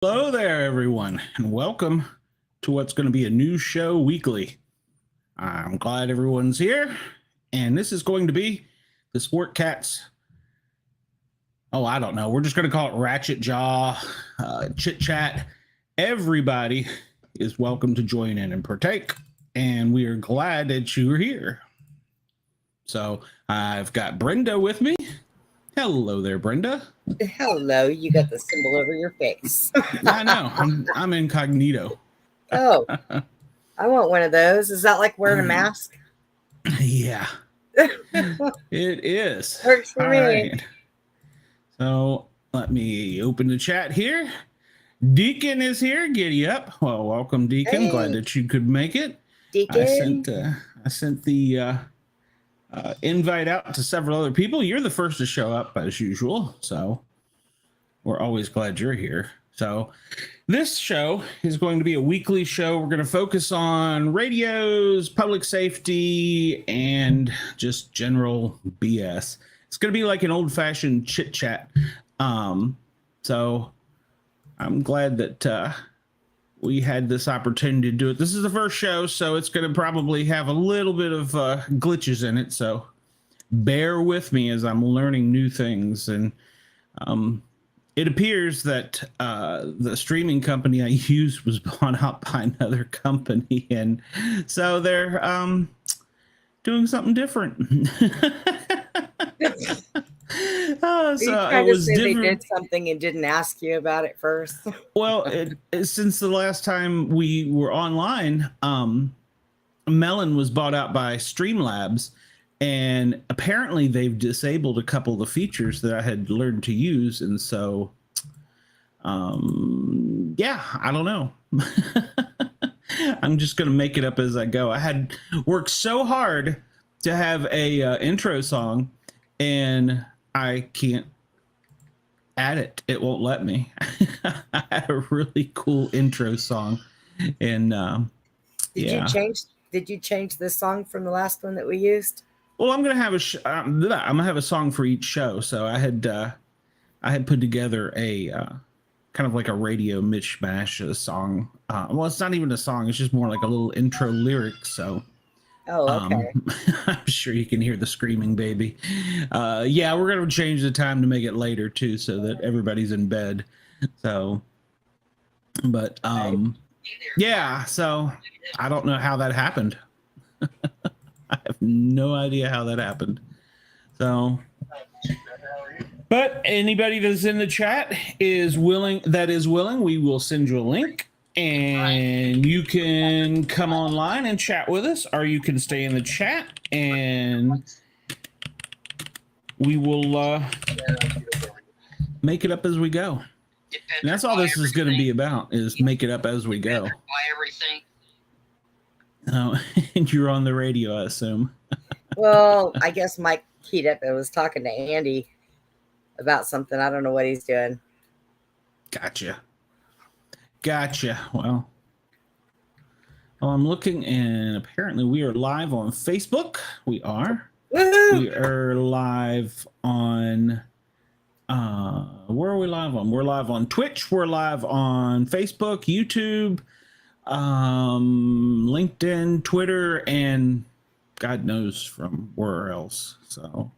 Hello there, everyone, and welcome to what's going to be a new show weekly. I'm glad everyone's here, and this is going to be the Sportcats. Oh, I don't know. We're just going to call it Ratchet Jaw, Chit Chat. Everybody is welcome to join in and partake, and we are glad that you are here. So I've got Brenda with me. Hello there, Brenda. Hello, you got the symbol over your face. I know. I'm incognito. Oh, I want one of those. Is that like wearing a mask? Yeah, it is. Works for All me. right. So let me open the chat here. Deacon is here. Giddy up. Well, welcome, Deacon. Hey. Glad that you could make it. Deacon. I sent the invite out to several other people. You're the first to show up as usual, so we're always glad you're here. So this show is going to be a weekly show. We're going to focus on radios, public safety, and just general BS. It's going to be like an old-fashioned chit-chat. So I'm glad that we had this opportunity to do it. This is the first show, so it's going to probably have a little bit of glitches in it. So bear with me as I'm learning new things. And it appears that the streaming company I used was bought out by another company. And so they're doing something different. So it was different. They did something and didn't ask you about it first. Well, since the last time we were online, Melon was bought out by Streamlabs, and apparently they've disabled a couple of the features that I had learned to use, and so, yeah, I don't know. I'm just gonna make it up as I go. I had worked so hard to have a intro song, and I can't add it. It won't let me. I had a really cool intro song, and Did you change this song from the last one that we used? Well, I'm gonna have I'm gonna have a song for each show. So I had put together a kind of like a radio mishmash song. Well, it's not even a song. It's just more like a little intro lyric. So. Oh, okay. I'm sure you can hear the screaming baby. Yeah, we're going to change the time to make it later too, so that everybody's in bed. So, but yeah, so I don't know how that happened. I have no idea how that happened. So, but anybody that's in the chat is willing, we will send you a link. And you can come online and chat with us, or you can stay in the chat, and we will make it up as we go. And that's all this is going to be about, is make it up as we go. Oh, and you're on the radio, I assume. Well, I guess Mike keyed up and was talking to Andy about something. I don't know what he's doing. Gotcha. Well, I'm looking, and apparently we are live on Facebook. We are. Woo-hoo! We are live on. Where are we live on? We're live on Twitch. We're live on Facebook, YouTube, LinkedIn, Twitter, and God knows from where else. So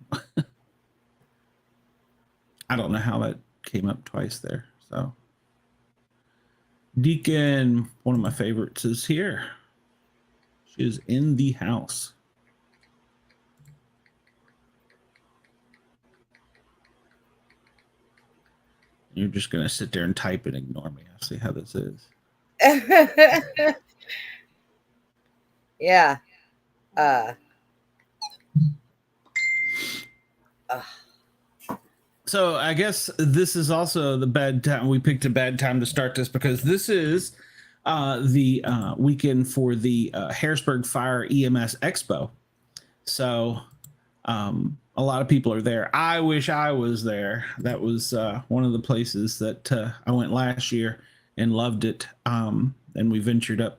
I don't know how that came up twice there. So. Deacon, one of my favorites, is here. She is in the house. You're just going to sit there and type and ignore me. I'll see how this is. Yeah. So I guess this is also the bad time. We picked a bad time to start this because this is the weekend for the Harrisburg Fire EMS Expo. So a lot of people are there. I wish I was there. That was one of the places that I went last year and loved it. And we ventured up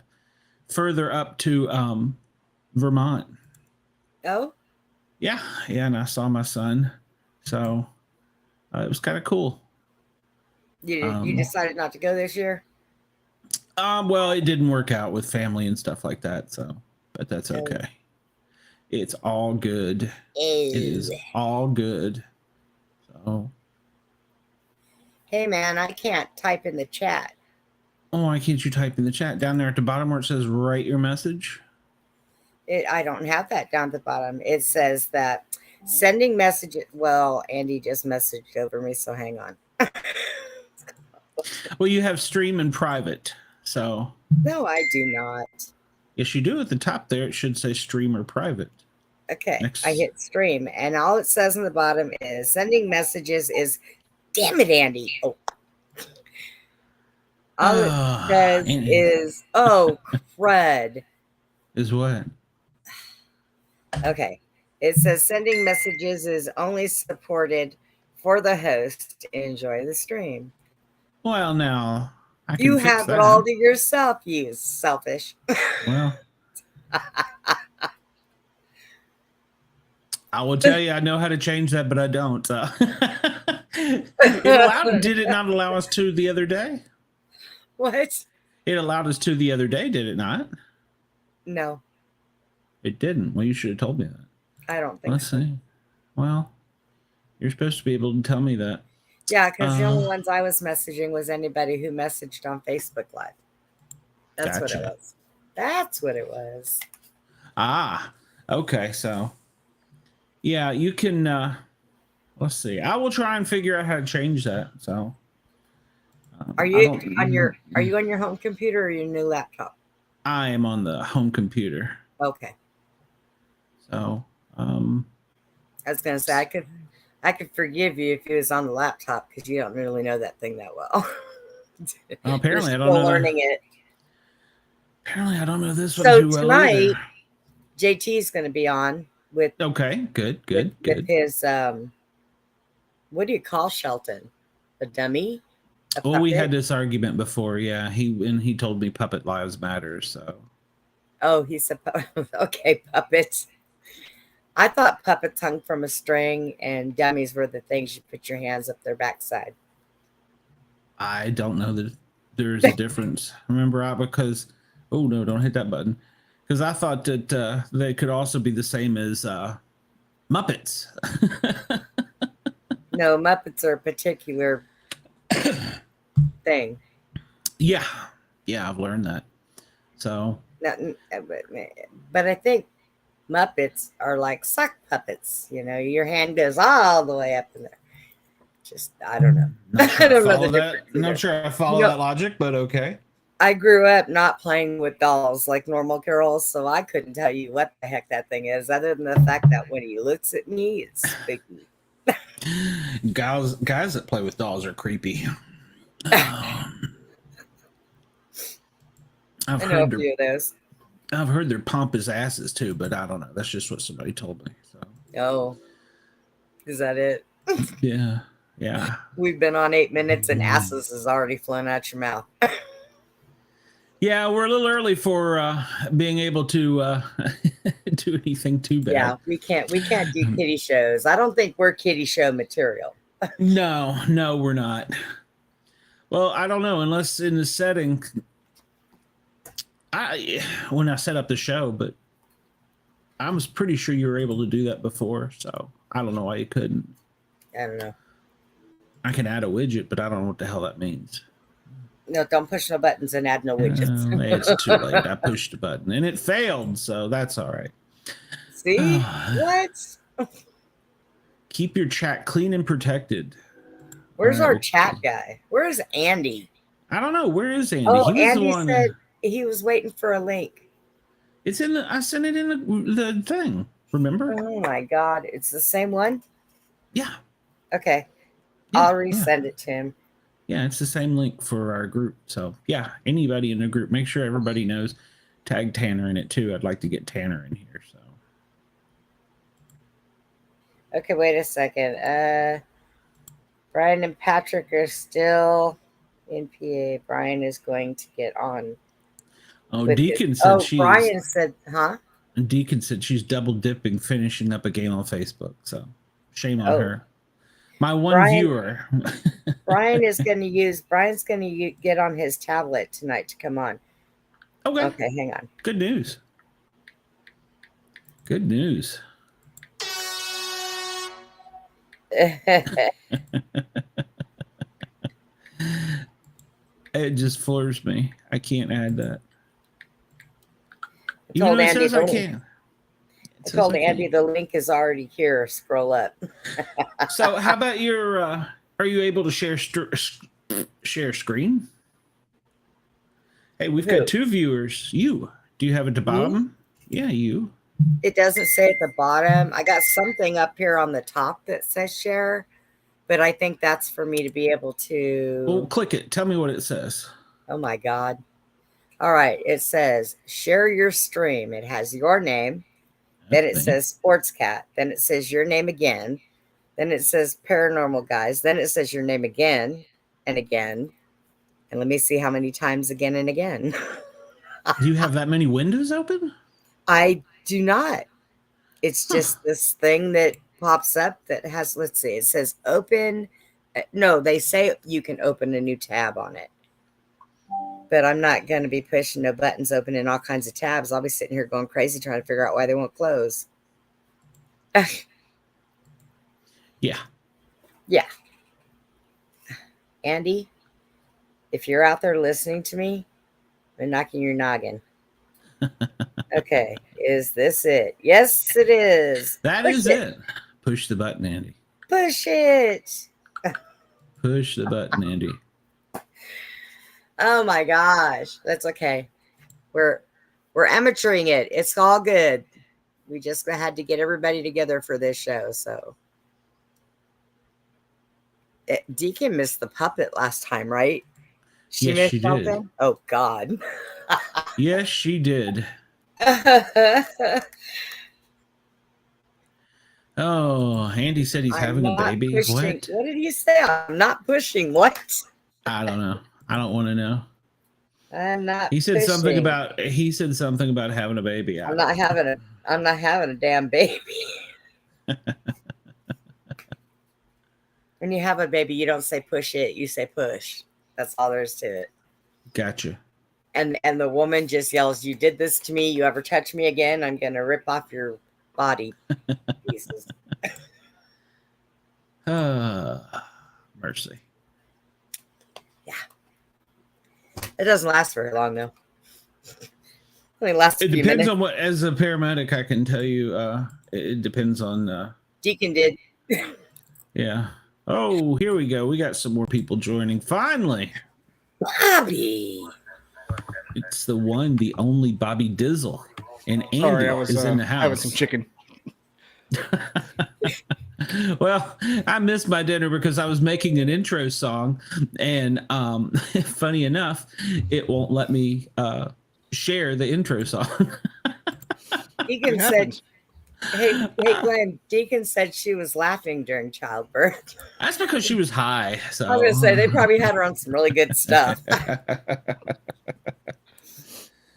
further up to Vermont. Oh? Yeah. And I saw my son. So it was kind of cool. You decided not to go this year? Well, it didn't work out with family and stuff like that, so but that's okay. It's all good. It is all good. So hey man, I can't type in the chat. Oh, why can't you type in the chat down there at the bottom where it says write your message? I don't have that down at the bottom. It says that sending messages. Well, Andy just messaged over me, so hang on. Well, you have stream and private, so. No, I do not. Yes, you do. At the top there, it should say stream or private. Okay, Next. I hit stream, and all it says in the bottom is sending messages is, damn it, Andy. Oh. All it says is, oh, crud. Is what? Okay. It says sending messages is only supported for the host. Enjoy the stream. Well, now I can you fix have that. it all to yourself, you selfish. Well, I will tell you, I know how to change that, but I don't. Did it not allow us to the other day? What? It allowed us to the other day, did it not? No. It didn't. Well, you should have told me that. I don't think Let's see. Well, you're supposed to be able to tell me that. Yeah, because the only ones I was messaging was anybody who messaged on Facebook Live. That's what it was. That's what it was. Ah, okay. So, yeah, you can. Let's see. I will try and figure out how to change that. So, are you on your home computer or your new laptop? I am on the home computer. Okay. So, I was gonna say I could forgive you if it was on the laptop because you don't really know that thing that well. Apparently, I don't know. Learning it. Apparently, I don't know this one too well tonight, either. JT is going to be on with. Okay, good. With his what do you call Shelton? A dummy? Well, we had this argument before. Yeah, he told me puppet lives matter. So. Oh, he said, okay, puppets. I thought puppets hung from a string and dummies were the things you put your hands up their backside. I don't know that there's a difference. Remember, because, oh no, don't hit that button. Because I thought that they could also be the same as Muppets. No, Muppets are a particular thing. Yeah, I've learned that. So. But I think Muppets are like sock puppets. You know, your hand goes all the way up in there. Just, I don't know. I don't know that. I'm not sure I follow that logic, but okay. I grew up not playing with dolls like normal girls, so I couldn't tell you what the heck that thing is, other than the fact that when he looks at me, it's spooky. Guys that play with dolls are creepy. I know a few of those. I've heard they're pompous asses too, but I don't know. That's just what somebody told me. So. Oh, is that it? Yeah. We've been on 8 minutes and asses has already flown out your mouth. Yeah, we're a little early for being able to do anything too bad. Yeah, we can't do kitty shows. I don't think we're kitty show material. No, we're not. Well, I don't know, unless in the setting. When I set up the show, but I was pretty sure you were able to do that before, so I don't know why you couldn't. I don't know. I can add a widget, but I don't know what the hell that means. No, don't push no buttons and add no widgets. It's too late. I pushed the button and it failed, so that's all right. See? What? Keep your chat clean and protected. Where's our chat guy? Where's Andy? I don't know. Where is Andy? Oh, Andy said he was waiting for a link. It's in I sent it in the thing. Remember? Oh my God. It's the same one? Yeah. Okay. Yeah, I'll resend it to him. Yeah, it's the same link for our group. So yeah, anybody in the group, make sure everybody knows. Tag Tanner in it too. I'd like to get Tanner in here. So. Okay, wait a second. Brian and Patrick are still in PA. Brian is going to get on. Oh, Deacon said she's. Brian said, huh? And Deacon said she's double dipping, finishing up a game on Facebook. So shame on her. My one Brian- viewer. Brian's going to get on his tablet tonight to come on. Okay. Okay, hang on. Good news. Good news. It just floors me. I can't add that. Even though it says I can. I told Andy the link is already here. Scroll up. So how about your, are you able to share screen? Hey, we've got 2 viewers. You. Do you have it at the bottom? Yeah, you. It doesn't say at the bottom. I got something up here on the top that says share, but I think that's for me to be able to. Well, click it. Tell me what it says. Oh my God. All right. It says share your stream. It has your name. Then it says Sportscat. Then it says your name again. Then it says Paranormal Guys. Then it says your name again and again. And let me see how many times again and again. Do you have that many windows open? I do not. It's just this thing that pops up that has, let's see, it says open. No, they say you can open a new tab on it. But I'm not going to be pushing no buttons, opening all kinds of tabs. I'll be sitting here going crazy trying to figure out why they won't close. Yeah. Yeah. Andy, if you're out there listening to me, I'm knocking your noggin. Okay. Is this it? Yes, it is. That is it. Push the button, Andy. Push it. Push the button, Andy. Oh my gosh. That's okay. We're amateuring it. It's all good. We just had to get everybody together for this show. So Deacon missed the puppet last time, right? Yes, she did. Oh God. Yes, she did. Oh, Andy said he's having a baby. Pushing. What? What did he say? I'm not pushing. What? I don't know. I don't want to know. I'm not. He said pushing. something about. He said something about having a baby. I'm not having a damn baby. When you have a baby, you don't say push it. You say push. That's all there is to it. Gotcha. And the woman just yells, "You did this to me. You ever touch me again, I'm gonna rip off your body pieces." Mercy. Yeah. It doesn't last very long though. It only lasts a It few depends minutes. on what. As a paramedic, I can tell you. It depends on. Deacon did. Yeah. Oh, here we go. We got some more people joining. Finally. Bobby. It's the one, the only Bobby Dizzle. And Andy Sorry, I was is in the house. having some chicken. Well, I missed my dinner because I was making an intro song, and funny enough, it won't let me share the intro song. Deacon said, "Hey, Glenn." Deacon said she was laughing during childbirth. That's because she was high. So I was gonna say they probably had her on some really good stuff.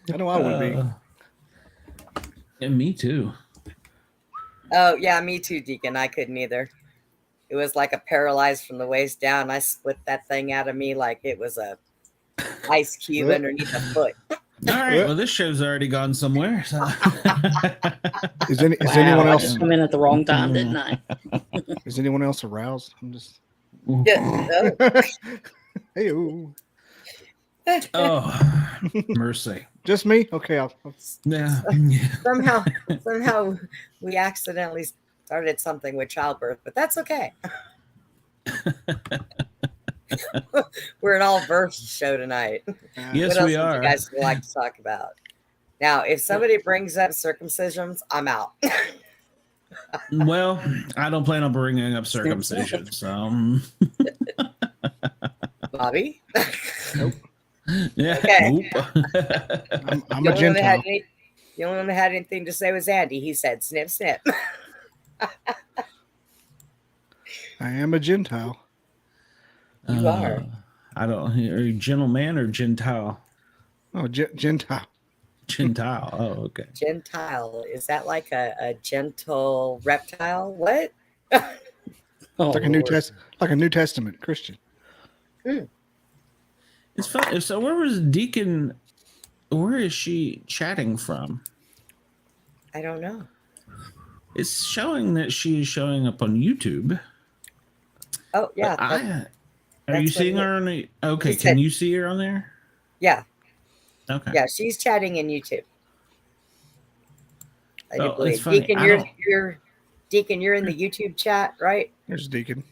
I know I would be. And me too. Oh yeah, me too, Deacon. I couldn't either. It was like a paralyzed from the waist down. I split that thing out of me like it was a ice cube underneath a foot. All right. Well, this show's already gone somewhere. So. Is anyone else? I come in at the wrong time, didn't I? Is anyone else aroused? I'm just. Yeah. Hey. Oh, mercy. Just me? Okay. Yeah. Somehow we accidentally started something with childbirth, but that's okay. We're an all verse show tonight. Yes, what else we are. would you guys like to talk about? Now, if somebody brings up circumcisions, I'm out. Well, I don't plan on bringing up circumcision. So, Bobby? Nope. Yeah. Okay. Nope. I'm a Gentile. The only one that had anything to say was Andy. He said, "Snip, snip." I am a Gentile. You are. I don't. Are you gentleman or Gentile? Oh, Gentile. Gentile. Oh, okay. Gentile. Is that like a gentle reptile? What? Oh, Like a New Testament Christian. It's fun. So where was Deacon? Where is she chatting from? I don't know. It's showing that she's showing up on YouTube. Oh yeah. Are you that's seeing what her on the? Okay, He can said- you see her on there? Yeah. Okay. Yeah. She's chatting in YouTube. I do Oh, it's believe. funny. Deacon, I you're don't- Deacon, you're in the YouTube chat, right? There's Deacon.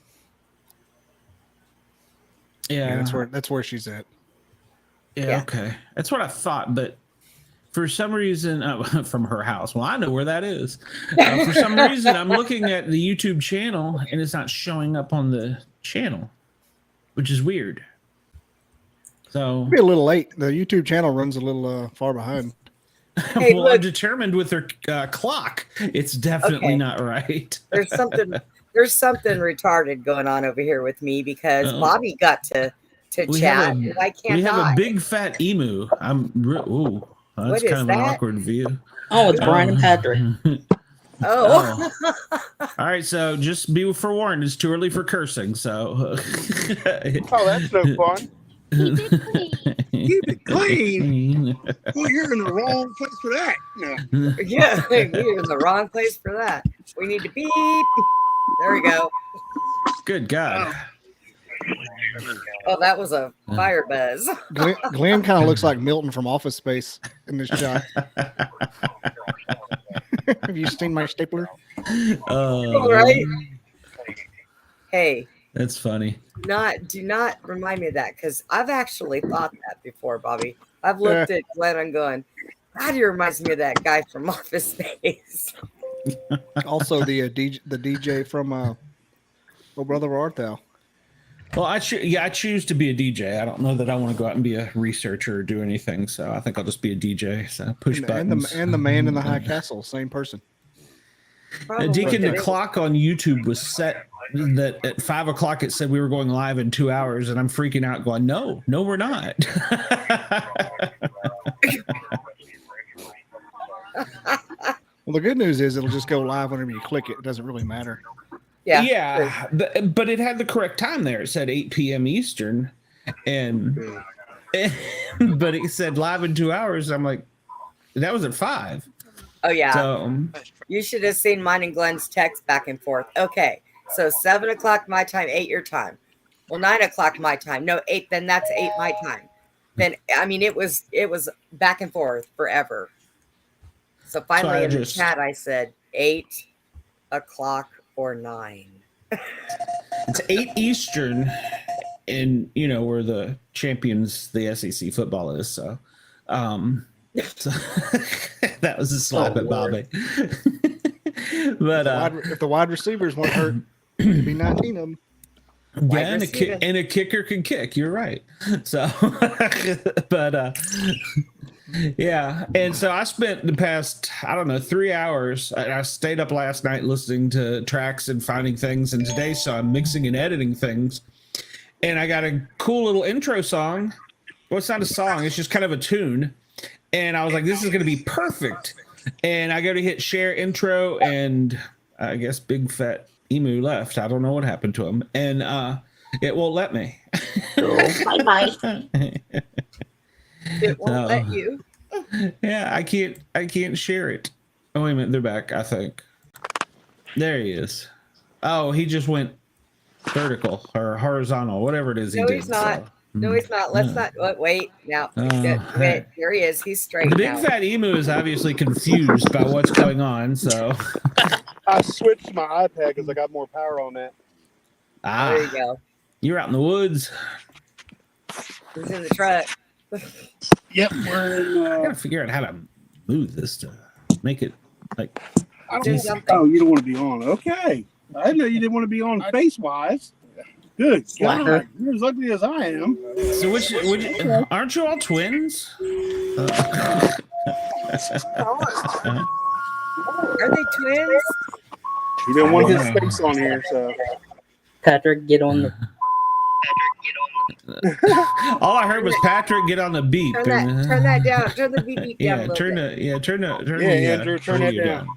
Yeah, That's where she's at. Yeah. Okay. That's what I thought, but for some reason, from her house. Well, I know where that is. For some reason, I'm looking at the YouTube channel and it's not showing up on the channel, which is weird. So, Be a little late. The YouTube channel runs a little far behind. Hey, well, I'm look. determined with her clock. It's definitely Okay. not right. There's something retarded going on over here with me because Oh. Bobby got to We chat. have And I can't we have a die. big fat emu. Ooh, that's What is kind of an that? awkward view. Oh, it's Brian and Patrick. Oh. All right, so just be forewarned. It's too early for cursing. So, Oh, that's no fun. Keep it clean. Well, you're in the wrong place for that. No. Yeah, we're in the wrong place for that. We need to beep. There we go. Good God. Oh, that was a fire buzz. Glenn kind of looks like Milton from Office Space in this shot. Have you seen my stapler? All right. Hey, That's funny. do not remind me of that because I've actually thought that before, Bobby. I've looked at Glenn and going, God, he reminds me of that guy from Office Space. Also, the DJ from Oh Brother Where Art Thou? Well, I choose to be a DJ. I don't know that I want to go out and be a researcher or do anything. So I think I'll just be a DJ. So push buttons. And the man in the high castle, same person. Deacon, the Probably. clock on YouTube was set that at 5 o'clock it said we were going live in 2 hours, and I'm freaking out, going, no, we're not. Well, the good news is it'll just go live whenever you click it. It doesn't really matter. Yeah. But it had the correct time there. It said 8 p.m. Eastern, and but it said live in 2 hours. I'm like, that was at 5. Oh, yeah. So You should have seen mine and Glenn's text back and forth. Okay. So 7 o'clock my time, 8 your time. Well, 9 o'clock my time. No, 8. Then that's 8 my time. Then, I mean, it was back and forth forever. So finally in the chat, I said 8 o'clock or 9. it's 8 Eastern, and you know where the champions, the SEC football is. So, so that was a slap at Bobby. But If the wide receivers weren't hurt, it'd be 19 of them. yeah, and a kicker can kick. You're right. So, but yeah, and so I spent the past 3 hours. I stayed up last night listening to tracks and finding things, and today so I'm mixing and editing things. And I got a cool little intro song. Well, it's not a song; it's just kind of a tune. And I was like, "This is going to be perfect." And I go to hit share intro, and I guess Big Fat Emu left. I don't know what happened to him, and it won't let me. Bye-bye. It won't let you. Yeah, I can't share it. Oh, wait a minute, they're back, I think. There he is. Oh, he just went vertical or horizontal, whatever it is he No, did. he's not. So. No, he's not. Let's not. Wait. Now, wait. There he is. He's straight The now. Big Fat Emu is obviously confused by what's going on, so. I switched my iPad because I got more power on that. There you go. You're out in the woods. He's in the truck. Yep, we're I in. gotta figure out how to move this to make it like. Do something. Oh, you don't want to be on. Okay. I didn't know you didn't want to be on face wise. Good Slacker. God. You're as ugly as I am. So which aren't you all twins? Are they twins? You didn't want his face on here, so. Patrick, get on the. All I heard was Patrick get on the beep. Turn that down. Turn the beep beep down. Yeah, a little turn bit. the Andrew, turn that volume down.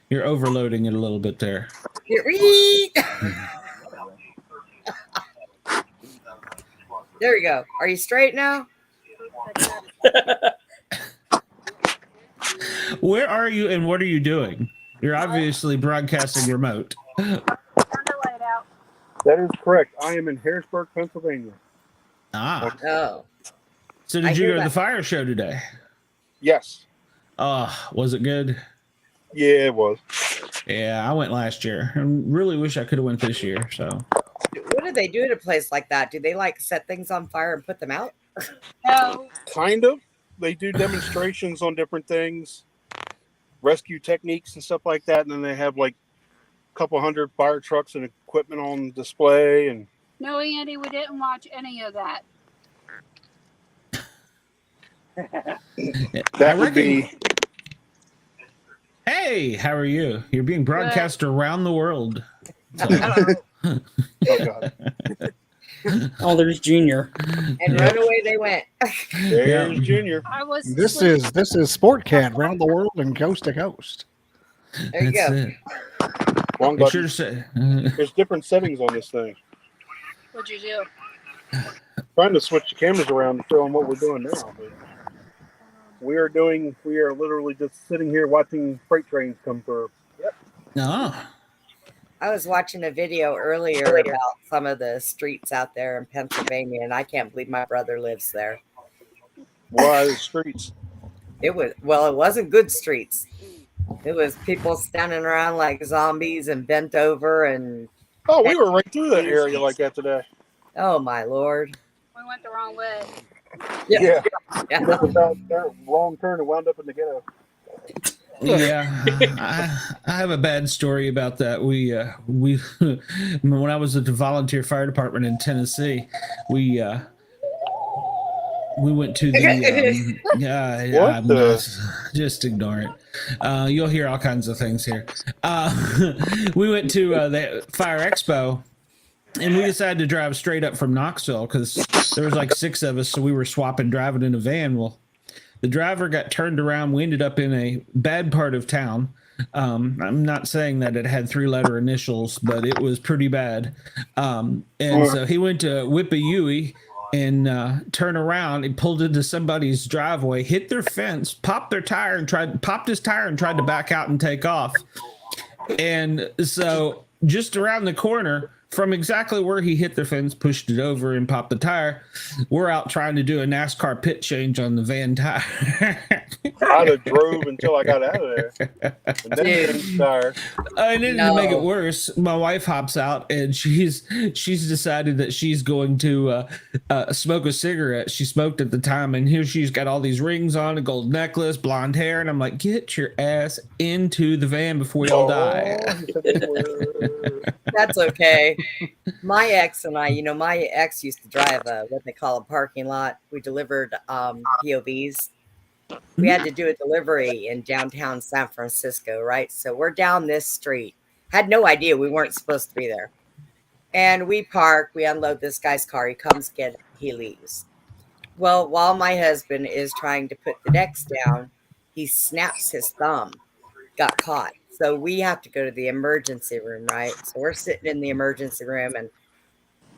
You're overloading it a little bit there. There you go. Are you straight now? Where are you and what are you doing? You're obviously broadcasting remote. That is correct. I am in Harrisburg, Pennsylvania. Ah. Oh. So I did you hear go to the that. fire show today? Yes. Was it good? Yeah, it was. Yeah, I went last year. I really wish I could have went this year. So What do they do at a place like that? Do they like set things on fire and put them out? No. Kind of. They do demonstrations on different things, rescue techniques and stuff like that. And then they have like a couple hundred fire trucks and equipment on display. And No, Andy, we didn't watch any of that. that would be. Hey, how are you? You're being broadcast around the world. So, Oh, God. Oh, there's Junior. And run away they went. There's Junior. I was. This is Sportcat around the world and coast to coast. There you that's go. it. Wrong Make button. sure to say, There's different settings on this thing. What'd you do? Trying to switch the cameras around to show them what we're doing now. But we are literally just sitting here watching freight trains come through. no. I was watching a video earlier about some of the streets out there in Pennsylvania, and I can't believe my brother lives there. Why the streets? It wasn't good streets. It was people standing around like zombies and bent over, and Oh, we were right through that area like that today. oh my Lord. We went the wrong way. Yeah. Yeah. That was about wrong turn and wound up in the ghetto. Yeah, I have a bad story about that. We when I was at the volunteer fire department in Tennessee, we went to the What the? just ignore it. You'll hear all kinds of things here. We went to the fire expo, and we decided to drive straight up from Knoxville because there was like 6 of us, so we were swapping driving in a van. Well, the driver got turned around. We ended up in a bad part of town. I'm not saying that it had 3-letter initials, but it was pretty bad. And so he went to Whippayui and turned around and pulled into somebody's driveway, hit their fence, popped his tire and tried to back out and take off. And so just around the corner from exactly where he hit the fence, pushed it over and popped the tire, we're out trying to do a NASCAR pit change on the van tire. I'd have drove until I got out of there. And then changed tire. And then to make it worse, my wife hops out and she's decided that she's going to smoke a cigarette. She smoked at the time, and here she's got all these rings on, a gold necklace, blonde hair, and I'm like, get your ass into the van before we all die. That's okay. My ex and I, my ex used to drive what they call a parking lot. We delivered POVs. We had to do a delivery in downtown San Francisco, right? So we're down this street. Had no idea we weren't supposed to be there. And we park, we unload this guy's car. He comes get it, he leaves. Well, while my husband is trying to put the decks down, he snaps his thumb, got caught. So we have to go to the emergency room, right? So we're sitting in the emergency room, and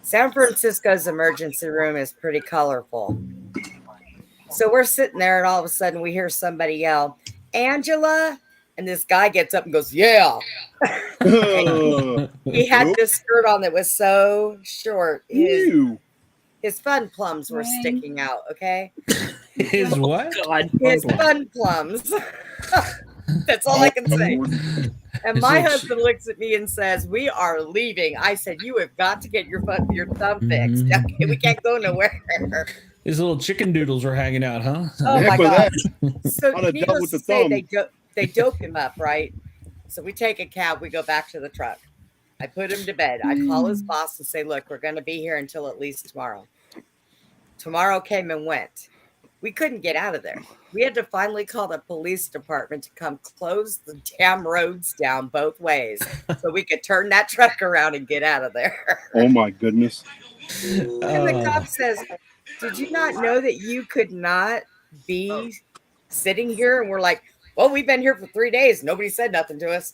San Francisco's emergency room is pretty colorful. So we're sitting there, and all of a sudden we hear somebody yell, "Angela!" And this guy gets up and goes, "Yeah." He had this skirt on that was so short. His fun plums were sticking out, okay? His what? God. His fun plums. That's all I can say. And my husband looks at me and says, "We are leaving." I said, "You have got to get your thumb fixed. Okay, we can't go nowhere." His little chicken doodles were hanging out, huh? Oh my God. So I'd have dealt needless with to the say, thumb. they dope him up, right? So we take a cab, we go back to the truck. I put him to bed. I call his boss and say, "Look, we're going to be here until at least tomorrow." Tomorrow came and went. We couldn't get out of there. We had to finally call the police department to come close the damn roads down both ways so we could turn that truck around and get out of there. Oh my goodness. And the cop says, "Did you not know that you could not be sitting here?" And we're like, "Well, we've been here for 3 days. Nobody said nothing to us."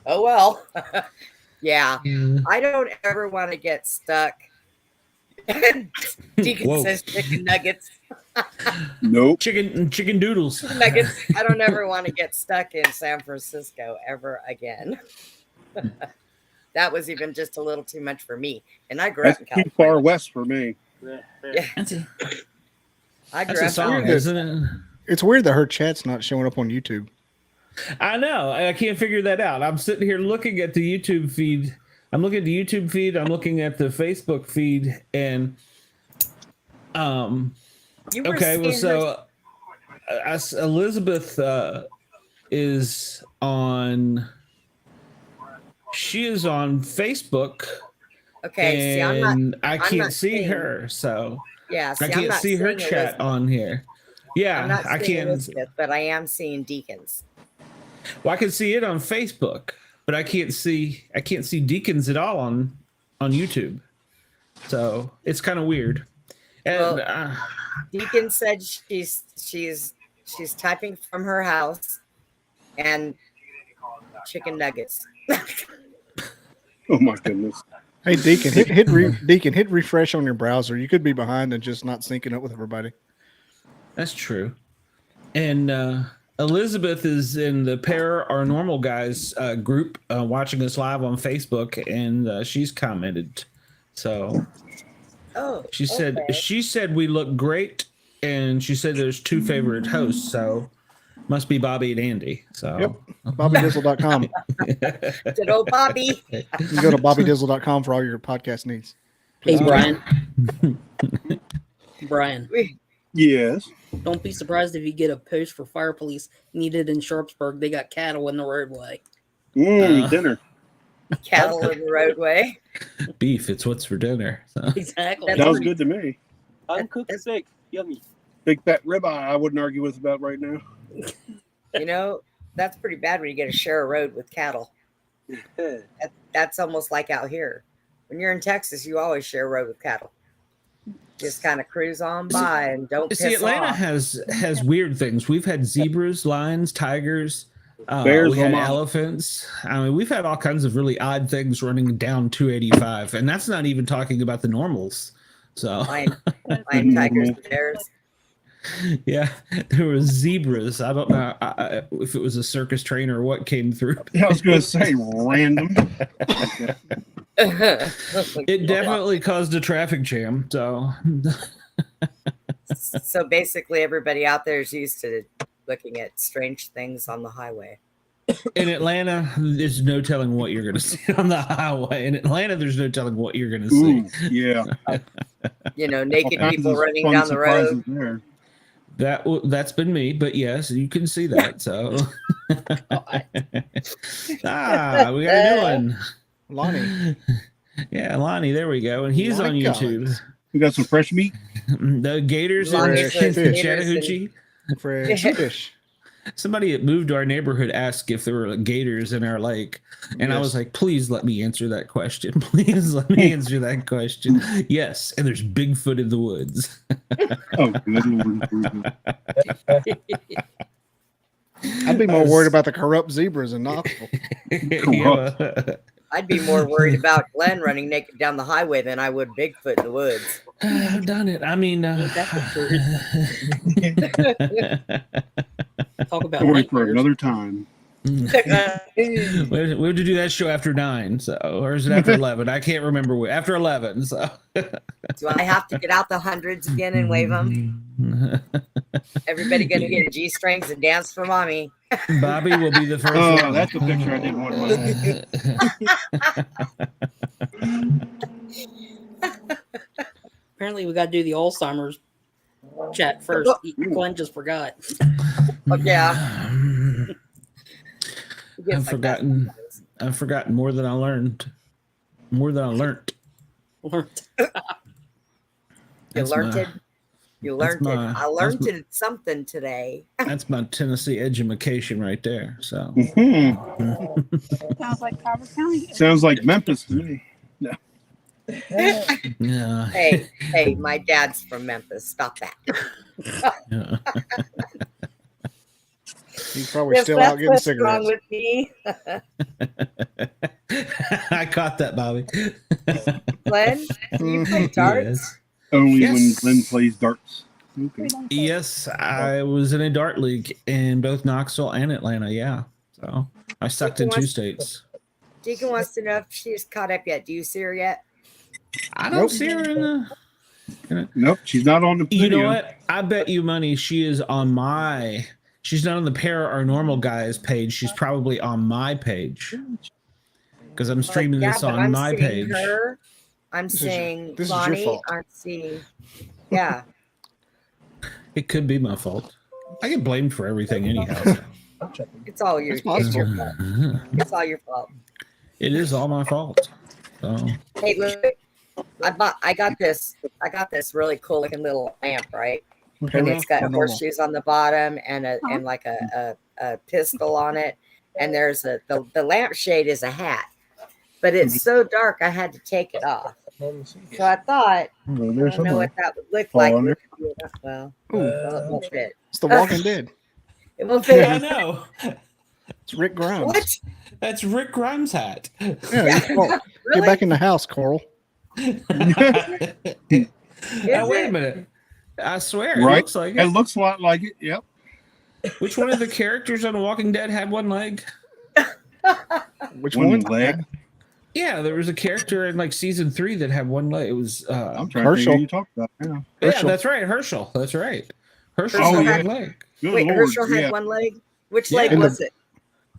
Oh, well. Yeah. I don't ever want to get stuck Deacon Whoa. says chicken nuggets. Nope. Chicken doodles. Nuggets. I don't ever want to get stuck in San Francisco ever again. That was even just a little too much for me. And I grew That's up in too California. far west for me. Yeah, That's I grew a up song, in isn't it? It's weird that her chat's not showing up on YouTube. I know. I can't figure that out. I'm sitting here looking at the YouTube feed. I'm looking at the YouTube feed. I'm looking at the Facebook feed, and You were okay. Well, seeing so Elizabeth is on. She is on Facebook. Okay, see, I'm and not. I I'm can't not see seeing- her, so Yeah, see, I I'm can't not see her seeing chat Elizabeth. on here. I'm Yeah, not I seeing can't. Elizabeth, but I am seeing Deacons. Well, I can see it on Facebook, but I can't see Deacons at all on YouTube. So it's kind of weird. And Well, Deacon said she's typing from her house, and chicken nuggets. Oh my goodness. Hey, Deacon, hit refresh on your browser. You could be behind and just not syncing up with everybody. that's true. And Elizabeth is in the Pair Are Normal Guys group watching us live on Facebook, and she's commented. So Oh, she said okay. we look great, and she said there's two favorite hosts, so must be Bobby and Andy. So Yep. BobbyDizzle.com. Good old Bobby. You can go to BobbyDizzle.com for all your podcast needs. Hey, Oh. Brian. Brian, Yes. don't be surprised if you get a post for fire police needed in Sharpsburg. They got cattle in the roadway. Dinner. Cattle in the roadway. beef. It's what's for dinner. So. Exactly. Sounds good to me. Uncooked steak. Yummy. Big fat ribeye I wouldn't argue with about right now. You know, that's pretty bad when you get to share a road with cattle. That's almost like out here. When you're in Texas, you always share a road with cattle. Just kind of cruise on by and don't piss Atlanta off. has weird things. We've had zebras, lions, tigers, Bears, we had Vermont. elephants. I mean, we've had all kinds of really odd things running down 285, and that's not even talking about the normals. So Lion, tigers, bears. yeah, there were zebras. I don't know if it was a circus train or what came through. I was going to say random. It definitely caused a traffic jam. So So basically, everybody out there is used to looking at strange things on the highway. in Atlanta, there's no telling what you're going to see on the highway. In Atlanta, there's no telling what you're going to see. Ooh, yeah. You know, naked All kinds people of running fun down the road. surprises there. That's been me, but yes, you can see that. So, we got a new one, Lonnie. Yeah, Lonnie. There we go, and he's Lonnie on YouTube. Collins. We got some fresh meat. The Gators Lonnie in says Gators Chattahoochee. Fresh fish. Somebody that moved to our neighborhood asked if there were gators in our lake, and I was like, "Please let me answer that question. Please let me answer that question." Yes, and there's Bigfoot in the woods. Oh, good Lord. I'd be more worried about the corrupt zebras in Knoxville. Yeah. I'd be more worried about Glenn running naked down the highway than I would Bigfoot in the woods. I've done it. I mean, That's the Talk about Story for nightmares. another time. we have to do that show after 9, so or is it after 11? I can't remember. After 11, so Do I have to get out the hundreds again and wave them? Everybody gonna get G strings and dance for mommy. Bobby will be the first Oh, one. that's the picture I didn't want to Apparently, we got to do the Alzheimer's chat first. Glenn just forgot. Oh, yeah. It gets I've like that forgotten. sometimes. I've forgotten more than I learned. More than I learned. You That's learned my- it. You learned my- it. I learned it something today. That's my Tennessee education right there. So Mhm. Sounds like Carver County. Sounds like Memphis to me. yeah. Hey, my dad's from Memphis. Stop that. Yeah. He's probably Yes, still that's out getting what's wrong cigarettes. with me. I caught that, Bobby. Glenn, do you play darts? Yes. Only Yes. when Glenn plays darts. Okay. Yes, I was in a dart league in both Knoxville and Atlanta. Yeah, so I sucked in 2 states. Deacon wants to know if she's caught up yet. Do you see her yet? I don't see her in the. Nope, she's not on the video. You know what? I bet you money she is on my. She's not on the Para Our Normal Guys page. She's probably on my page because I'm streaming Yeah, this but on I'm my seeing page. her. I'm seeing this is your Bonnie. fault. I'm seeing. Yeah. It could be my fault. I get blamed for everything anyhow. It's all your, It's possible. your fault. It's all your fault. It is all my fault. So Hey, look, I got this really cool looking little lamp, right? And it's got Or normal? horseshoes on the bottom and and like a pistol on it. And there's the lampshade is a hat, but it's so dark I had to take it off. So I thought, I don't know what that would look like. under. Well, Ooh, it won't fit. it's The Walking Dead. It won't yeah, I fit. know. It's Rick Grimes. What? That's Rick Grimes' hat. Yeah, Really? get back in the house, Coral. Now, wait a it? minute. I swear, it Right. looks like It it. looks a lot like it. Yep. Which one of the characters on The Walking Dead had one leg? Which One one? leg. Yeah, there was a character in like season 3 that had one leg. It was I'm trying to think Herschel. who you talked about. Yeah. yeah, Herschel. that's right, Herschel. That's right. Herschel Oh, had yeah. one leg. Good Wait, Lord. Herschel had yeah. one leg? Which Yeah. leg In the- was it?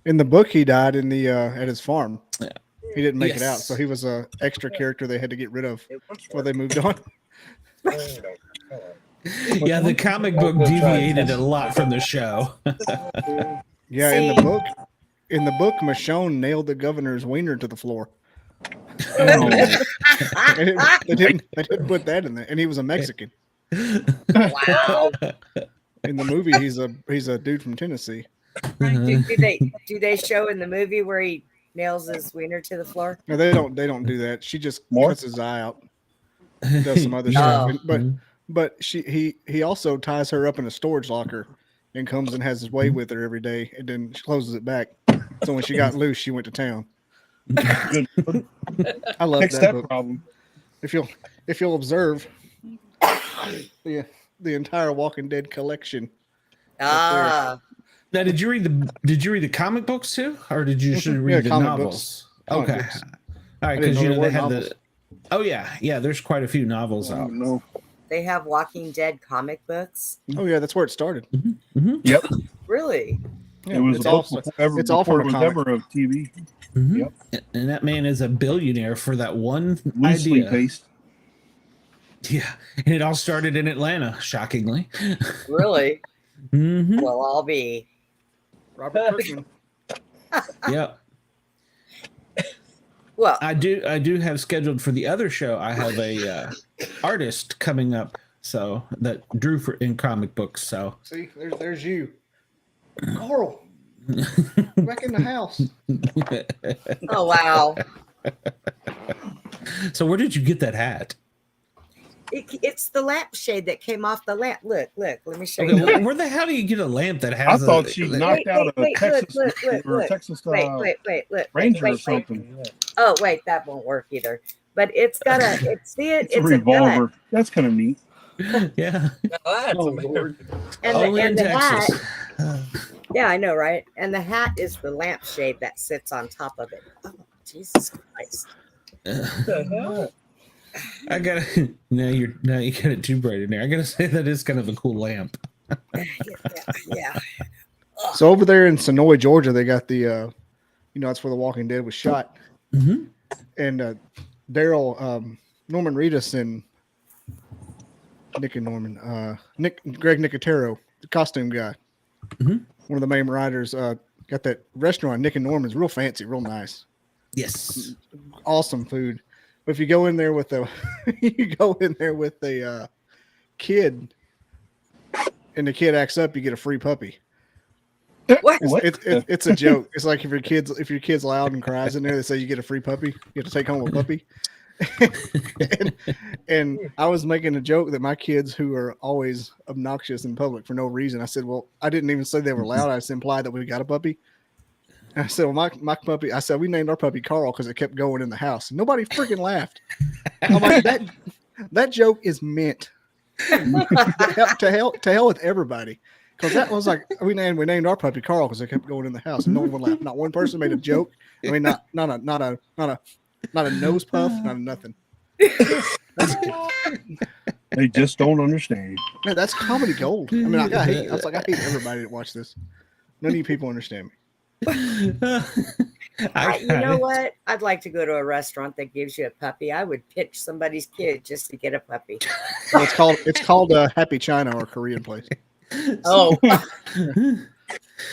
In the book, he died in the at his farm. Yeah. He didn't make it out, Yes. so he was a extra character they had to get rid of before they moved on. Yeah, the comic book deviated a lot from the show. Yeah, See? in the book, Michonne nailed the governor's wiener to the floor. Oh, They didn't put that in there, and he was a Mexican. Wow. In the movie, he's a dude from Tennessee. Do they show in the movie where he nails his wiener to the floor? No, they don't do that. She just More? cuts his eye out, does some other Oh. stuff. But he also ties her up in a storage locker and comes and has his way with her every day, and then she closes it back. So when she got loose, she went to town. good. I love Fix that that book. problem. If you'll observe the entire Walking Dead collection. Ah, Now, did you read the comic books too, or did you just Mhm. read Yeah, the comic novels? Comic Okay, books. all right, I didn't because know you know there they were have novels. the. Oh yeah. There's quite a few novels I out. don't know. they have Walking Dead comic books. Oh yeah, that's where it started. Mhm. Yep. Really? Yeah, It was it's a book all, before, it's all from before a it was comic. ever of TV. Mhm. Yep. And that man is a billionaire for that one Loosely idea. based. Yeah, and it all started in Atlanta, shockingly. Really? Mm-hmm. Well, I'll be. Robert Kirkman. Yeah, Well, I do have scheduled for the other show. I have a artist coming up, so that drew for in comic books. So See, there's you, Coral. Back in the house. oh wow. so where did you get that hat? It's the lampshade that came off the lamp. Look. Let me show Okay, you. where the hell do you get a lamp that I has? thought she knocked out a wait, Texas look, or a look. Texas Wait, Ranger or wait. something. Oh wait, that won't work either. But it's got a. It's a revolver. That's kind of neat. Yeah, And only in the hat. Texas. Yeah, I know, right? And the hat is the lampshade that sits on top of it. Oh, Jesus Christ! I gotta now you got it too bright in there. I gotta say that is kind of a cool lamp. Yeah. So over there in Sonoy, Georgia, they got the, that's where The Walking Dead was shot. Mm-hmm. And Daryl, Norman Reedus, and Greg Nicotero, the costume guy, Mhm. one of the main writers, got that restaurant. Nick and Norman's real fancy, real nice, Yes. awesome food. But if you go in there with a kid, and the kid acts up, you get a free puppy. What? It's a joke. It's like if your kid's loud and cries in there, they say you get a free puppy. You have to take home a puppy. and I was making a joke that my kids, who are always obnoxious in public for no reason, I said, well, I didn't even say they were loud. I just implied that we got a puppy. I said, well, my puppy. I said we named our puppy Carl because it kept going in the house. Nobody freaking laughed. I'm like, that joke is meant to hell with everybody. Because that was like we named our puppy Carl because it kept going in the house and no one would laugh. Not one person made a joke. I mean, not a nose puff, not a nothing. They just don't understand. Man, that's comedy gold. I mean, I hate everybody that watch this. None of you people understand me. You know what? I'd like to go to a restaurant that gives you a puppy. I would pitch somebody's kid just to get a puppy. Well, it's called Happy China or Korean place. Oh,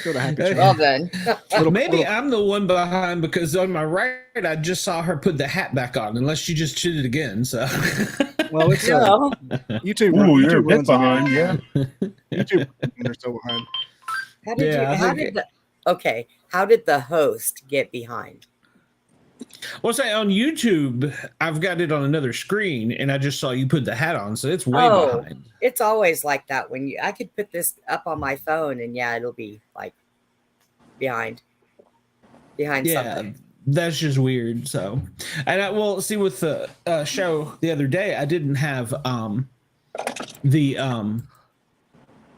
Go to Happy China. well then. Maybe I'm the one behind because on my right, I just saw her put the hat back on, unless she just did it again. So, Well, it's No. YouTube. Ooh, you're a YouTube bit runs behind, yeah. YouTube they're so behind. How did Yeah, I how think did how did the host get behind? well, say on YouTube, I've got it on another screen, and I just saw you put the hat on, so it's way Oh. behind. It's always like that when I could put this up on my phone and yeah, it'll be like behind Yeah, something. that's just weird. So, and well, see, with the show the other day, I didn't have the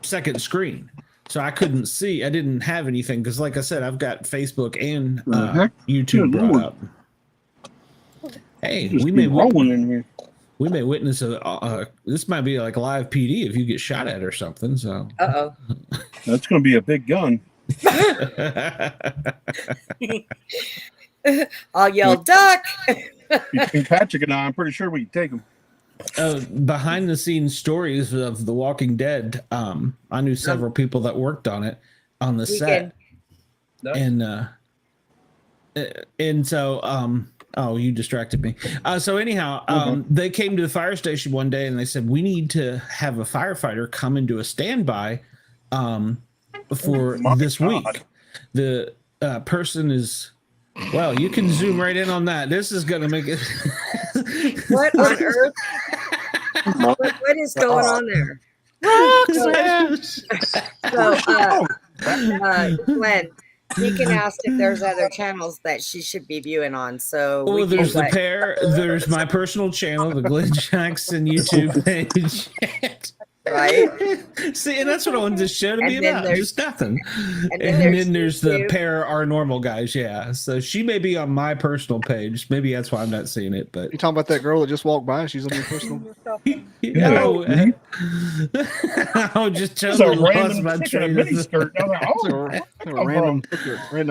second screen, so I couldn't see. I didn't have anything because, like I said, I've got Facebook and YouTube Good brought Lord. up. Hey, Just we be may rolling in here. witness a this might be like a live PD if you get shot at or something. So, Uh-oh. That's going to be a big gun. I'll yell duck. Between Patrick and I'm pretty sure we can take him. behind the scenes stories of The Walking Dead. I knew several people that worked on it on the We set, can- and so oh, you distracted me. So anyhow, they came to the fire station one day and they said we need to have a firefighter come and do a standby for My this God. week. The person is. Well, you can zoom right in on that. This is going to make it. What on earth? What is going on there? So, Glenn, Deacon asked if there's other channels that she should be viewing on. So we Well, can there's the let- pair. There's my personal channel, the Glenn Jackson YouTube page. right? See, and that's what I wanted this show to be And then about. there's- Just nothing. and And then then there's there's the YouTube. pair are normal guys. Yeah. So she may be on my personal page. Maybe that's why I'm not seeing it. But You talking about that girl that just walked by? She's on your personal. I just It's totally a lost random my chick in a train mini of skirt. I was like, A random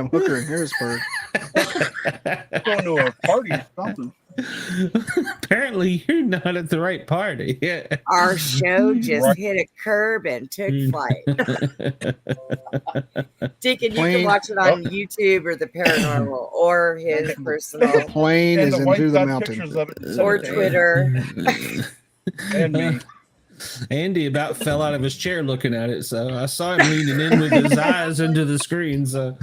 hooker in Harrisburg. going to a party or something. Apparently, you're not at the right party. Yeah. Our show just Right. hit a curb and took Mm. flight. Deacon, you Plane- can watch it on YouTube or the paranormal or his personal Plane And is the wife into the got mountain. pictures of it. and or sent it to Twitter. And me. Andy about fell out of his chair looking at it, so I saw him leaning in with his eyes into the screen. So,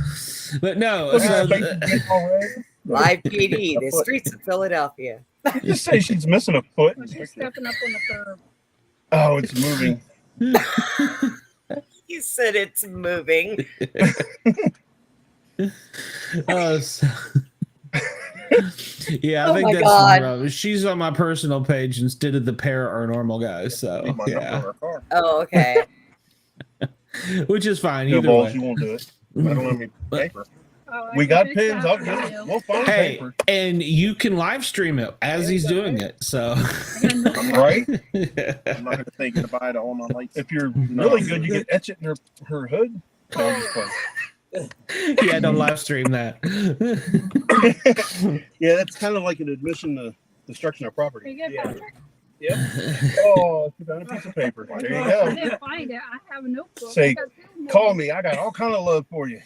but no, Look at so, that baby getting all red. Live PD, the streets of Philadelphia. You say she's missing a foot. She's stepping up on the curb. Oh, it's moving. You said it's moving. so- yeah, I Oh think my that's God. wrong. She's on my personal page instead of the pair are normal guys. So Need my number yeah, in her car. Oh, okay. which is fine No either balls, way. you won't do it. I don't have any paper. Oh, I We can got fix pins. that I'll for get it. you. We'll find Hey, paper. and you can live stream it as he's doing it. So Right? I'm not gonna think to buy it all my lights. If you're really good, you can etch it in her hood. No, I'm just playing. yeah, don't live stream that. Yeah, that's kind of like an admission to destruction of property. Pretty good, Patrick. Oh, you got a piece of paper. There you I go. didn't find it. I have a notebook. Say, I got two Call more. me. I got all kind of love for you.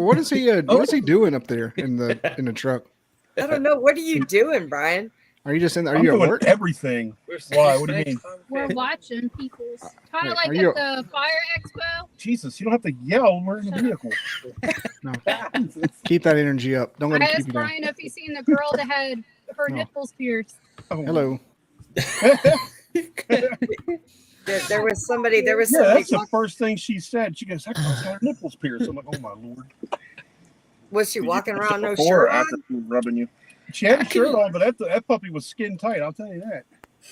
What is he doing up there in the truck? I don't know. What are you doing, Brian? Are you just in there? Are I'm you at doing work? everything. Why? What do you mean? We're watching people's. Kind Wait, of like are you- at the fire expo. Jesus, you don't have to yell. We're in the vehicle. No. Keep that energy up. Don't I let him keep asked you down. Brian if he's seen the girl that had her No. nipples pierced. Oh. Hello. There was somebody. There was Yeah, somebody. that's the first thing she said. She goes, "That girl's got her nipples pierced." I'm like, "Oh my lord!" Was she walking around no Before or shirt on? after she was rubbing you? She had a shirt on, but that puppy was skin tight. I'll tell you that.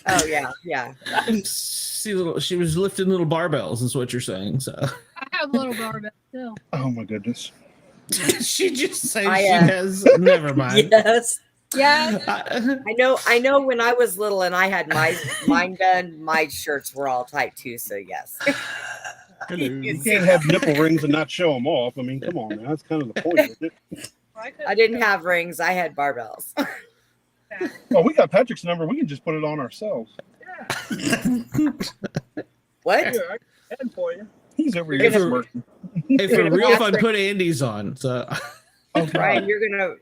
Oh yeah, yeah. She was lifting little barbells, is what you're saying. So I have a little barbell still. Oh my goodness. she just said I, she has. Never mind. Yes. Yeah. I know when I was little and I had mine done, my shirts were all tight too, so yes. You can't have nipple rings and not show them off. I mean, come on, man. That's kind of the point with it. I didn't have rings, I had barbells. Oh, we got Patrick's number. We can just put it on ourselves. What? Here, I can for you. He's over If here it- working. If we're real fun, put Andy's on. So Oh, Brian, God. you're gonna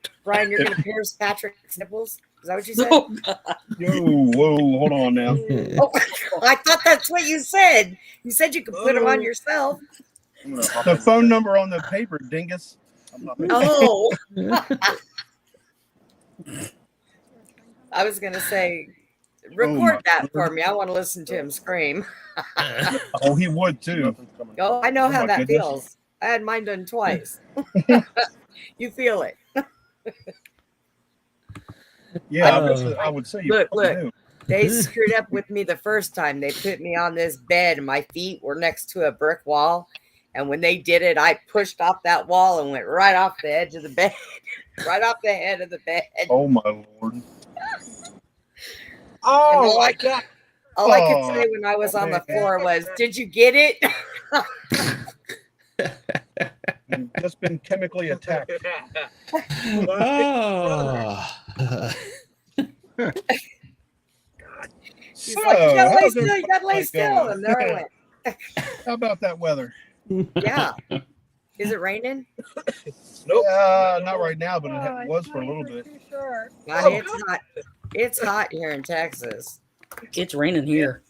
pierce Patrick's nipples? Is that what you said? Oh, God. Yo, whoa, hold on now. Oh, I thought that's what you said. You said you could put them on yourself. I'm gonna hop The in. phone number on the paper, dingus. I'm not Oh. I was gonna say, record that for me. I want to listen to him scream. Oh, he would too. Nothing's coming. Oh, I know Oh, how my that goodness. feels. I had mine done twice. You feel it. Yeah, Uh, I would say you Look, probably look. do. They screwed up with me the first time. They put me on this bed and my feet were next to a brick wall. And when they did it, I pushed off that wall and went right off the edge of the bed, right off the head of the bed. Oh my lord. Oh, my God. All I Oh, could say when I was on the man. floor was, "Did you get it?" You've just been chemically attacked. oh. She's like, "You gotta lay how's still. this You gotta lay fight still." going? And there I went. How about that weather? Yeah. Is it raining? Nope. Not right now, but Oh, it was for a little bit. God, it's hot. It's hot here in Texas. It's raining here.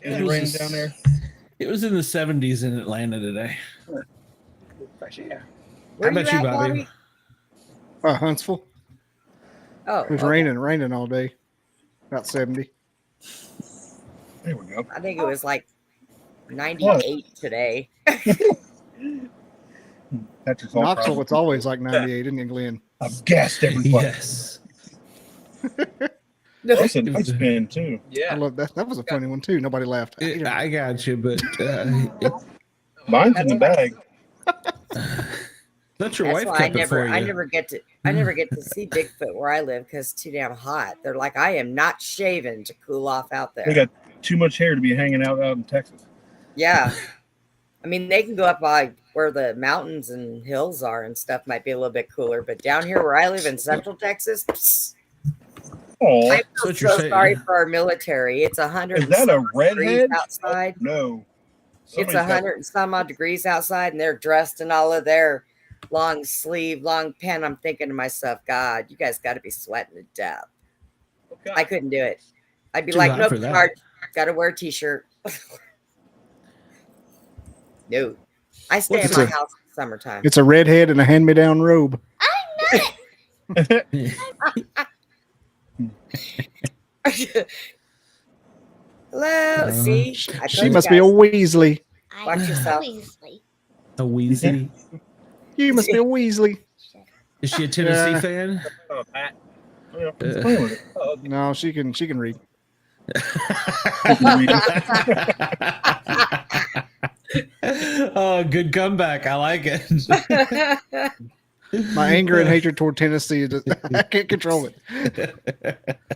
Is It it was raining just- down there? It was in the 70s in Atlanta today. Where How about you, at, Bobby? Huntsville. Oh, It was okay. raining all day. About 70. There we go. I think it was like 98 today. Patrick's all Knoxville, proud. it's always like 98, isn't it, Glenn? I've gassed everybody. Yes. That's a nice spin too. I love that. That was a funny one too. Nobody laughed. I got you, but Mine's in the bag. that's your That's wife why kept it for you. I never get to see Bigfoot where I live because it's too damn hot. They're like, I am not shaving to cool off out They there. got too much hair to be hanging out in Texas. Yeah. I mean, they can go up by where the mountains and hills are and stuff might be a little bit cooler, but down here where I live in Central Texas, psst, Oh, I That's feel what you're so saying. sorry for our military. It's 100 is that a degrees redhead? outside. No. It's Somebody's got- 100 and some odd degrees outside, and they're dressed in all of their long sleeve, long pant. I'm thinking to myself, God, you guys got to be sweating to death. I couldn't do it. I'd be Too like, hot nope, for that. Sarge, got to wear a t-shirt. No, I stay What's in my it? house in the summertime. It's a redhead and a hand-me-down robe. Hello, see, I She told you must be a guys. Weasley. Watch yourself. A Weasley. You must be a Weasley. Is she a Tennessee Yeah. fan? Oh, Pat. Yeah, he's playing with it. No, she can read. Oh, good comeback. I like it. My anger and hatred toward Tennessee, I can't control it.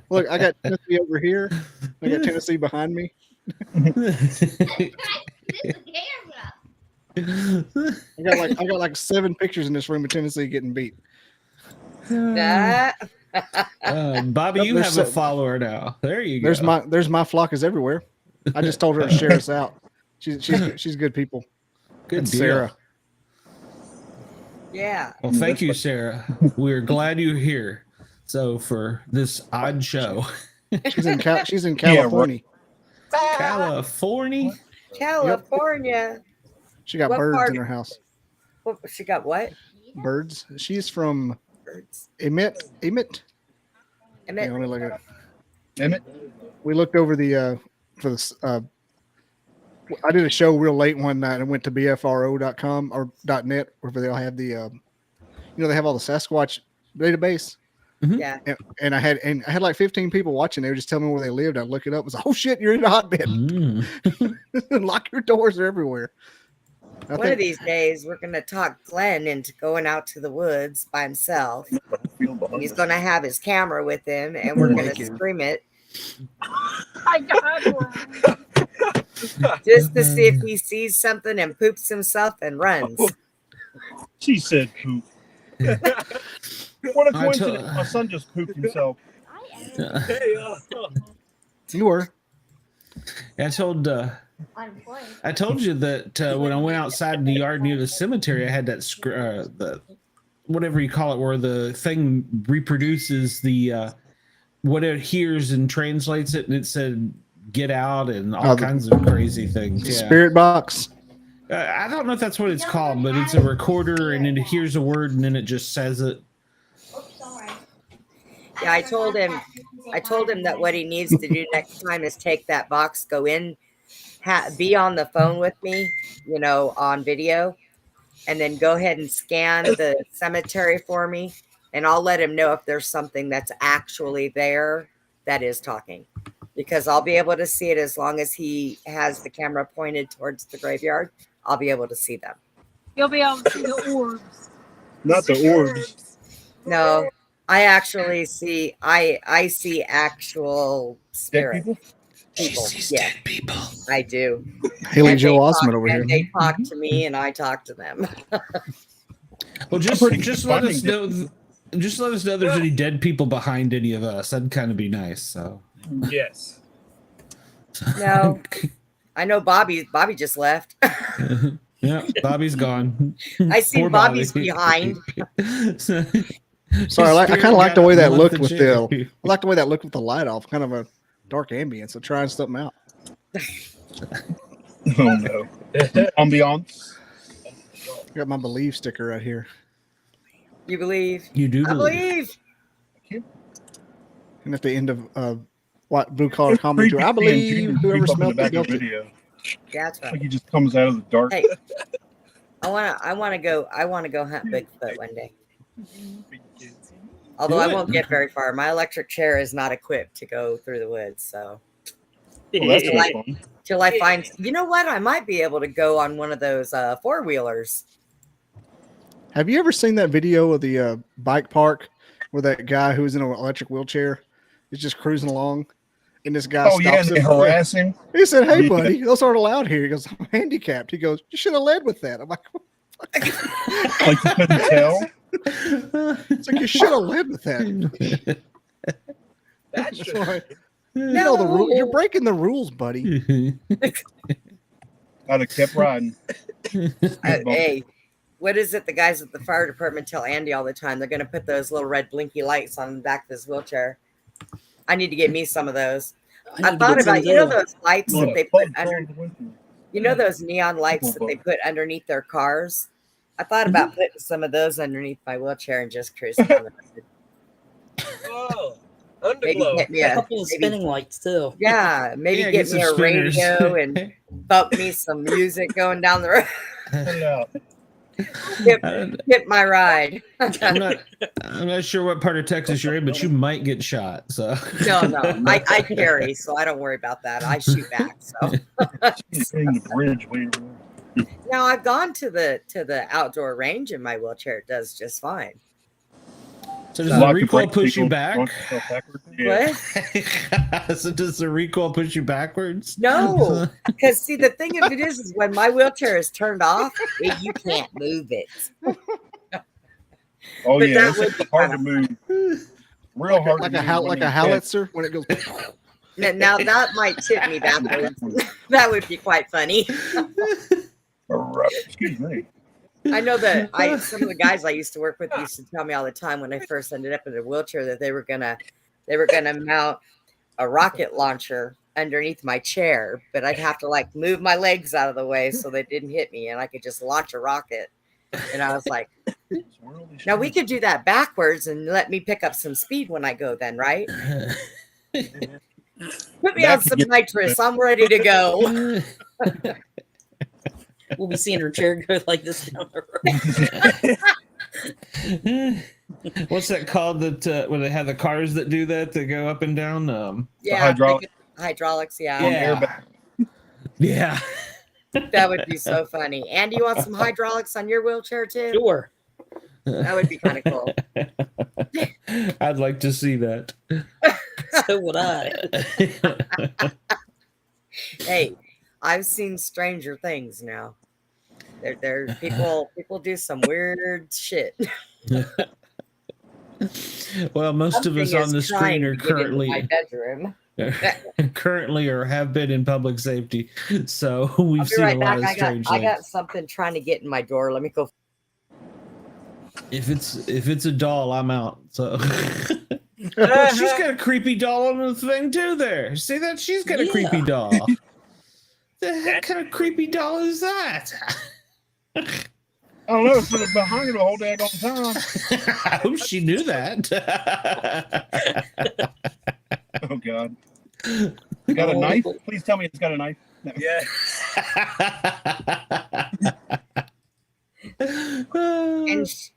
Look, I got Tennessee over here. I got Tennessee behind me. I got like 7 pictures in this room of Tennessee getting beat. That- Bobby, Nope, you there's have a some- follower now. There you go. There's my flock is everywhere. I just told her to share us out. She's good people. Good That's deal. Sarah. yeah. Well, thank you, Sarah. We're glad you're here. So for this odd show, She's in California. California. California. She got What birds part? in her house. What, she got what? Birds. She's from Birds. Emmett. And Yeah, then, let me look at it. Emmett? We looked over the for the I did a show real late one night and went to bfro.com or .net where they'll have the they have all the Sasquatch database. Yeah. And I had like 15 people watching. They would just tell me where they lived. I'd look it up. It was like, oh shit, you're in a hotbed. Lock your doors. They're everywhere. One of these days, we're going to talk Glenn into going out to the woods by himself. He's going to have his camera with him, and we're going to scream it. I got one. Just to see if he sees something and poops himself and runs. She said poop. What a coincidence. My son just pooped himself. You were. I told you that when I went outside in the yard near the cemetery, I had that the whatever you call it, where the thing reproduces the what it hears and translates it, and it said "get out" and all kinds of crazy things. Yeah. Spirit box. I don't know if that's what it's called, but it's a recorder, and it hears a word, and then it just says it. Yeah, I told him that what he needs to do next time is take that box, go in, be on the phone with me, on video, and then go ahead and scan the cemetery for me, and I'll let him know if there's something that's actually there that is talking, because I'll be able to see it as long as he has the camera pointed towards the graveyard. I'll be able to see them. You'll be able to see the orbs. Not the orbs. No, I actually see. I see actual spirit people. Yeah, dead people. I do. Haley Joe Osmond over here. And they talk to me, and I talk to them. Well, just let us know. Just let us know if there's any dead people behind any of us. That'd kind of be nice. So. Yes. No, I know Bobby. Bobby just left. Yeah, Bobby's gone. I see Poor Bobby's Bobby. behind. Sorry, I kind of like the way that looked with the. I like the way that looked with the light off. Kind of a dark ambience. So trying something out. Oh no. Ambiance. I got my Believe sticker right here. You believe? You do I believe. believe. And at the end of what Blue Collar Comedy Tour, I believe whoever smelled the that guilty. video. That's Like right. he just comes out of the dark. Hey, I wanna go hunt Bigfoot one day. Although I won't get very far. My electric chair is not equipped to go through the woods, so Well, that's no fun. till I find, you know what, I might be able to go on one of those 4-wheelers. Have you ever seen that video of the bike park where that guy who's in an electric wheelchair is just cruising along, and this guy Oh yeah, stops and they him? harass him. He said, "Hey, Yeah. buddy, those aren't allowed here." He goes, "I'm handicapped." He goes, "You should have led with that." I'm like, Like you couldn't tell. "It's like you should have led with that." That's That's just why, you know the rule. You're breaking the rules, buddy. I'd have kept riding. Hey, what is it the guys at the fire department tell Andy all the time? They're going to put those little red blinky lights on the back of this wheelchair. I need to get me some of those. I thought about, those lights that they put under, those neon lights that they put underneath their cars. I thought about putting some of those underneath my wheelchair and just cruising down the road. oh, Maybe underglow. get me A a, couple of spinning lights too. yeah, maybe Yeah, get get me a some spinners. radio and bump me some music going down the road. Yeah. Get my ride. I'm not sure what part of Texas you're in, but you might get shot. So No, I carry, so I don't worry about that. I shoot back. So The bridge way over. now I've gone to the outdoor range in my wheelchair. It does just fine. does the recoil push you back? Yeah. What? So does the recoil push you backwards? No, because see, the thing of it is when my wheelchair is turned off, you can't move it. Oh But yeah, that it's would be hard to move. Real hard Like to a move. when you howitzer when it goes. Now that might tip me backwards. That would be quite funny. Excuse me. I know that some of the guys I used to work with used to tell me all the time when I first ended up in a wheelchair that they were gonna mount a rocket launcher underneath my chair, but I'd have to move my legs out of the way so they didn't hit me and I could just launch a rocket. And I was like, now we could do that backwards and let me pick up some speed when I go then, right? Put me on some nitrous. I'm ready to go. We'll be seeing her chair go like this down the road. What's that called? That when they have the cars that do that, that go up and down. Yeah, hydraulic. hydraulics. Yeah, Yeah, yeah. that would be so funny. Andy, you want some hydraulics on your wheelchair too? Sure. That would be kind of cool. I'd like to see that. So would I. Hey, I've seen stranger things now. There people do some weird shit. Well, most of us Something on the is trying screen are to get into my currently bedroom. or have been in public safety, so we've I'll be seen right a lot back. of strange I things. got something trying to get in my door. Let me go. If it's a doll, I'm out. So she's got a creepy doll on the thing too. There, see that? She's got a creepy doll. The heck kind of creepy doll is that? I don't know. It's been behind her the whole daggone time. I hope she knew that. Oh God. Got a knife? Please tell me it's got a knife. No. Yeah.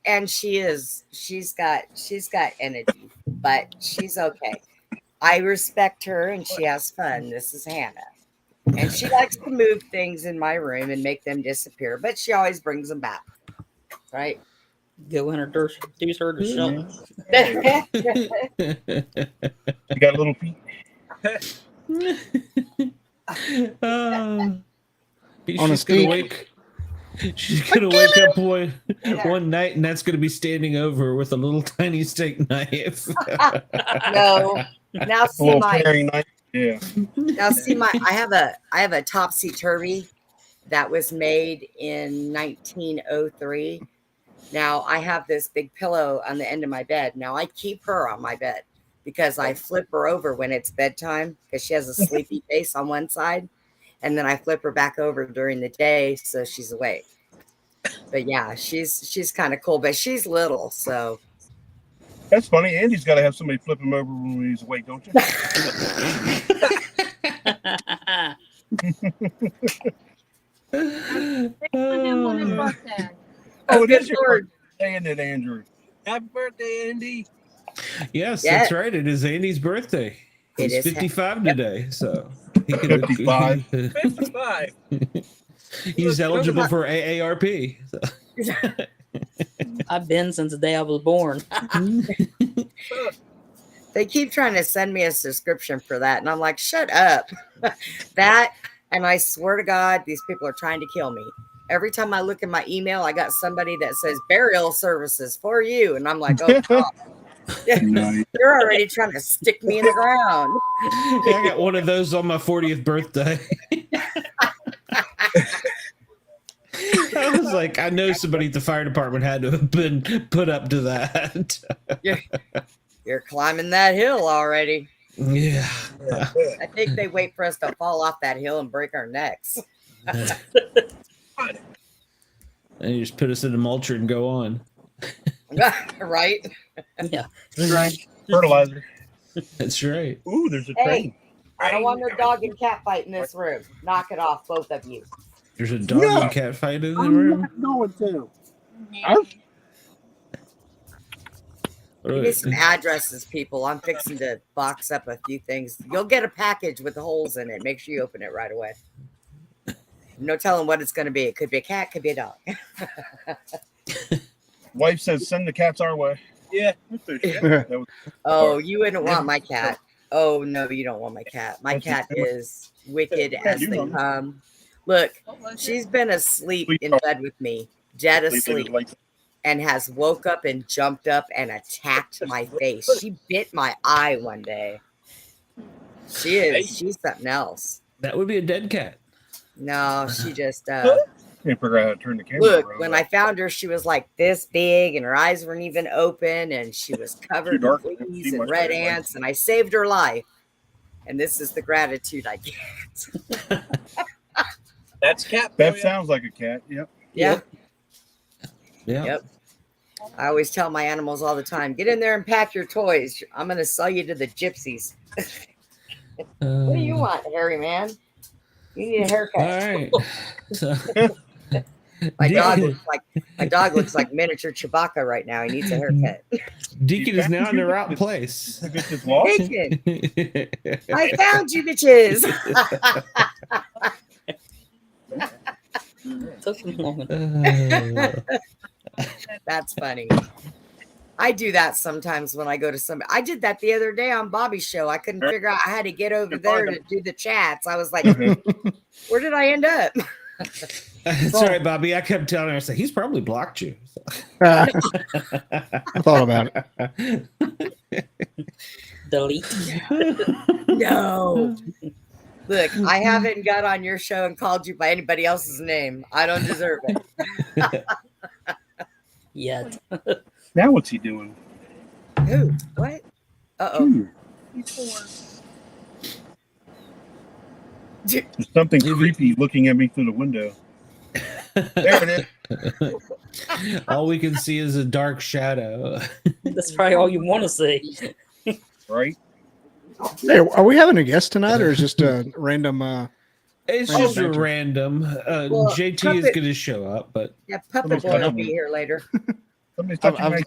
And she's got energy, but she's okay. I respect her and she has fun. This is Hannah. And she likes to move things in my room and make them disappear, but she always brings them back. Right? Go in her dirt, do her to show. You got little feet. She's gonna wake. She's gonna wake up one night, and that's gonna be standing over with a little tiny steak knife. No. Now A see little my paring knife. Yeah. now see my I have a topsy turvy that was made in 1903. Now I have this big pillow on the end of my bed. Now I keep her on my bed because I flip her over when it's bedtime because she has a sleepy face on one side, and then I flip her back over during the day so she's awake. But yeah, she's kind of cool, but she's little, so That's funny. Andy's got to have somebody flip him over when he's awake, don't you? him on his birthday. Oh, it good is your Lord. birthday, isn't it, Andrew? Happy birthday, Andy. Yes, Yeah. that's right. It is Andy's birthday. It He's is 55 today, so he 55. 55. He's eligible for AARP. So. I've been since the day I was born. They keep trying to send me a subscription for that, and I'm like, shut up. That, and I swear to God, these people are trying to kill me. Every time I look in my email, I got somebody that says burial services for you, and I'm like, oh God. Nice. They're already trying to stick me in the ground. Yeah, I got one of those on my 40th birthday. I was like, I know somebody at the fire department had to have been put up to that. You're climbing that hill already. Yeah. I think they wait for us to fall off that hill and break our necks. And you just put us in a mulcher and go on. Right? Yeah. Right. Fertilizer. That's right. Ooh, there's a Hey, train. I don't want no dog and cat fight in this room. Knock it off, both of you. There's a dog and cat fight in the room. going to. Give me some addresses, people. I'm fixing to box up a few things. You'll get a package with the holes in it. Make sure you open it right away. No telling what it's going to be. It could be a cat, could be a dog. Wife says send the cats our way. Yeah. That was- Oh, you wouldn't want my cat. Oh, no, you don't want my cat. My cat is wicked as they come. Look, she's been asleep in bed with me, dead asleep, and has woke up and jumped up and attacked my face. She bit my eye one day. She's something else. That would be a dead cat. No, she just Can't figure out how to turn the camera look, around. when I found her, she was like this big and her eyes weren't even open and she was covered in dark. fleas and red ants, and I saved her life. And this is the gratitude I get. That's cat. That sounds like a cat. Yep. Yeah. Yeah. Yep. I always tell my animals all the time, get in there and pack your toys. I'm going to sell you to the gypsies. What do you want, hairy man? You need a haircut. All right. So, My dog Deacon, looks like miniature Chewbacca right now. He needs a haircut. Deacon is now in the right place. Bitches lost. Deacon, I found you, bitches. Took a moment. That's funny. I do that sometimes when I go to somebody. I did that the other day on Bobby's show. I couldn't figure out. I had to get over there to do the chats. I was like, where did I end up? It's all right, Bobby. I kept telling her, I said, he's probably blocked you. I thought about it. Delete. No. Look, I haven't got on your show and called you by anybody else's name. I don't deserve it. Yet. Now what's he doing? Who? What? Uh-oh. There's something creepy looking at me through the window. There it is. All we can see is a dark shadow. That's probably all you want to see. Right? Hey, are we having a guest tonight, or is just a random? It's Random just a banter. random. Well, JT is Puppet- going to show up, but Yeah, Puppet Boy will be here later. Somebody's touching I've-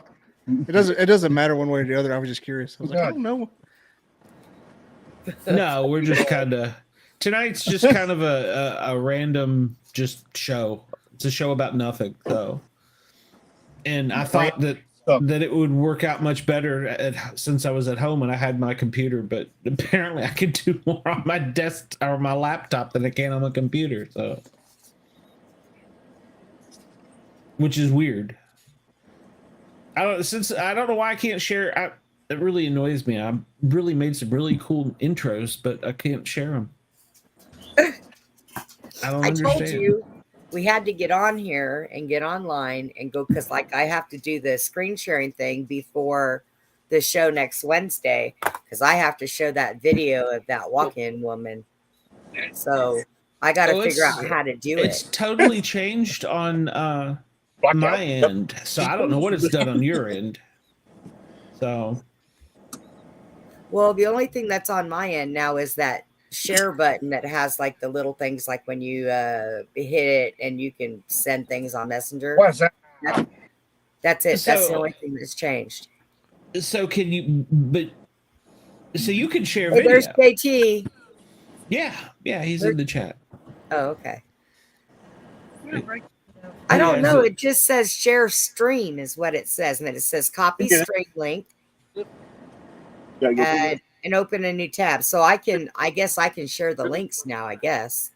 my... It doesn't matter one way or the other. I was just curious. I was like, I God. don't know. no, we're just kind of. Tonight's just kind of a random just show. It's a show about nothing, though. And I thought that it would work out much better since I was at home and I had my computer, but apparently I could do more on my desk or my laptop than I can on my computer. So, which is weird. I don't know why I can't share. It really annoys me. I really made some really cool intros, but I can't share them. I don't I understand. told you we had to get on here and get online and go because like I have to do the screen sharing thing before the show next Wednesday because I have to show that video of that walk-in woman. So I got to figure out how to do It's it. totally changed on my end, so I don't know what it's done on your end. So Well, the only thing that's on my end now is that share button that has like the little things like when you hit it and you can send things on Messenger. What is that? That's it. That's the So- only thing that's changed. so can you? But so you can share Hey, video. there's JT. Yeah, he's in the chat. Oh, okay. Yeah, right. I don't Yeah, know. so- It just says share stream is what it says. And then it says copy Yeah. stream link Yeah, you're- and open a new tab. So I guess I can share the links now, I guess.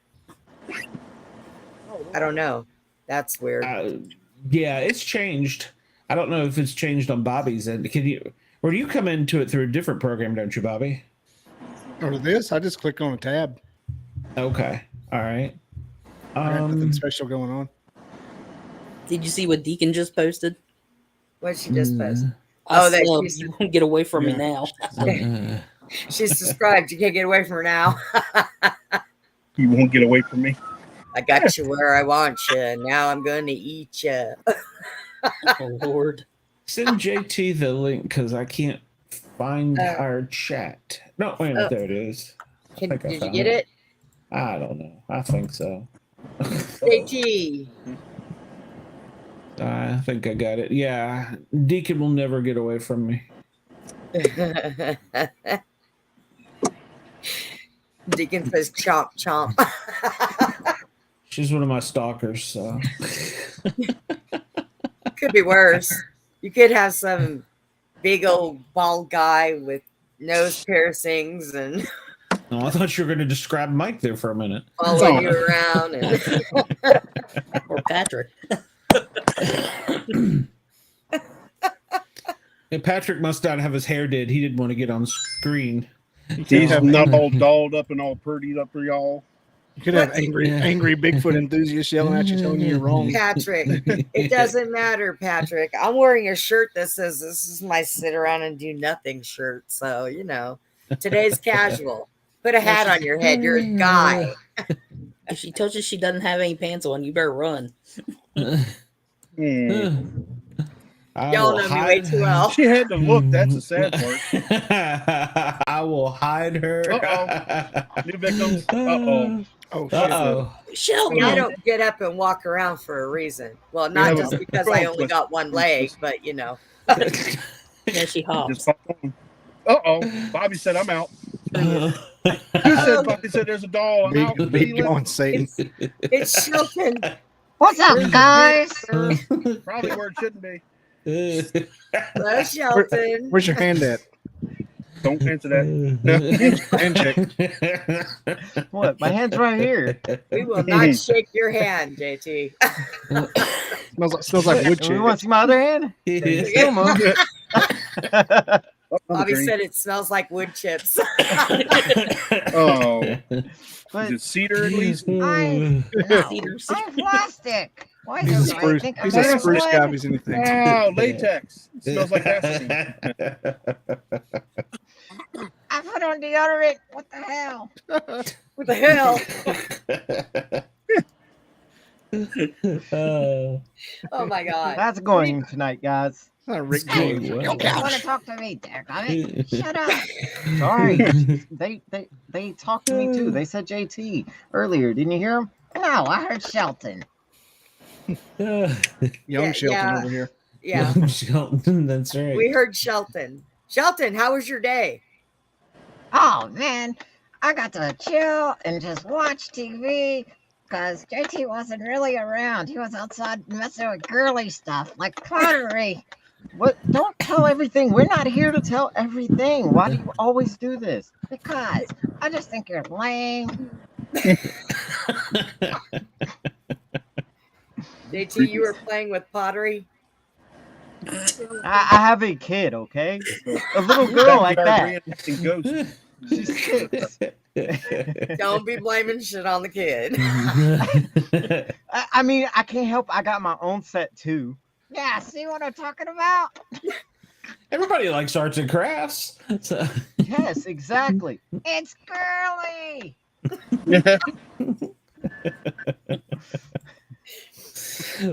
I don't know. That's weird. Yeah, it's changed. I don't know if it's changed on Bobby's end. Can you? Or do you come into it through a different program, don't you, Bobby? Or this, I just click on a tab. Okay, all right. I got nothing special going on. Did you see what Deacon just posted? What she just posted? I Oh, that subbed. she's- You won't get away from me Yeah. now. She's subscribed. You can't get away from her now. You won't get away from me. I got you where I want you. Now I'm going to eat you. Oh Lord. Send JT the link because I can't find our chat. No, wait a minute, there it is. Did think I you found get it. it? I don't know. I think so. JT. I think I got it. Yeah, Deacon will never get away from me. Deacon says chomp chomp. She's one of my stalkers, so Could be worse. You could have some big old bald guy with nose piercings and oh, I thought you were going to describe Mike there for a minute. follow you around. And Or Patrick. And Patrick must not have his hair did. He didn't want to get on screen. He's not all dolled up and all prettied up for y'all. You could have What? angry Bigfoot enthusiasts yelling at you, telling you you're wrong. Patrick, it doesn't matter, Patrick. I'm wearing a shirt that says "This is my sit around and do nothing" shirt. So you know, today's casual. Put a hat on your head. You're a guy. If she touches she doesn't have any pants on, you better run. Hmm. Y'all know me way too well. She had to look. That's the sad part. I will hide her. New victims. Uh-oh. Oh shit. Uh-oh. Sheldon. I don't get up and walk around for a reason. Well, not have just a because control I only got one leg, but you know. Yeah, she hops. Just pop on. Uh-oh. Bobby said I'm out. Who said Bobby said there's a doll? I'm out. Be gone, Satan. It's Shelton. What's up, guys? Probably where it shouldn't be. Hello, Shelton. Where's your hand at? Don't answer that. Hand check. What? My hand's right here. We will not shake your hand, JT. Smells like wood You chip. want to see my other hand? Still move. Bobby said it smells like wood chips. Oh. But Is it cedar at least? I'm plastic. Why He's a do I spruce. think I'm He's a better spruce wood? guy. If he's anything. Oh, latex. It smells like Vaseline. I put on deodorant. What the hell? What the hell? Oh my God. That's going tonight, guys. Rick Hey, James. you don't want to talk to me, daggone it. Shut up. Sorry. They talked to me too. They said JT earlier. Didn't you hear him? No, I heard Shelton. Young Shelton yeah. over here. Yeah, Shelton, that's right. we heard Shelton. Shelton, how was your day? Oh man, I got to chill and just watch TV because JT wasn't really around. He was outside messing with girly stuff like pottery. What? Don't tell everything. We're not here to tell everything. Why do you always do this? Because I just think you're lame. JT, you were playing with pottery. I have a kid, okay? A little girl like that. Ghost. She's 6. Don't be blaming shit on the kid. I mean, I can't help. I got my own set too. Yeah, see what I'm talking about? Everybody likes arts and crafts. So. Yes, exactly. It's girly.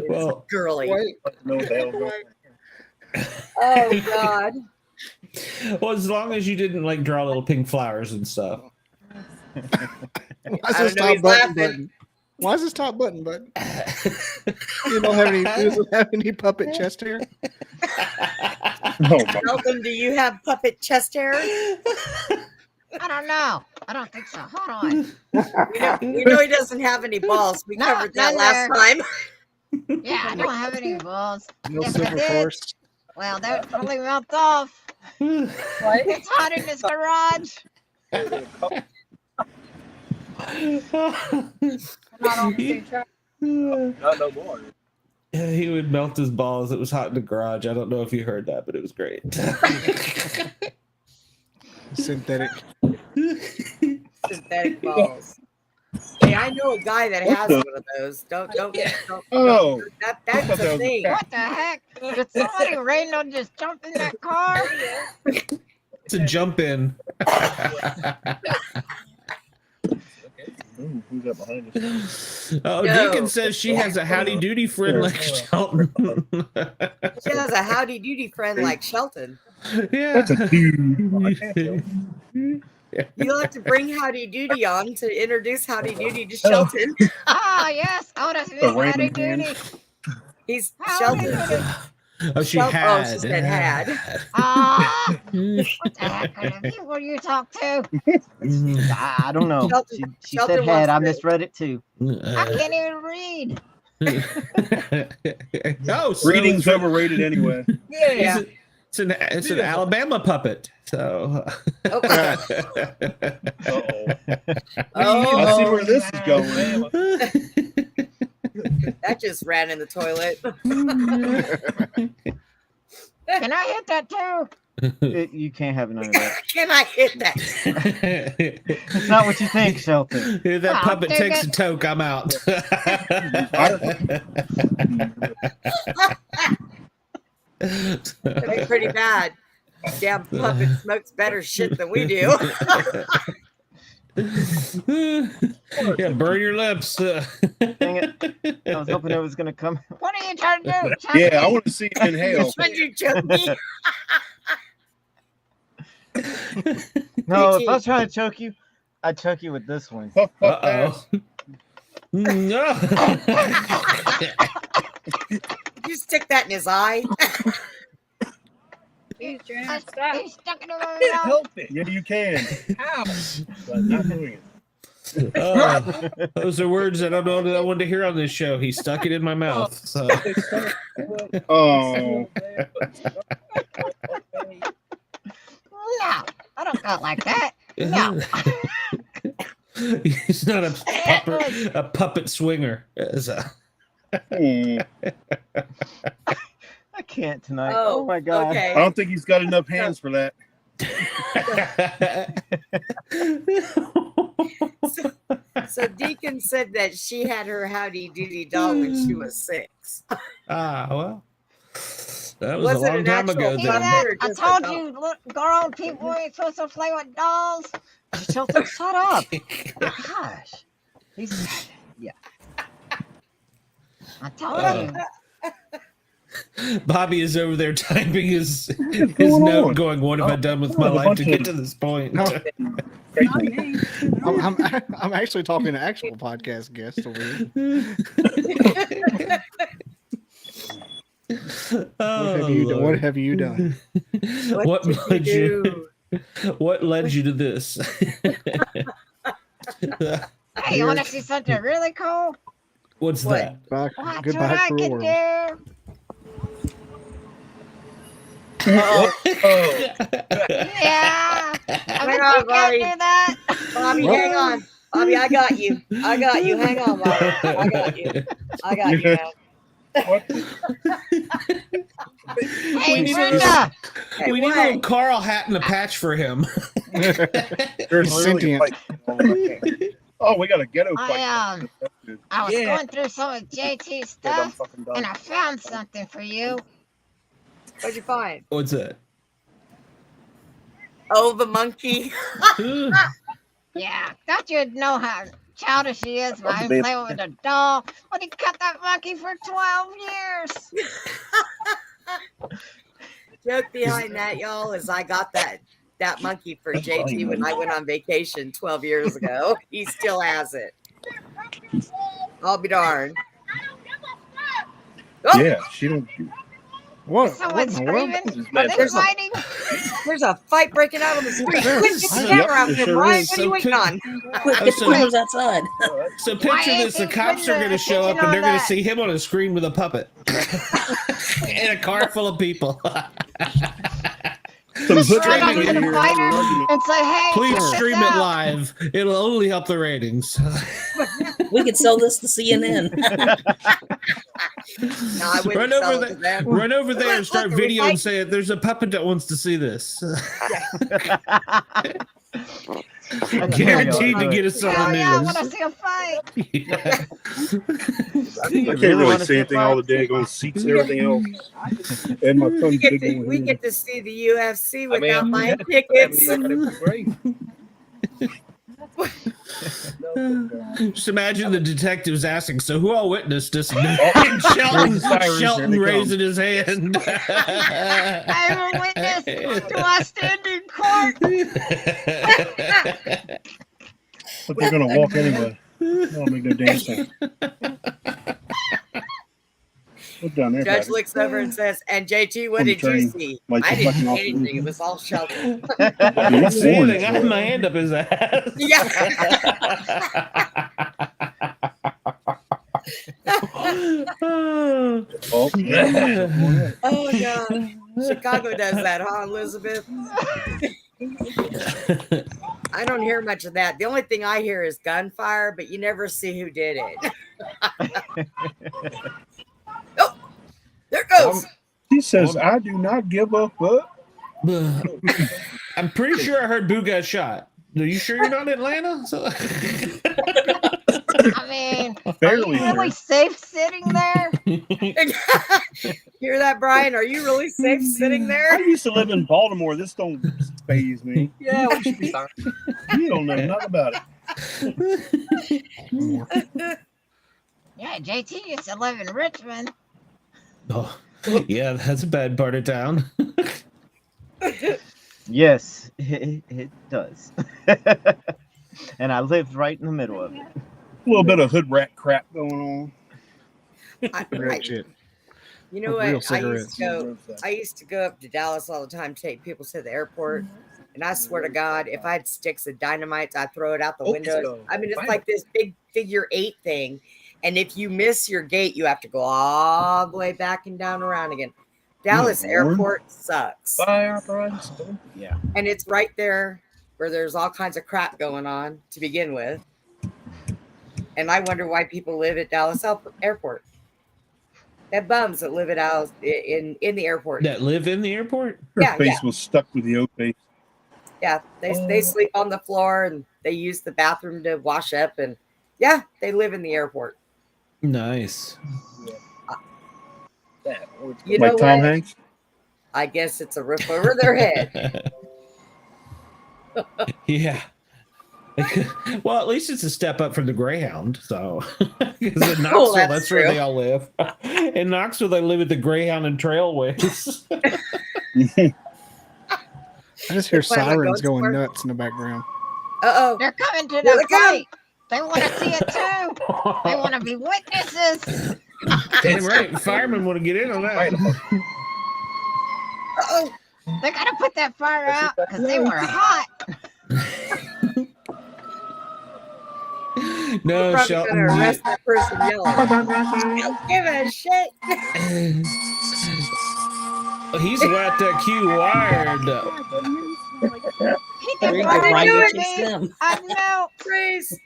Well, Girly. No, the hell going on. Oh God. well, as long as you didn't like draw little pink flowers and stuff. Why's I this don't know, top he's button laughing. button? Why is this top button button? You don't have any. He doesn't have any puppet chest hair. Oh, my. Shelton, do you have puppet chest hair? I don't know. I don't think so. Hold on. We know he doesn't have any balls. We No, covered that none last there. time. Yeah, I don't have any balls. No If I silver did, force. well, that would probably melt off. What? It's hot in this garage. Not on the truck. Not no more. Yeah, he would melt his balls. It was hot in the garage. I don't know if you heard that, but it was great. Synthetic. Synthetic balls. Hey, I know a guy that has one of those. Don't Oh. that's the thing. What the heck? Did somebody random just jump in that car? It's a jump in. Ooh, who's that behind us? Oh, No. Deacon says she has a howdy doody friend like Shelton. She has a howdy doody friend like Shelton. Yeah. That's a dude. You'll have to bring Howdy Doody on to introduce Howdy Doody to Shelton. Ah, yes. Oh, that's A Miss Hattie random Duty. He's Howdy Shelton. Doody. Oh, she Shel- oh, had. she said had. Ah, what the heck kind of people you talk to? I don't know. Shelton- She Shelton said head. I wants to- misread it too. I can't even read. Oh, so Reading's overrated anyway. Yeah. it's an Alabama puppet. So. Oh. Uh-oh. Oh. I see where this is going. That just ran in the toilet. Can I hit that too? You can't have none of that. Can I hit that? That's not what you think, Shelton. If that Oh, puppet dang takes it. a toke, I'm out. That'd be pretty bad. Damn puppet smokes better shit than we do. Yeah, burn your lips. Dang it. I was hoping it was going to come. What are you trying to do? Choke Yeah, I me? want to see him inhale. Which one you choke me? No, if JT. I was trying to choke you, I'd choke you with this one. Puff, puff, Uh pass. oh. No. Did you stick that in his eye? Please, Jen, I- stop. He's stuck in my Can't mouth. help it. Yeah, you can. How? But not doing it. Those are words I don't know that I wanted to hear on this show. He stuck it in my mouth. So. Oh, No, I don't go like that. No. He's not a puppet swinger. hmm. I can't tonight. Oh, my God. I Okay. don't think he's got enough hands for that. So Deacon said that she had her howdy doody doll when she was 6. Well, that was Was a it long an time actual ago. Hear Then. that? or I just a told doll? you, look, grown people ain't supposed to play with dolls. Chilton, shut up. Gosh. He's, yeah. I told you. Bobby is over there typing his going note, on? going, "What have I done with my a life bunch to of- get to this point?" No. Not me. I'm actually talking to actual podcast guests over here. Oh, What have you done? What did led you? do? What led you to this? Hey, you want to see something really cool? What's What? that? Back, Watch goodbye, what I cruel can world. do. Oh, Yeah. I Hang bet on, you Bobby. can't do that. Bobby, hang on. Bobby, I got you. I got you. Hang on, Bobby. I got you. I got you, man. What? Hey, need Brenda. Hey, We need a what? little Carl hat and a patch for him. There's Sentient. Oh, we got a ghetto I fight. I was Yeah. going through some of JT's I'm stuff, fucking done. and I found something for you. What'd you find? What's that? Oh, the monkey. Yeah, thought you'd know how childish he is by him babe. playing with a doll. But he kept that monkey for 12 years. Joke behind that, y'all, is I got that monkey for JT when I went on vacation 12 years ago. He still has it. I'll be darned. Oh, Yeah, she don't. What? Someone What in the world? screaming. Mad Are they There's a- fighting? there's a fight breaking out on the street. Quick, get the Yep, camera out there there, sure Brian. is. What are you So waiting on? Quick, get the cameras outside. So Why picture ain't this: the they cops putting are going to the show up attention and they're on going to that? see him on a screen with a puppet in a car full of people. Some hood Run up raging to in the here. fighter and say, hey, Please check this stream it out. live. It'll only help the ratings. We could sell this to CNN. No, I wouldn't Run sell over it to there, them. run over there and Look, start look, are we video and fighting? say, "There's a puppet that wants to see this." Guaranteed to get us on Hell the yeah, I news. want to see a fight. Yeah. I can't really say anything. All the daggone seats and everything else. And my son's big one We here. get to see the UFC I without mean, buying I tickets. mean, that would be great. Just imagine the detectives asking, "So who all witnessed this?" And There's Shelton, the sirens, Shelton here they raising his hand. I am a witness. Do I stand in court? But they're gonna walk anyway. That'll make no damn sense. Look down there, Judge buddy. looks over and says, "And JT, what On the did you train, see?" like I the didn't fucking see off- anything. It was all Shelton. Didn't see Orange, anything. I had my hand up his ass. Yeah. Oh, Oh, yeah. Oh God. Chicago does that, huh, Elizabeth? I don't hear much of that. The only thing I hear is gunfire, but you never see who did it. Oh, there it goes. he says, "I do not give a fuck." I'm pretty sure I heard Boo got shot. Are you sure you're not in Atlanta? I mean, are Barely. you really safe sitting there? Hear that, Brian? Are you really safe sitting I there? used to live in Baltimore. This don't faze me. Yeah, we should be fine. You don't know nothing about it. Yeah, JT used to live in Richmond. Oh, yeah, that's a bad part of town. Yes, it does. And I lived right in the middle of it. A little bit of hood rat crap going on. Real shit. You know Real what? cigarettes. I used to go up to Dallas all the time, take people to the airport, and I swear to God, if I had sticks of dynamite, I'd throw it out the window. I mean, it's like this big figure 8 thing, and if you miss your gate, you have to go all the way back and down around again. Dallas Airport sucks. Yeah. And it's right there where there's all kinds of crap going on to begin with. And I wonder why people live at Dallas Airport. That bums that live at Dallas in the airport. That live in the airport? Her face was stuck with the oak base. Yeah, they sleep on the floor and they use the bathroom to wash up, and yeah, they live in the airport. Nice. You like know Tom what? Hanks? I guess it's a roof over their head. Yeah. Well, at least it's a step up from the Greyhound. So, because in Knoxville, that's where they all live. In Knoxville, they live at the Greyhound and Trailways. I just hear sirens going nuts in the background. Uh-oh. They're coming to the fight. They want to see it too. They want to be witnesses. Damn right. Firemen want to get in on that. Uh-oh. They got to put that fire out because they were hot. No, Shelton. Arrest that person yelling. Don't give a shit. He's got that Q wired. He didn't want to do it. I know. Praise.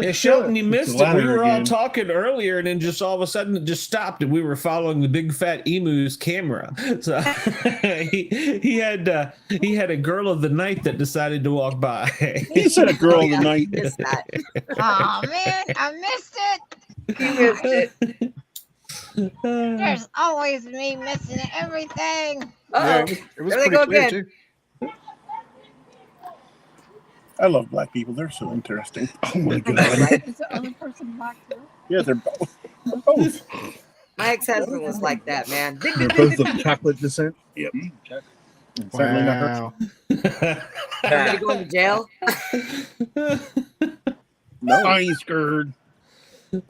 Yeah, Shelton, you missed it. We were all talking earlier, and then just all of a sudden it just stopped, and we were following the big fat emu's camera. So he had a girl of the night that decided to walk by. He said a girl of the night. Oh man, I missed it. You missed it. There's always me missing everything. Uh-oh. Yeah, it was There they pretty go clear, again. too. I love black people. They're so interesting. Oh my god. Is the other person black too? Yeah, they're both. Both. My ex-husband was like that, man. They're both of chocolate descent. Yep. Certainly not her. Wow. Are they going to jail? No, I ain't scared.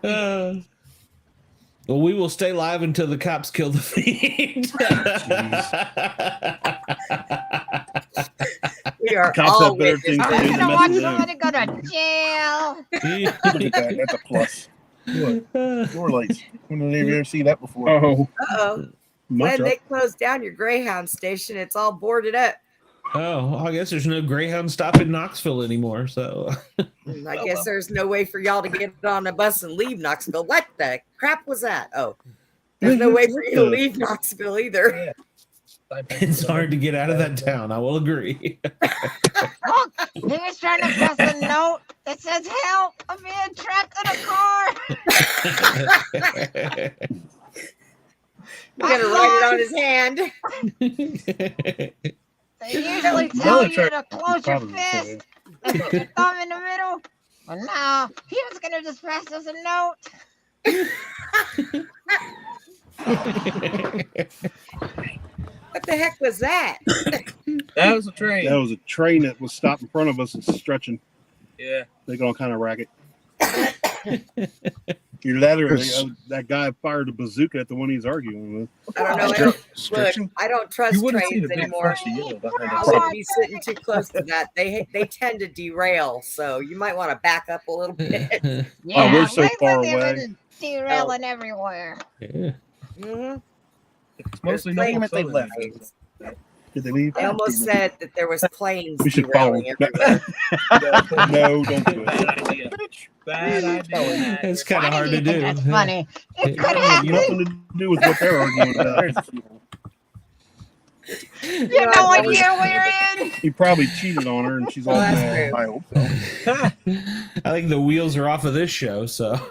Well, we will stay live until the cops kill the feed. We are Cops all have better witnesses. things to I'm do than gonna watch mess with them. somebody go to jail. Look at that. That's a plus. Look, door lights. When did you ever see that before? Oh, Uh-oh. much When they close down your Greyhound station, it's all boarded up. Oh, I guess there's no Greyhound stop in Knoxville anymore. So I guess there's no way for y'all to get on a bus and leave Knoxville. What the crap was that? Oh, there's no way for you to leave Knoxville either. it's hard to get out of that town. I will agree. Look, he was trying to press a note that says help. I'm being trapped in a car. You gotta write it on his hand. They usually tell you to close your fist and put your thumb in the middle. But no, he was going to just pass us a note. What the heck was that? That was a train. That was a train that was stopped in front of us and stretching. Yeah. They got all kind of racket. Either that or that guy fired a bazooka at the one he's arguing with. I don't know. Look, I don't trust trains anymore. I wouldn't be sitting too close to that. They tend to derail, so you might want to back up a little bit. Yeah, we're so far they've away. been derailing everywhere. Yeah. Mm-hmm. It's mostly no one they left. Did they leave? I almost said that there was planes We should follow derailing them. everywhere. No, don't do it. Bad idea. It's kind of Why hard do to you think do. That's funny. It could You happen. nothing to do with what they're arguing about. You have no idea we're in. He probably cheated on her, and she's all that's mad. true. I hope so. I think the wheels are off of this show. So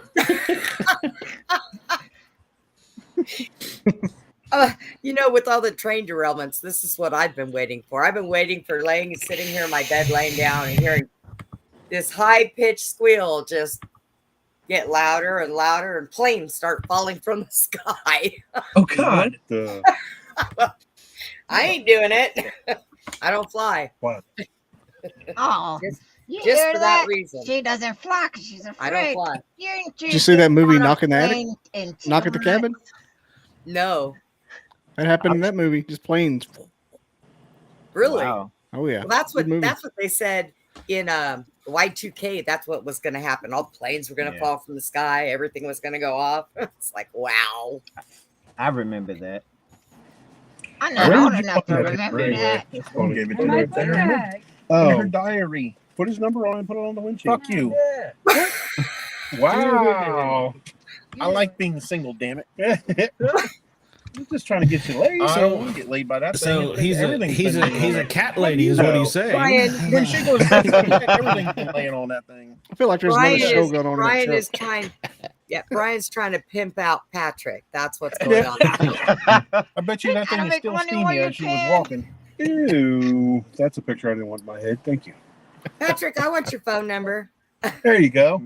You know, with all the train derailments, this is what I've been waiting for. I've been waiting for sitting here in my bed, laying down, and hearing this high-pitched squeal just get louder and louder, and planes start falling from the sky. Oh God. I ain't doing it. I don't fly. What? Oh, Just, you just hear for that reason. She doesn't fly 'cause she's afraid. I don't fly. Did you see that movie, Knock in the Attic? Knock at the Cabin? No. That happened in that movie. Just planes. Really? Wow. Oh yeah. Well, that's Good movie. what they said in Y2K. That's what was going to happen. All planes were going to fall from the sky. Everything was going to go off. It's like, wow. I remember that. I'm not old enough to remember that. Don't give it to In my me. book bag. Oh, Her diary. put his number on and put it on the windshield. Fuck you. Wow. I like being single, damn it. I'm just trying to get you laid. I So don't want to get laid by that So thing. he's a cat lady, is what he's saying. Brian, When she goes, everything's been laying on that thing. I feel like there's Brian another show is, going on Brian in that is truck. trying. Yeah, Brian's trying to pimp out Patrick. That's what's going on. I bet you that thing Gotta is make still money while steamy you as she was can. walking. Ew. That's a picture I didn't want in my head. Thank you. Patrick, I want your phone number. There you go.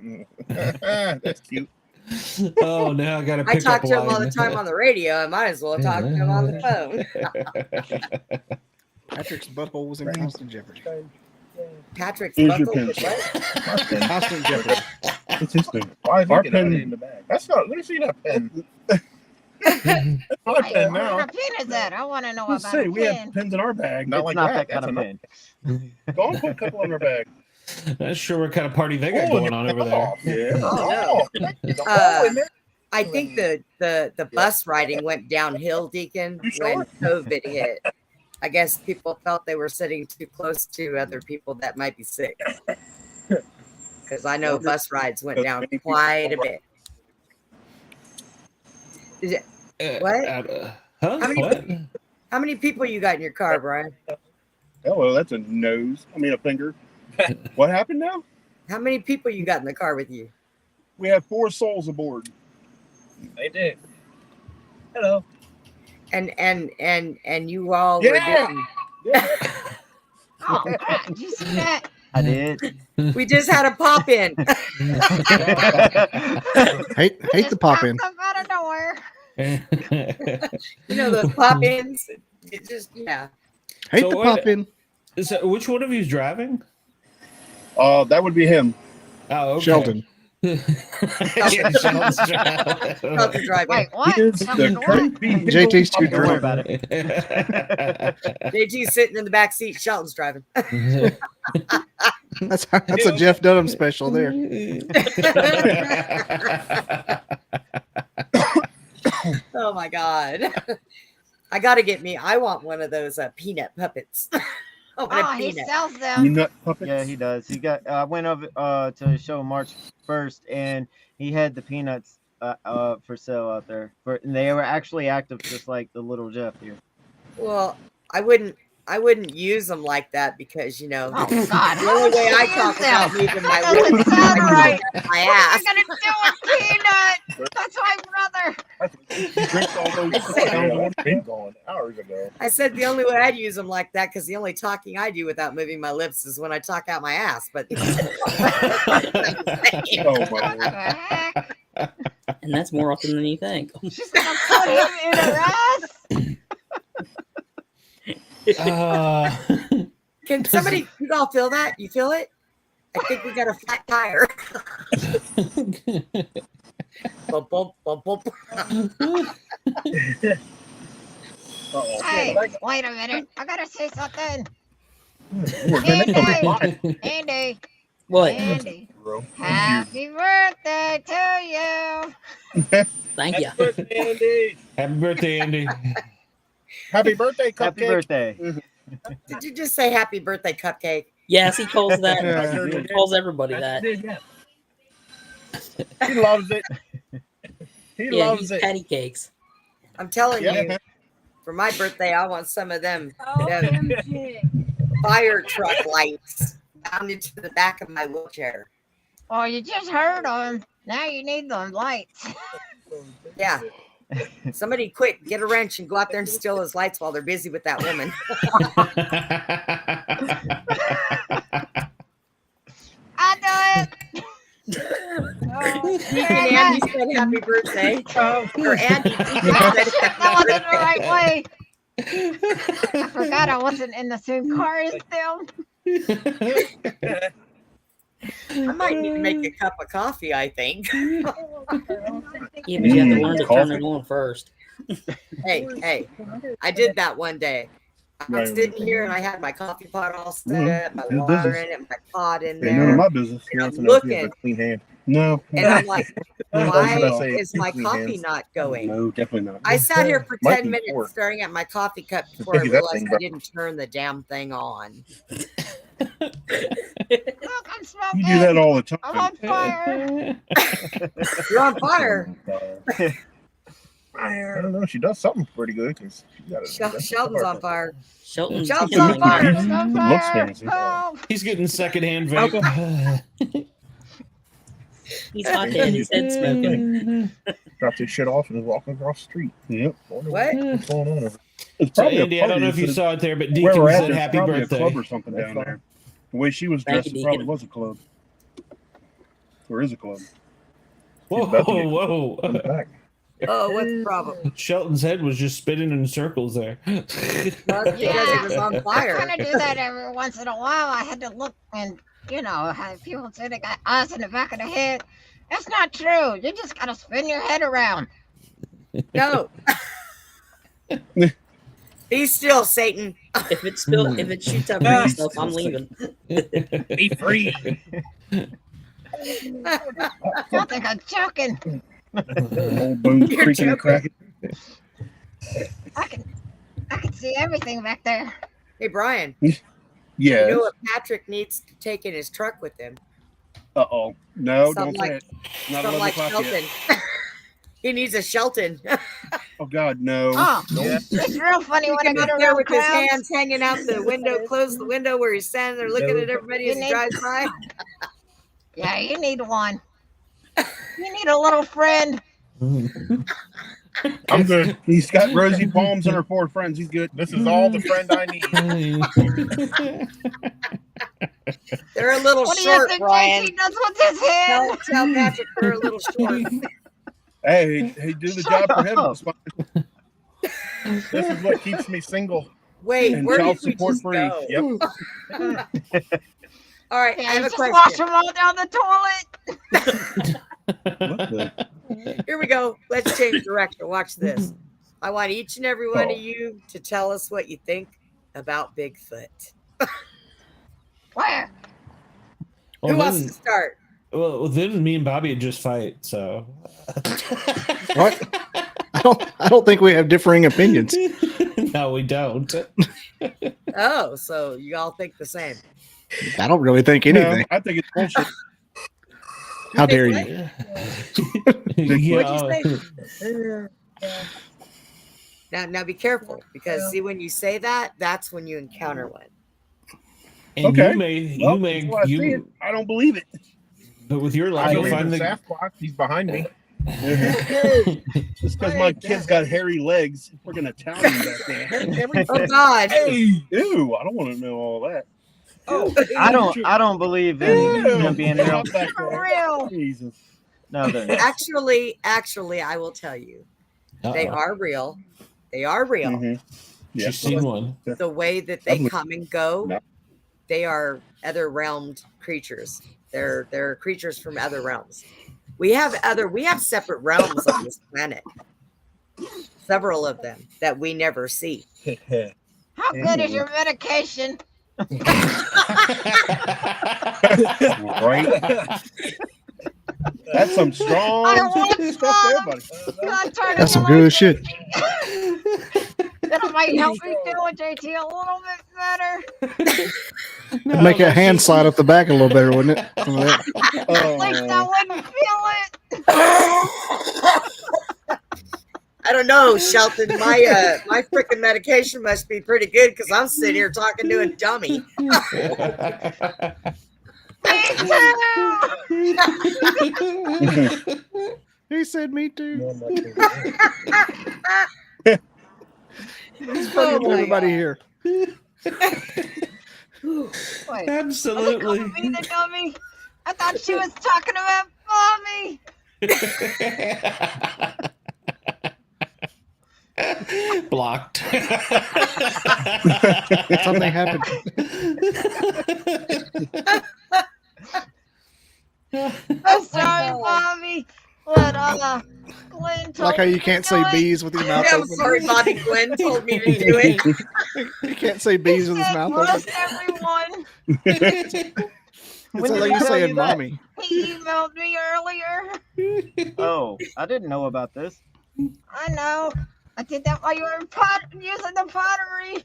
That's cute. Oh, now I got to I pick talk up to him all the line. time on the radio. I might as well talk to him on the phone. Patrick's butthole was in constant jeopardy. Patrick's Here's your buckle. pencil. What? Constant jeopardy. It's his pen. Why is Our he getting pen- in the bag? That's not. Let me see that pen. That's my Hey, pen where now. the pin is at? I want to know Let's about see. a We have pin. pens in our bag. Not It's like not that. that kind of That's pen. Go on, put a couple in our bag. Not sure what kind of party they got Oh, going on over there. Yeah. Oh, Oh, in there. I think the bus riding went downhill, Deacon, You when sure? COVID hit. I guess people felt they were sitting too close to other people that might be sick. Because I know bus rides went down quite a bit. Is it, what? Huh? How many- What? How many people you got in your car, Brian? Hello, that's a nose. I mean, a finger. What happened now? How many people you got in the car with you? We have 4 souls aboard. They did. Hello. And you all were Yeah. doing. Oh, crap. Did you see that? I did. We just had a pop in. Hate Just the pop in. popped up out of nowhere. You know those pop ins? It just Hate So the what- pop in. So which one of you is driving? That would be him. Oh, okay. Sheldon. Yeah, Sheldon's driving. Shelton driving. Wait, what? He is Tell me the what? Kurt B. JT's too Don't worry drunk. about it. JG's sitting in the back seat. Shelton's driving. That's a Jeff Dunham special there. Oh my god! I gotta get me. I want one of those peanut puppets. I want a Oh, he peanut. sells You them. nut puppets. Yeah, he does. He got. I went over to the show March 1st, and he had the peanuts for sale out there. And they were actually active, just like the little Jeff here. Well, I wouldn't use them like that because Oh, God. the only way I talk about moving my That lips doesn't sound right. my What ass. are you going to do with peanut? That's my brother. He drinks all those. Been gone hours ago. I said the only way I'd use them like that because the only talking I do without moving my lips is when I talk out my ass. But Oh my What lord. the heck? And that's more often than you think. She's going to put him in her ass? can somebody, you all feel that? You feel it? I think we got a flat tire. Bump, bump, bump, bump. Uh-oh. Hey, wait a minute. I got to say something. We're gonna Andy. What? Andy. bro. Happy birthday to you. Thank you. Andy. Happy birthday, Andy. Happy birthday, Cupcake. Happy birthday. Did you just say happy birthday, Cupcake? Yes, he calls that. Yeah. He calls everybody that. He loves it. He Yeah, loves he's it. patty cakes. I'm telling Yeah. you, for my birthday, I want some of them OMG. fire truck lights down into the back of my wheelchair. Oh, you just heard him. Now you need them lights. Yeah. Somebody quick, get a wrench and go out there and steal his lights while they're busy with that woman. I do it. Deacon Andy said happy birthday. Or Andy Deacon said That wasn't the right way. I forgot I wasn't in the same car as them. I might need to make a cup of coffee, I think. Yeah, but you have to learn to turn it on first. Hey, I did that one day. I was sitting here and I had my coffee pot all set up, my His water business. in it, my pot in Ain't none of there. my business. And I'm Wants to know if you have looking, a clean hand. No. and I'm like, why Should I say is my clean coffee hands? not going? No, definitely not. I sat here for Might 10 be minutes four. staring at my coffee cup before I Maybe that realized thing, I but- didn't turn the damn thing on. Look, I'm smoking. You do that all the I'm time. on fire. You're on fire. I don't know. She does something pretty good because she got it. Shelton's on fire. Shelton's Shelton's on killing fire. it. I'm on It looks fire. fancy. Oh, He's getting secondhand vape. He's hot and his head smoking. Dropped his shit off and is walking across the street. Yep. Wonder What? What's going on over It's So probably Andy, a I don't know if party. you It's saw it there, but where Deacon we're at, said there's happy probably a birthday. club or something That's down fine. there. The way she was Thank dressed, you, it probably Deacon. was a club. Or is a club. Whoa, about to get- whoa. the back? Oh, what's the problem? Shelton's head was just spinning in circles there. That's because Yeah. it was on I fire. kind of do that every once in a while. I had to look and, have people say they got eyes in the back of the head. That's not true. You just got to spin your head around. No. Be still, Satan. If it shoots up myself, I'm leaving. Be free. I think I'm joking. Old bones You're creaking and joking. cracking. I can see everything back there. Hey, Brian. Yes. You know what Patrick needs to take in his truck with him? Uh-oh. No, Something don't say like- it. Not Something 11 like o'clock Shelton. yet. He needs a Shelton. Oh, God, no. Oh, No. it's real funny when I He's get there around with his crowds. hands hanging out the window, close the window where he's standing there looking at everybody as he drives by. Yeah, you need one. You need a little friend. I'm good. He's got rosy palms and her 4 friends. He's good. This is all the friend I need. They're a little What do you short, think Brian. JT does with his head? Tell Patrick they're a little short. Hey, do the job for him. up. It's fine. This is what keeps me single. Wait, And where child did we support just free. go? Yep. All right, I Yeah, have you a just wash question. them all down the toilet. What the? Here we go. Let's change direction. Watch this. I want each and every one of you to tell us what you think about Bigfoot. Where? Who wants to start? Well, then me and Bobby would just fight. So What? I don't think we have differing opinions. no, we don't. Oh, so you all think the same. I don't really think No, anything. I think it's bullshit. How dare Think you? Yeah. What'd you Now be careful because see when you say that, that's when you encounter one. And Okay. you may That's what I see it. I don't believe it. but with your I luck, you'll believe find in the. Sasquatch. He's behind me. Just because my kid's got hairy legs, we're gonna tell him back there. Oh God! Hey, ew! I don't want to know all that. Oh, I don't believe in him being real. Stop back For there. real. Jesus. No, they're not. actually, I will tell you, they Uh-oh. are real. They are real. Mhm. Yeah. She's seen one. The way that they I'm- come and go, No. they are other realmed creatures. They're creatures from other realms. We have separate realms on this planet. Several of them that we never see. How good is your medication? Right? That's some strong I want stuff there, buddy. That's some good shit. That might help me feel with JT a little bit better. Make a hand slide up the back a little better, wouldn't it? Some of that. At least I Oh, wouldn't feel it. I don't know, Shelton. My freaking medication must be pretty good because I'm sitting here talking to a dummy. He said me too. He's Oh fucking my everybody God. here. Wait, Absolutely. was it calling me the dummy? I thought she was talking about mommy. Blocked. Something happened. I'm sorry, mommy. But Glenn told Like how me you to can't do say it. bees with your mouth I'm open. sorry, Bobby Glenn told me to do it. You can't say bees with his Said, mouth "Roast open. everyone." It's did like he you tell saying you that? mommy. He emailed me earlier. Oh, I didn't know about this. I know. I did that while you were using the pottery.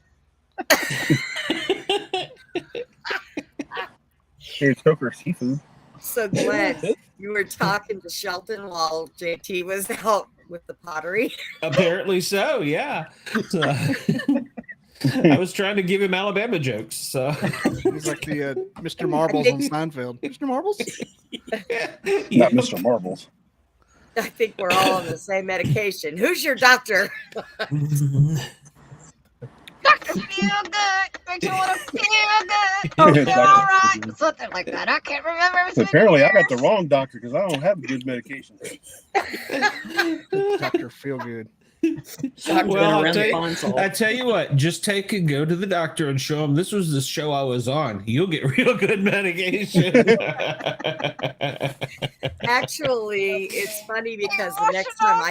Here, Stoker seafood. So, Glenn, you were talking to Shelton while JT was out with the pottery. Apparently so, yeah. So, I was trying to give him Alabama jokes. So He's like the Mr. Marbles on Seinfeld. Mr. Marbles? Not Mr. Marbles. I think we're all on the same medication. Who's your doctor? Dr. Feel Good. Makes you want to feel good. Oh, feel all right. Something like that. I can't remember. It's been Apparently, I got the years. wrong doctor because I don't have good medication. Dr. Feelgood. Well, around the console. I tell you what, just take and go to the doctor and show him this was the show I was on. You'll get real good medication. Actually, it's funny because the next time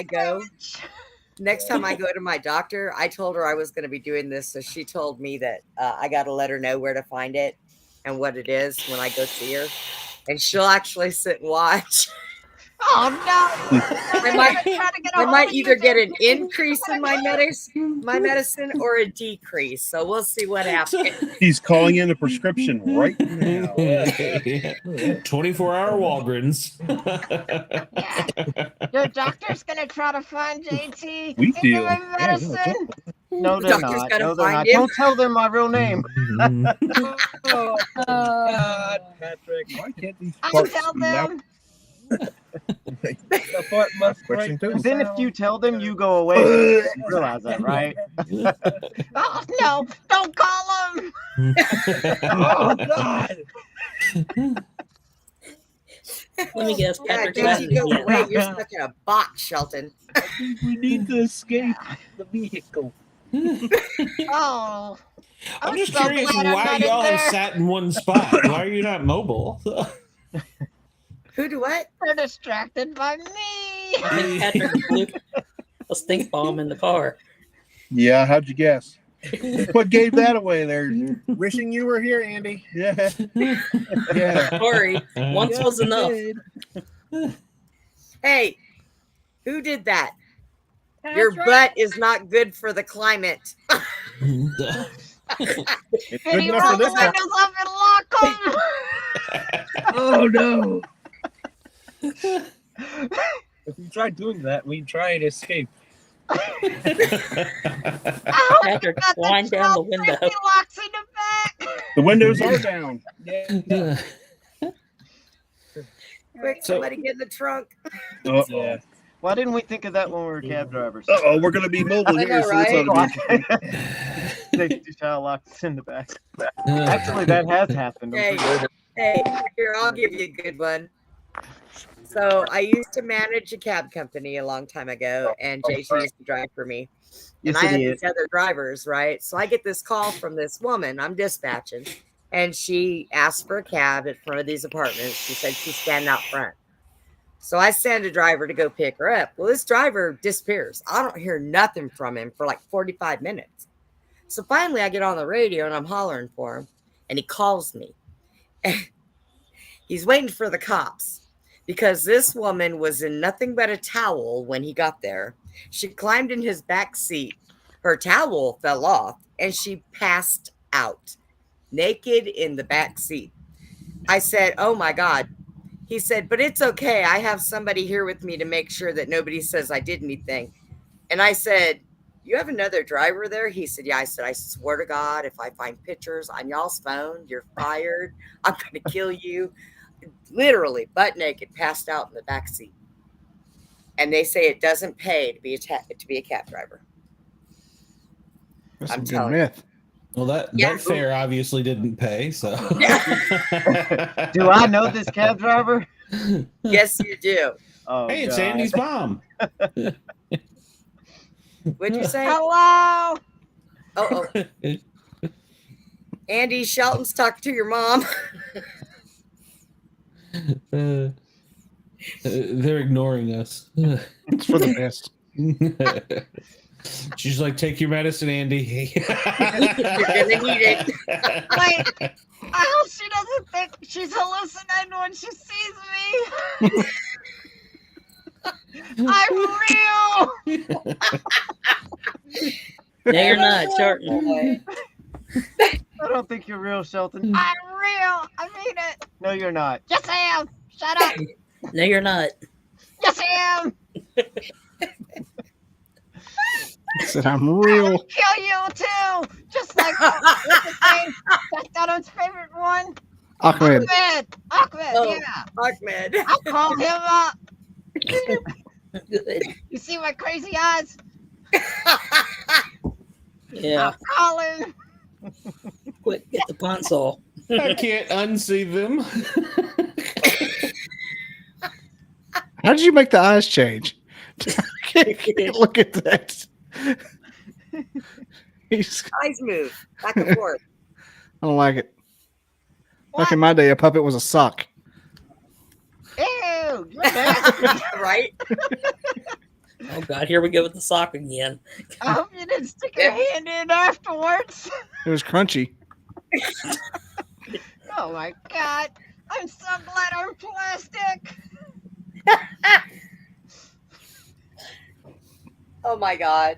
I go to my doctor, I told her I was going to be doing this. So she told me that I got to let her know where to find it and what it is when I go see her. And she'll actually sit and watch. Oh, no. I might either get an increase in my medicine or a decrease. So we'll see what happens. He's calling in a prescription right now. 24-hour Walgreens. Your doctor's going to try to find JT. We and give deal. him medicine. No, The they're doctor's not. gotta No, they're find not. him. Don't tell them my real name. Oh, God, Patrick. Why can't these I parts tell be loud? them. The part must Question break. two. Then if you tell them, you go away. You realize that, right? Oh, no. Don't call him. Oh, God. Let me guess, Yeah, Patrick's JT, go yeah. away. You're stuck in a box, Shelton. I think we need to escape the vehicle. Oh. I'm just so curious glad I'm why not in y'all have there. sat in one spot. Why are you not mobile? Who do what? They're distracted by me. I think Patrick blew a stink bomb in the car. Yeah, how'd you guess? What gave that away there? Wishing you were here, Andy. Yeah. Yeah. Sorry, once was enough. Hey, who did that? Your butt is not good for the climate. It's And good he enough rolled for the this house. windows up and locked them. Oh, no. If we tried doing that, we'd try to escape. Patrick, wind down the window. He locks in the back. The windows are down. Yeah. Quick, somebody get in the trunk. Uh-oh. Yeah. Why didn't we think of that when we were cab drivers? Uh-oh, we're going to be mobile I here. know, So this right? ought to be They child locks in the back. Actually, that has happened. I'm Hey, pretty sure. hey, here, I'll give you a good one. So I used to manage a cab company a long time ago, and JT used to drive for me. And Yes, I it had is. these other drivers, right? So I get this call from this woman. I'm dispatching, and she asked for a cab at front of these apartments. She said she's standing out front. So I send a driver to go pick her up. Well, this driver disappears. I don't hear nothing from him for like 45 minutes. So finally, I get on the radio and I'm hollering for him, and he calls me. He's waiting for the cops because this woman was in nothing but a towel when he got there. She climbed in his back seat. Her towel fell off, and she passed out, naked in the back seat. I said, "Oh my God." He said, "But it's okay. I have somebody here with me to make sure that nobody says I did anything." And I said, "You have another driver there?" He said, "Yeah." I said, "I swear to God, if I find pictures on y'all's phone, you're fired. I'm going to kill you." Literally butt naked, passed out in the back seat. And they say it doesn't pay to be a cab driver. That's I'm some good telling you. myth. Well, that fare obviously didn't pay. So, Do I know this cab driver? Yes, you do. Oh, Hey, it's God. Andy's mom. What'd you say? Hello. Oh, Andy, Shelton's talking to your mom. They're ignoring us. It's for the best. She's like, take your medicine, Andy. You're gonna need it. Wait. I hope she doesn't think she's hallucinating when she sees me. I'm real. No, you're not, Shelton. Boy. I don't think you're real, Shelton. I'm real. I mean it. No, you're not. Yes, I am. Shut up. No, you're not. Yes, I am. I said, I'm I real. will kill you too. Just like what's his name? Jack Donald's favorite one. Ahmed. Ahmed. Oh. Yeah. Ahmed. I'll call him up. Good. You see my crazy eyes? Yeah. I'll call him. Quick, get the console. I can't unsee them. How did you make the eyes change? I can't look at that. He's, Eyes move back and forth. I don't like it. Back What? in my day, a puppet was a sock. Ew. You're nasty. Right? Oh God, here we go with the sock again. I hope you didn't stick your hand in afterwards. It was crunchy. Oh my God. I'm so glad I'm plastic. Oh my God.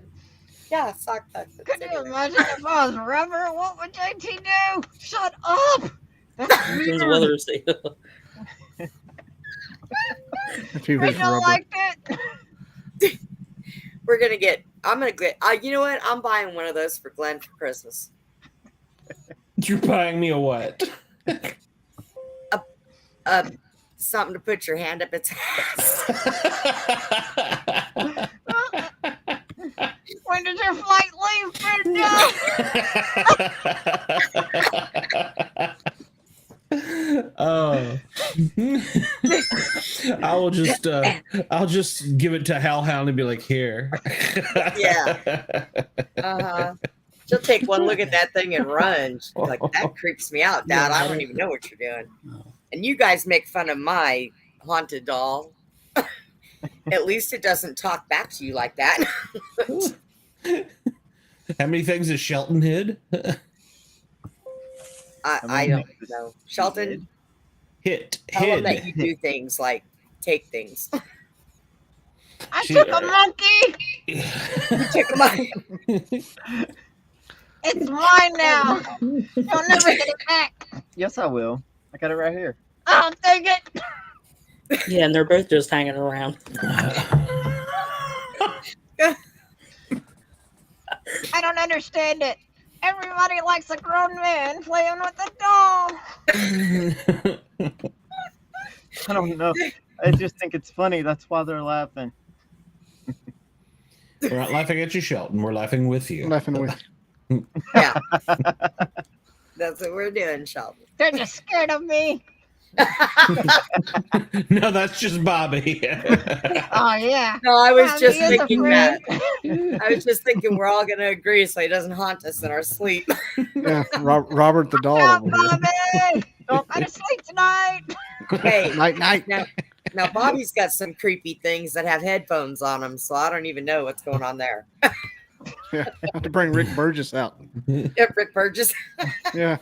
Yeah, sock puppets. Could you imagine if I was rubber? What would JT do? Shut up. That's Depends weird. whether it's the If he I was don't rubber. like it. We're gonna get. I'm gonna get. You know what? I'm buying one of those for Glenn for Christmas. You're buying me a what? Something to put your hand up its ass. When did your flight leave, Brenda? Oh. I'll just give it to Hellhound and be like, here. Yeah. Uh-huh. She'll take one look at that thing and run. She's like, that creeps me out, Dad. I don't even know what you're doing. And you guys make fun of my haunted doll. At least it doesn't talk back to you like that. How many things has Shelton hid? I don't know. Shelton, tell him that you do things like take things. I took a monkey. You took a monkey. It's mine now. You'll never get it back. Yes, I will. I got it right here. I'll take it. Yeah, and they're both just hanging around. I don't understand it. Everybody likes a grown man playing with a doll. I don't know. I just think it's funny. That's why they're laughing. We're not laughing at you, Shelton. We're laughing with you. Laughing with Yeah. That's what we're doing, Shelton. They're just scared of me. No, that's just Bobby. Oh, yeah. No, I was Bobby just is thinking afraid. that. I was just thinking we're all going to agree so he doesn't haunt us in our sleep. yeah, Robert the doll Now, over here. Bobby, don't go to sleep tonight. Hey, Night, night. now Bobby's got some creepy things that have headphones on them, so I don't even know what's going on there. Yeah, I have to bring Rick Burgess out. Rick Burgess. Yeah.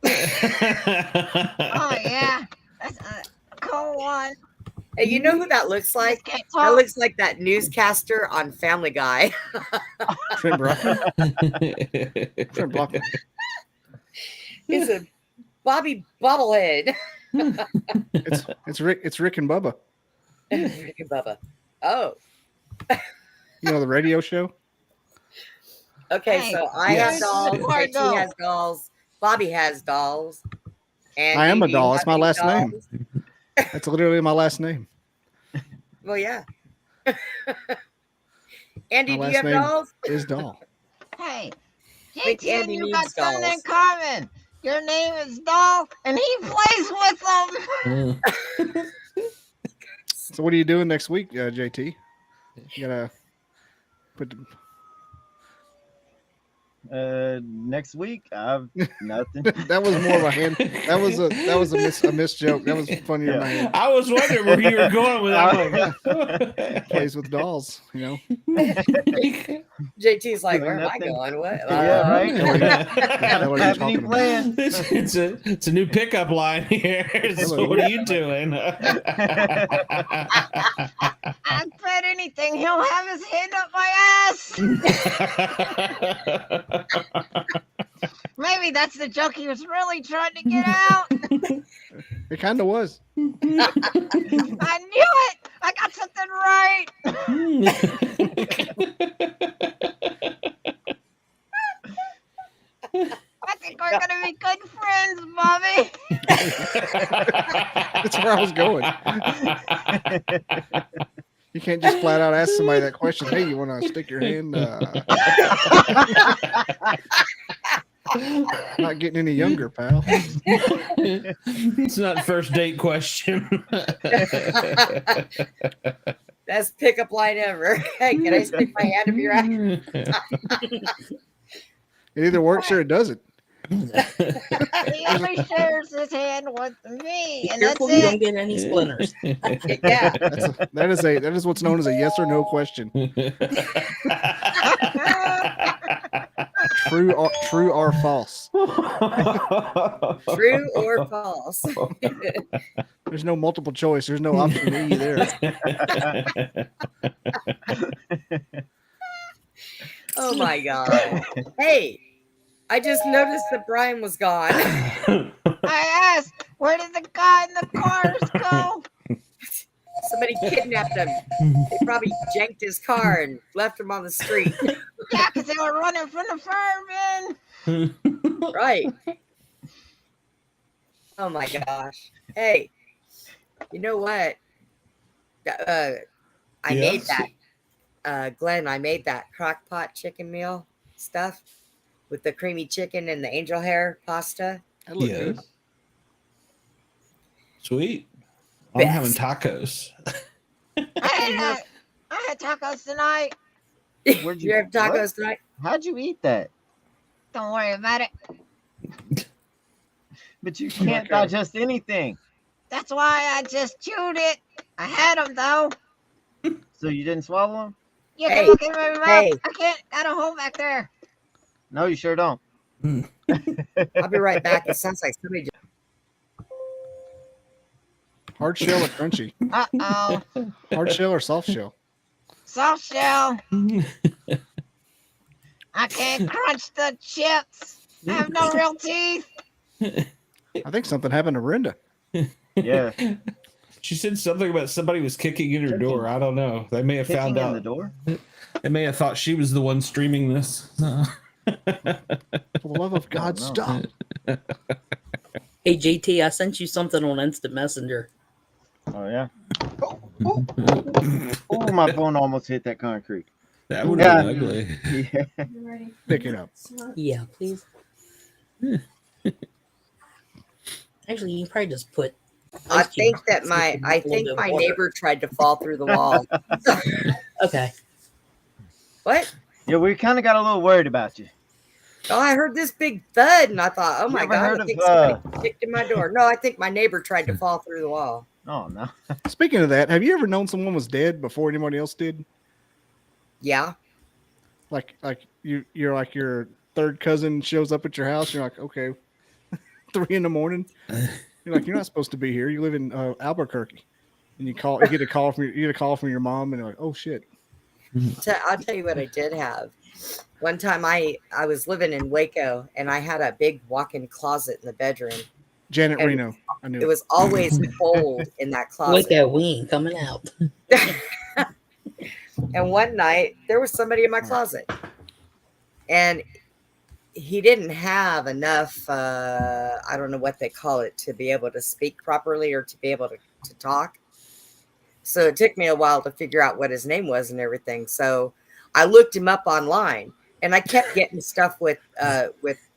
Oh, yeah. That's a cool one. Hey, you know who that looks like? Can't That talk. looks like that newscaster on Family Guy. Trent Brockman. Trent Brockman. He's a Bobby bobblehead. It's Rick and Bubba. Rick and Bubba. Oh, You know the radio show? okay. Hey, So I have yes. dolls. Where JT has dolls. Bobby has dolls. And I am a do you doll. have It's my any last name. dolls? That's literally my last name. Well, yeah. Andy, My do you have last name dolls? is Doll. Hey, Think JT and Andy you got needs something in dolls. common. Your name is Doll, and he plays with them. So what are you doing next week, JT? You gotta put. Next week, I've nothing. That was more of a hand. That was a miss joke. That was funnier in my head. I was wondering where you were going with that. Plays with dolls, you know. JT's like, Doing where am I nothing. going? What? Yeah, right. I know what you're Have any talking about. plans? It's a new pickup line here. So what are you doing? I'd bet anything he'll have his hand up my ass. Maybe that's the joke he was really trying to get out. It kind of was. I knew it. I got something right. I think we're gonna be good friends, Bobby. That's where I was going. You can't just flat out ask somebody that question. Hey, you want to stick your hand? Not getting any younger, pal. It's not first date question. Best pickup line ever. Hey, can I stick my hand up your ass? It either works or it doesn't. He only shares his hand with me, and that's Careful you don't it. get any splinters. Yeah. That is what's known as a yes or no question. True or false. True or false? There's no multiple choice. There's no option E there. Oh my god. Hey, I just noticed that Brian was gone. I asked, where did the guy in the cars go? Somebody kidnapped him. They probably janked his car and left him on the street. Yeah, because they were running from the firemen. Right. Oh my gosh. Hey, you know what? I made that. Glenn, I made that crock pot chicken meal stuff with the creamy chicken and the angel hair pasta. That looked Yes. good. Sweet. I'm having Best. tacos. I had tacos tonight. Where'd You have tacos tonight? How'd you eat that? Don't worry about it. But you can't digest anything. That's why I just chewed it. I had them though. So you didn't swallow them? You Hey, can look in my mouth. hey. I can't. Got a hole back there. No, you sure don't. I'll be right back. It sounds like somebody just Hard shell or crunchy? Uh-oh. Hard shell or soft shell? Soft shell. I can't crunch the chips. I have no real teeth. I think something happened to Brenda. Yeah. She said something about somebody was kicking in her door. I don't know. They may have Kicking found in out. the door. They may have thought she was the one streaming this. For the love of God, no. stop. Hey, JT, I sent you something on Instant Messenger. Oh yeah. Oh, my phone almost hit that concrete. That would have been Yeah. ugly. Yeah. Pick it up. Yeah, please. Actually, you can probably just put. I ice cube think that so my you can put a little bit of water. neighbor tried to fall through the wall. Okay. What? Yeah, we kind of got a little worried about you. Oh, I heard this big thud and I thought, oh You my ever god, heard I of, think somebody kicked in my door. No, I think my neighbor tried to fall through the wall. Oh no. Speaking of that, have you ever known someone was dead before anybody else did? Yeah. Like you're like your third cousin shows up at your house. You're like, okay, 3 a.m. You're like, you're not supposed to be here. You live in Albuquerque, and you get a call from your mom, and you're like, oh shit. I'll tell you what I did have. One time I was living in Waco and I had a big walk-in closet in the bedroom. Janet And Reno. I knew it was always cold in that closet. Wake that wing coming out. And one night there was somebody in my closet and he didn't have enough, I don't know what they call it, to be able to speak properly or to be able to talk. So it took me a while to figure out what his name was and everything. So I looked him up online and I kept getting stuff with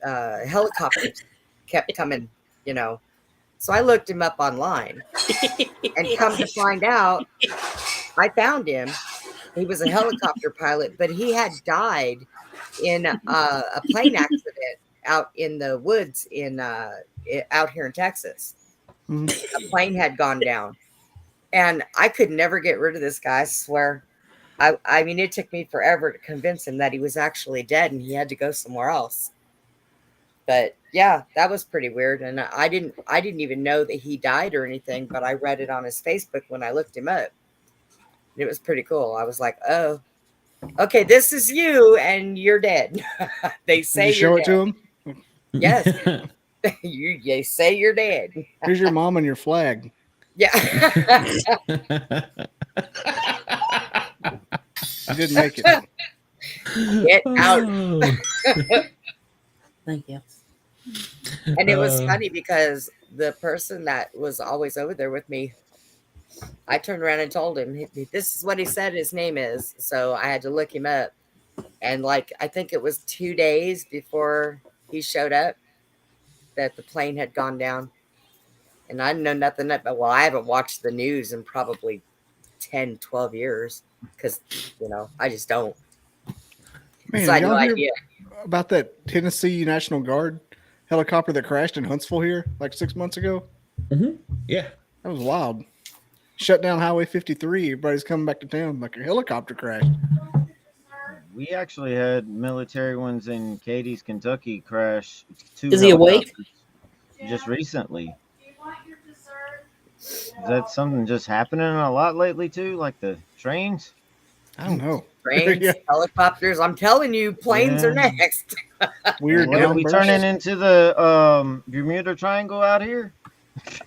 helicopters. kept coming, So I looked him up online, and come to find out, I found him. He was a helicopter pilot, but he had died in a plane accident out in the woods out here in Texas. Mhm. A plane had gone down, and I could never get rid of this guy. I swear. I mean, it took me forever to convince him that he was actually dead and he had to go somewhere else. But yeah, that was pretty weird. And I didn't even know that he died or anything, but I read it on his Facebook when I looked him up. It was pretty cool. I was like, oh, okay, this is you and you're dead. They say Did you show you're it dead. to him? Yes. They say you're dead. Here's your mom and your flag. Yeah. You didn't make it. Get out. Thank you. And it was funny because the person that was always over there with me, I turned around and told him, this is what he said his name is. So I had to look him up. And I think it was 2 days before he showed up that the plane had gone down. And I know nothing about, well, I haven't watched the news in probably 10, 12 years because, I just don't. Man, So I had no y'all hear idea. about that Tennessee National Guard helicopter that crashed in Huntsville here like 6 months ago? Yeah. That was wild. Shut down Highway 53. Everybody's coming back to town like a helicopter crash. We actually had military ones in Cadiz, Kentucky crash. Is he awake? Just recently. Is that something just happening a lot lately too? Like the trains? I don't know. Trains, Yeah. helicopters. I'm telling you, planes are Yeah. next. Weird What are we downbursts. turning into the Bermuda Triangle out here?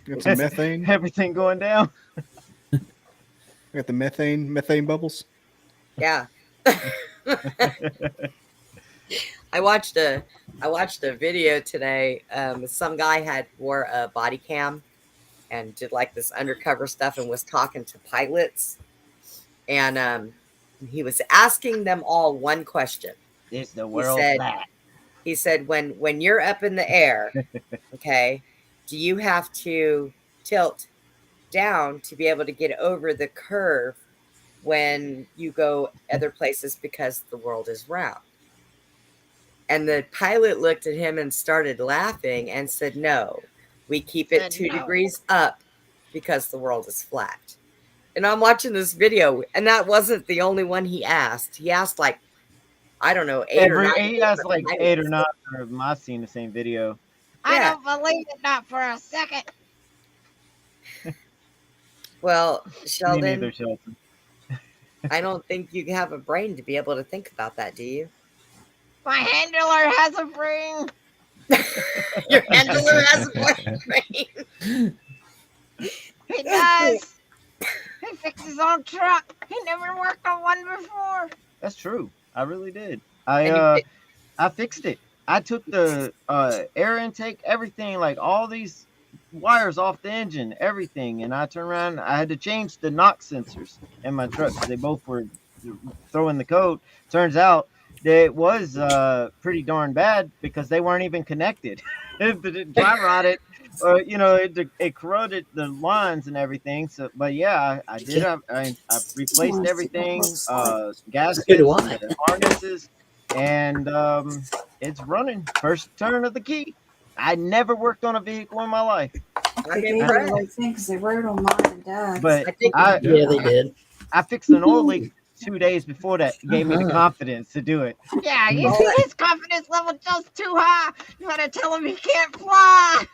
Got some methane. Everything going down. Got the methane bubbles. Yeah. I watched a video today. Some guy wore a body cam and did like this undercover stuff and was talking to pilots, and he was asking them all one question. Is the world flat? He said, when you're up in the air, okay, do you have to tilt down to be able to get over the curve when you go other places because the world is round? And the pilot looked at him and started laughing and said, no, we keep it 2 degrees up because the world is flat. And I'm watching this video, and that wasn't the only one he asked. He asked like, I don't know, 8 or 9. He asked like 8 or 9 of them. I've seen the same video. I don't believe it, not for a second. Well, Me Sheldon, neither, Sheldon. I don't think you have a brain to be able to think about that, do you? My handler has a brain. Your handler has a brain. He does. He fixed his own truck. He never worked on one before. That's true. I really did. I fixed it. I took the air intake, everything, like all these wires off the engine, everything, and I turned around. I had to change the knock sensors in my truck because they both were throwing the code. Turns out that it was pretty darn bad because they weren't even connected. The driver on it, it corroded the lines and everything. So, but yeah, I did. I replaced everything, gaskets, harnesses, and it's running. First turn of the key. I never worked on a vehicle in my life. I'm impressed. Because they wrote on mine and Dad. But Yeah, they did. I fixed an oil leak 2 days before that. Gave me the confidence to do it. Yeah, you see his confidence level just too high. You gotta tell him he can't fly.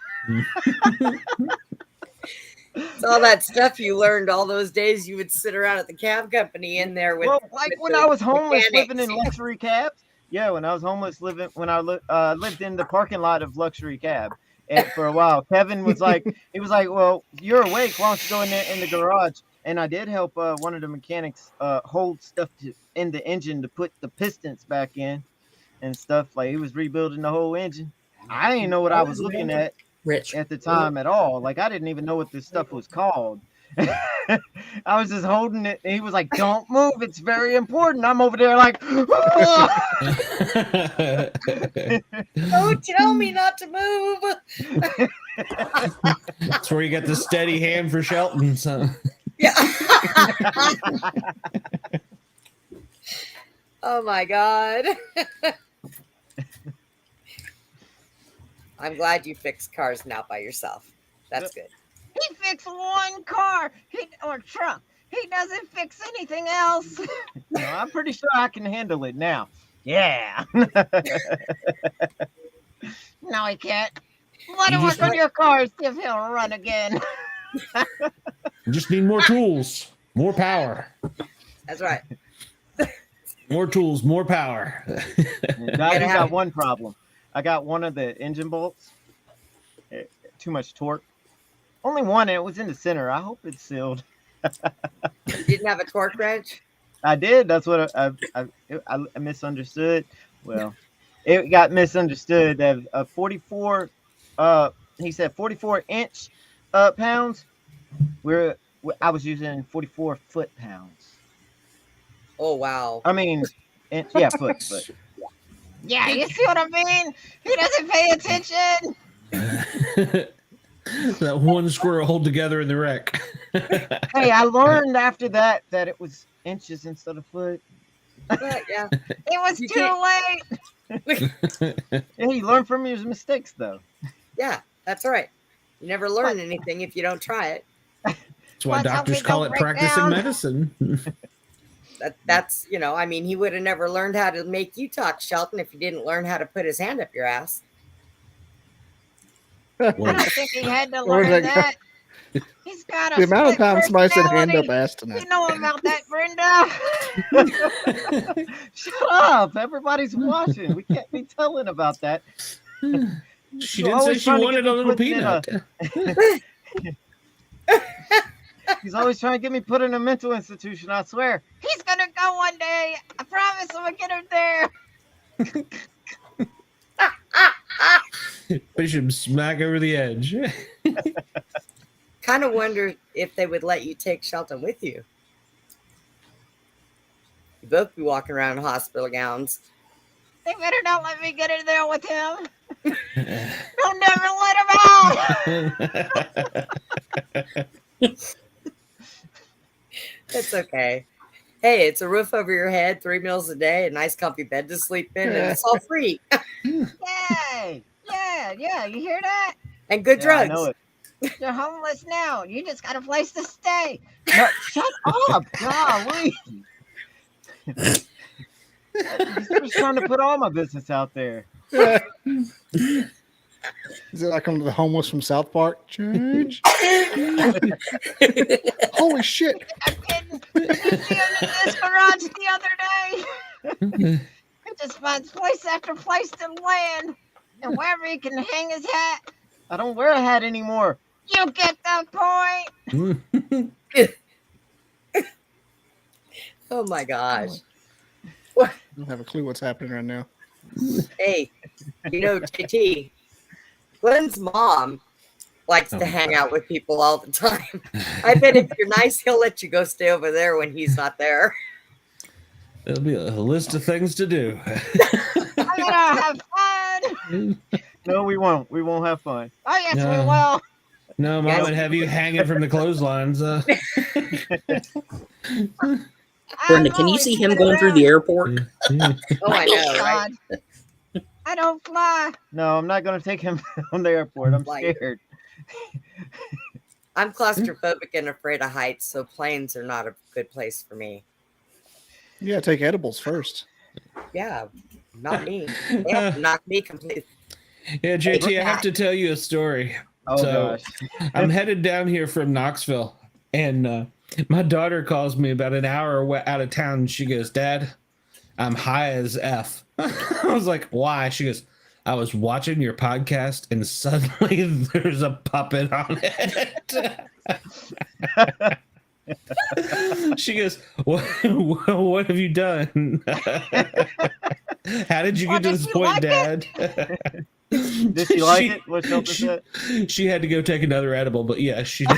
It's all that stuff you learned all those days you would sit around at the cab company in there with. Well, like with when the I was homeless mechanics. living in luxury cabs. Yeah, when I was homeless living, when I lived in the parking lot of luxury cab and for a while. Kevin was like, well, you're awake. Why don't you go in there in the garage? And I did help one of the mechanics hold stuff in the engine to put the pistons back in and stuff. Like he was rebuilding the whole engine. I didn't know what I was looking at Rich. at the time at all. Like I didn't even know what this stuff was called. I was just holding it, and he was like, "Don't move. It's very important." I'm over there like, Don't tell me not to move. That's where you got the steady hand for Shelton. So. Yeah. Oh my God. I'm glad you fix cars now by yourself. That's good. He fixed one car or truck. He doesn't fix anything else. No, I'm pretty sure I can handle it now. Yeah. No, he can't. Let him just work on your car, see if he'll run again. You just need more tools, more power. That's right. More tools, more power. I got one problem. I got one of the engine bolts. Too much torque. Only one, and it was in the center. I hope it's sealed. You didn't have a torque wrench? I did. That's what I misunderstood. Well, it got misunderstood. That a 44, he said 44-inch pounds. I was using 44 foot-pounds. Oh wow. I mean, yeah, foot. Yeah, you see what I mean? He doesn't pay attention. That one squirrel hold together in the wreck. Hey, I learned after that it was inches instead of foot. Yeah. It was too late. Yeah, you learn from your mistakes, though. Yeah, that's right. You never learn anything if you don't try it. That's why Let's hope doctors we call don't it break practicing down. medicine. That's I mean, he would have never learned how to make you talk, Shelton, if he didn't learn how to put his hand up your ass. I don't think he had to Where learn did that. He's got a The amount of split times somebody said hand up personality. ass tonight. You know about that, Brenda? Shut up! Everybody's watching. We can't be telling about that. She You're didn't say always she trying to wanted get a me little put in peanut. He's always trying to get me put in a mental institution. I swear. He's gonna go one day. I promise I'm gonna get him there. Push him smack over the edge. Kind of wonder if they would let you take Shelton with you. You both be walking around in hospital gowns. They better not let me get in there with him. They'll never let him out. It's okay. Hey, it's a roof over your head, 3 meals a day, a nice comfy bed to sleep in, and it's all free. Yay! Yeah. You hear that? And good Yeah, I drugs. know it. You're homeless now. You just got a place to stay. No, shut up! Golly. He's just trying to put all my business out there. Is it like on the homeless from South Park? Change. Holy shit. I'm in this garage the other day. He just finds place after place to land. And wherever he can hang his hat, I don't wear a hat anymore. you get the point. Oh my gosh. I don't have a clue what's happening right now. Hey, JT, Glenn's mom likes to hang out with people all the time. I bet if you're nice, he'll let you go stay over there when he's not there. There'll be a list of things to do. I'm gonna have fun. No, we won't. We won't have fun. Oh yes, No. we will. No, Mom would have you hanging from the clotheslines. Brenda, can you see him going through the airport? Oh, I know, right? God. I don't fly. No, I'm not going to take him from the airport. I'm Like- scared. I'm claustrophobic and afraid of heights, so planes are not a good place for me. You gotta take edibles first. Yeah, not me. They have to knock me completely. Yeah, JT, I have to tell you a story. Oh, So, gosh. I'm headed down here from Knoxville, and my daughter calls me about an hour out of town, and she goes, "Dad, I'm high as F." I was like, "Why?" She goes, "I was watching your podcast, and suddenly there's a puppet on it." She goes, what have you done? How did you Well, get to did this you point, like Dad? Did she like it? What Shelton said? She had to go take another edible, but yeah, she did.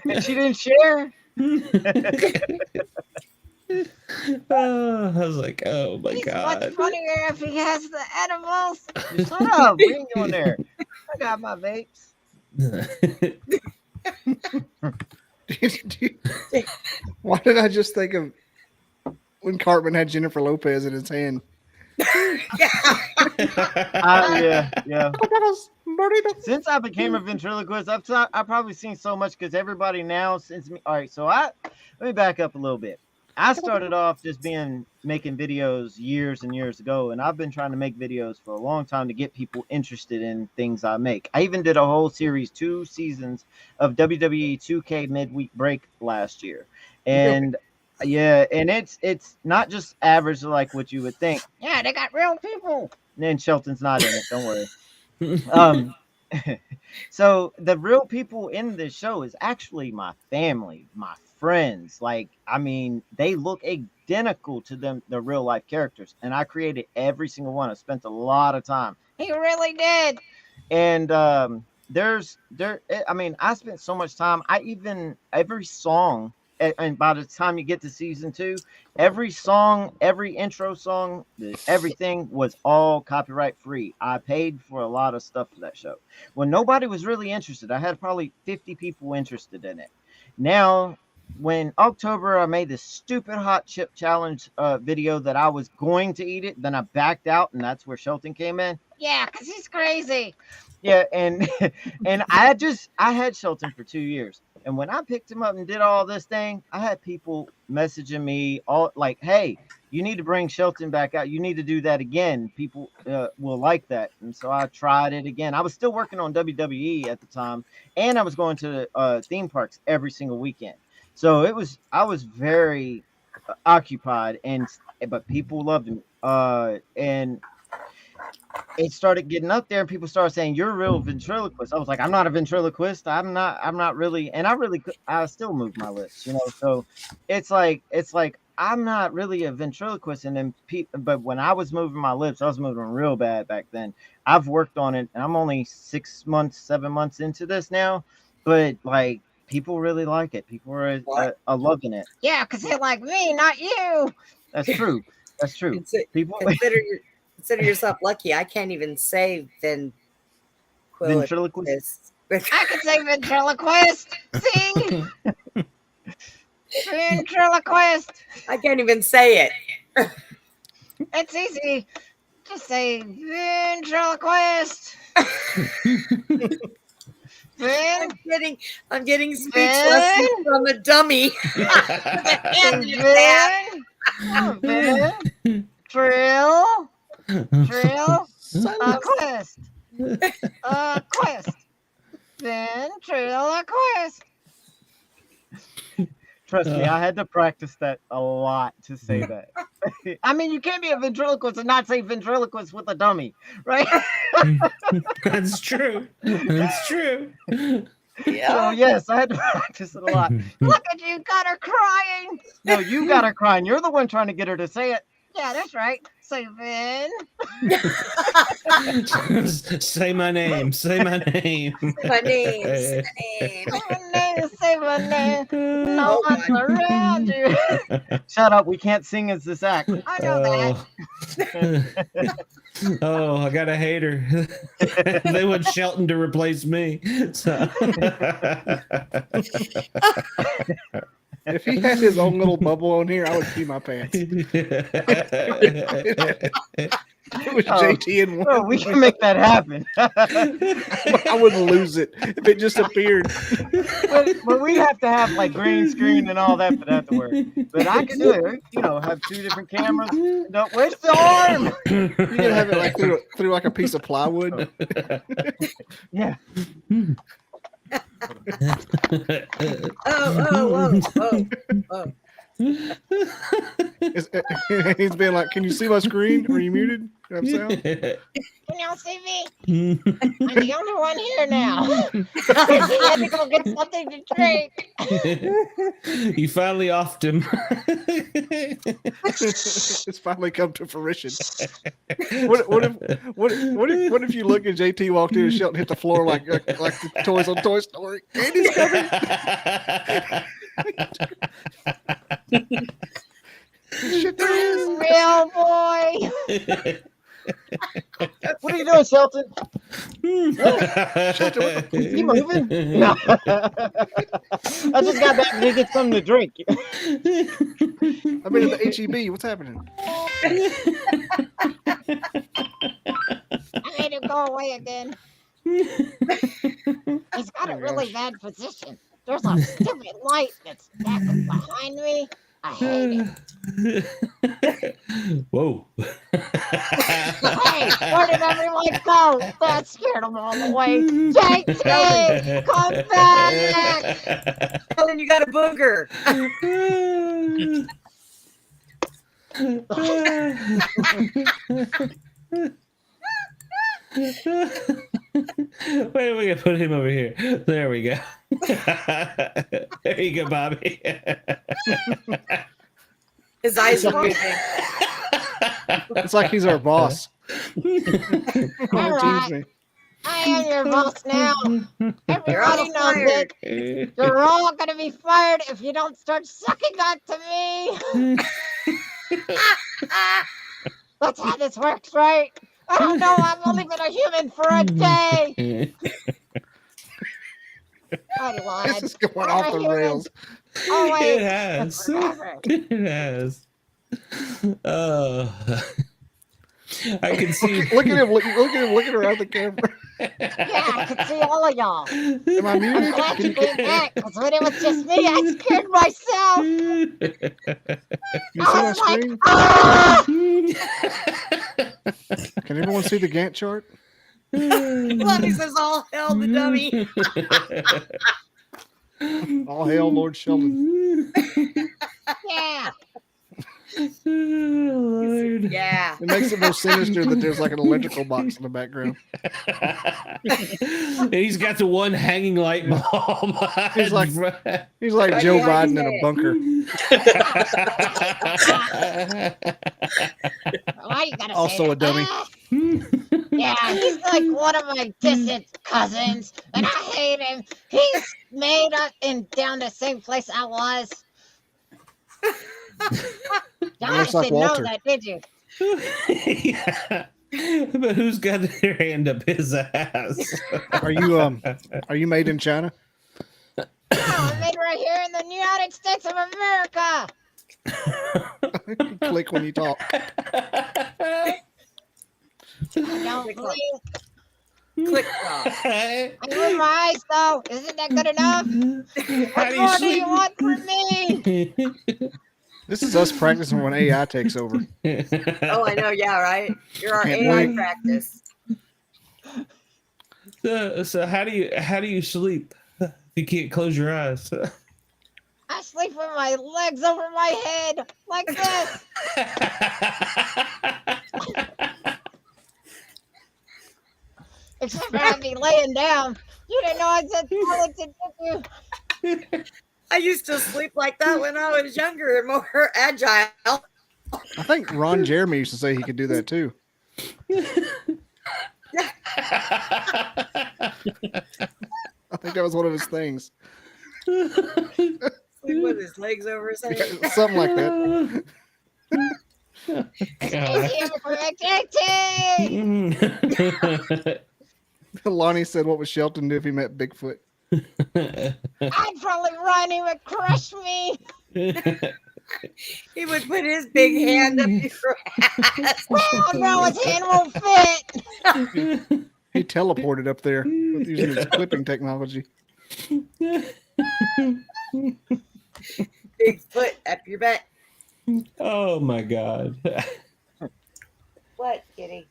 And she didn't share. I was like, oh my He's God. much funnier if he has the edibles. Shut up. We ain't going there. I got my vapes. Why did I just think of when Cartman had Jennifer Lopez in his hand? Yeah. Since I became a ventriloquist, I've probably seen so much because everybody now since me. All right, so let me back up a little bit. I started off just making videos years and years ago, and I've been trying to make videos for a long time to get people interested in things I make. I even did a whole series, 2 seasons of WWE 2K midweek break last year, and yeah, and it's not just average like what you would think. Yeah, they got real people. And Shelton's not in it. Don't worry. So the real people in this show is actually my family, my friends. Like, I mean, they look identical to the real life characters, and I created every single one. I spent a lot of time. He really did. And I mean, I spent so much time. Every song, and by the time you get to season 2, every song, every intro song, everything was all copyright free. I paid for a lot of stuff for that show when nobody was really interested. I had probably 50 people interested in it. Now, when October, I made this stupid hot chip challenge video that I was going to eat it, then I backed out, and that's where Shelton came in. Yeah, because he's crazy. Yeah, and I had Shelton for 2 years. And when I picked him up and did all this thing, I had people messaging me all like, hey, you need to bring Shelton back out. You need to do that again. People will like that. And so I tried it again. I was still working on WWE at the time, and I was going to theme parks every single weekend. So I was very occupied, but people loved me. And it started getting up there, and people started saying, "You're a real ventriloquist." I was like, "I'm not a ventriloquist. I'm not really." And I still move my lips, you know. So it's like I'm not really a ventriloquist. And then, but when I was moving my lips, I was moving real bad back then. I've worked on it, and I'm only 7 months into this now. But like, people really like it. People are loving it. Yeah, because they like me, not you. That's true. That's true. People Consider yourself lucky. I can't even say ventriloquist. I can say ventriloquist. Sing. Ventriloquist. I can't even say it. It's easy. Just say ventriloquist. I'm getting speech lessons from a dummy. Ventriloquist. Quest. Ventriloquist. Trust me, I had to practice that a lot to say that. I mean, you can't be a ventriloquist and not say ventriloquist with a dummy, right? That's true. That's true. Yeah. So yes, I had to practice it a lot. Look at you, got her crying. No, you got her crying. You're the one trying to get her to say it. Yeah, that's right. Say Vin. Say my name. Say my name. My name. Say my name. Say my name. No one's around you. Shut up. We can't sing as this act. I know that. Oh, I got a hater. They want Shelton to replace me. So. If he had his own little bubble on here, I would pee my pants. It was JT and one. Well, we can make that happen. I wouldn't lose it if it just appeared. But we have to have like green screen and all that for that to work. But I can do it. You know, have 2 different cameras. No, where's the arm? You can have it like through like a piece of plywood. Yeah. Oh. He's been like, "Can you see my screen? Are you muted?" You know what I'm saying? Can y'all see me? I'm the only one here now. He had to go get something to drink. You finally offed him. It's finally come to fruition. What if you look at JT walked in and Shelton hit the floor like the toys on Toy Story? Andy's coming. Shit, there is. Real boy. What are you doing, Shelton? You moving? No. I just got back to get something to drink. I've been at the HEB. What's happening? I made him go away again. He's got a really bad position. There's a stupid light that's back behind me. I hate it. Whoa. Hey, where did everyone go? That scared them all away. JT, come back! Sheldon, you got a booger. Wait, we gotta put him over here. There we go. There you go, Bobby. His eyes are moving. It's like he's our boss. All right. I am your boss now. Everybody knows it. You're all going to be fired if you don't start sucking back to me. That's how this works, right? I don't know. I've only been a human for a day. I lied. This is going off the rails. Oh, wait. It has. It has. I can see. Look at him looking around the camera. Yeah, I can see all of y'all. Am I muted? I'm glad you came back, because when it was just me, I scared myself. You see my screen? Ah! Can everyone see the Gantt chart? Lonnie says, all hell the dummy. All hail Lord Sheldon. Yeah. Lord. Yeah. It makes it more sinister that there's like an electrical box in the background. And he's got the one hanging light bulb. He's like Joe Biden in a bunker. Why you gotta Also say a dummy. Yeah, he's like one of my distant cousins, and I hate him. He's made up and down the same place I was. Y'all Looks like didn't know Walter. that, did you? Yeah. But who's got their hand up his ass? Are you made in China? No, I'm made right here in the United States of America. Click when you talk. Don't blink. Click off. I moved my eyes, though. Isn't that good enough? What more do you want from me? This is us practicing when AI takes over. Oh, I know. Yeah, right. You're our Can't AI wait. practice. So how do you sleep if you can't close your eyes? I sleep with my legs over my head, like this. Except for I'd be laying down. You didn't know I said talented, did you? I used to sleep like that when I was younger and more agile. I think Ron Jeremy used to say he could do that too. I think that was one of his things. Sleep with his legs over his head. Yeah, something like that. Lonnie said, "What would Shelton do if he met Bigfoot?" I'd probably run. He would crush me. He would put his big hand up your ass. Well, no, his hand won't fit. He teleported up there with using his clipping technology. Big foot up your butt. Oh my God. What, kitty?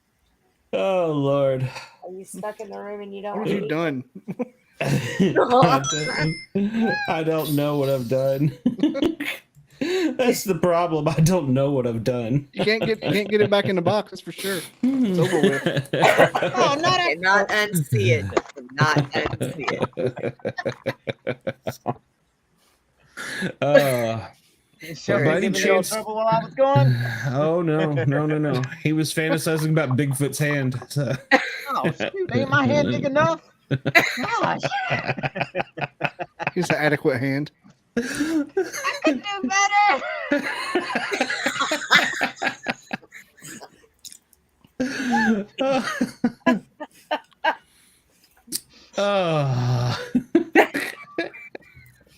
Oh Lord. Are you stuck in the room and you don't What want have you done? I don't know what I've done. That's the problem. I don't know what I've done. You can't get it back in the box. That's for sure. It's over with. Oh, not a Cannot unsee it. Cannot unsee it. Sure, by any giving you all chance- trouble while I was going. Oh no. He was fantasizing about Bigfoot's hand. So. Oh, shoot, ain't my hand big enough? Gosh, He's an adequate hand. I could do better.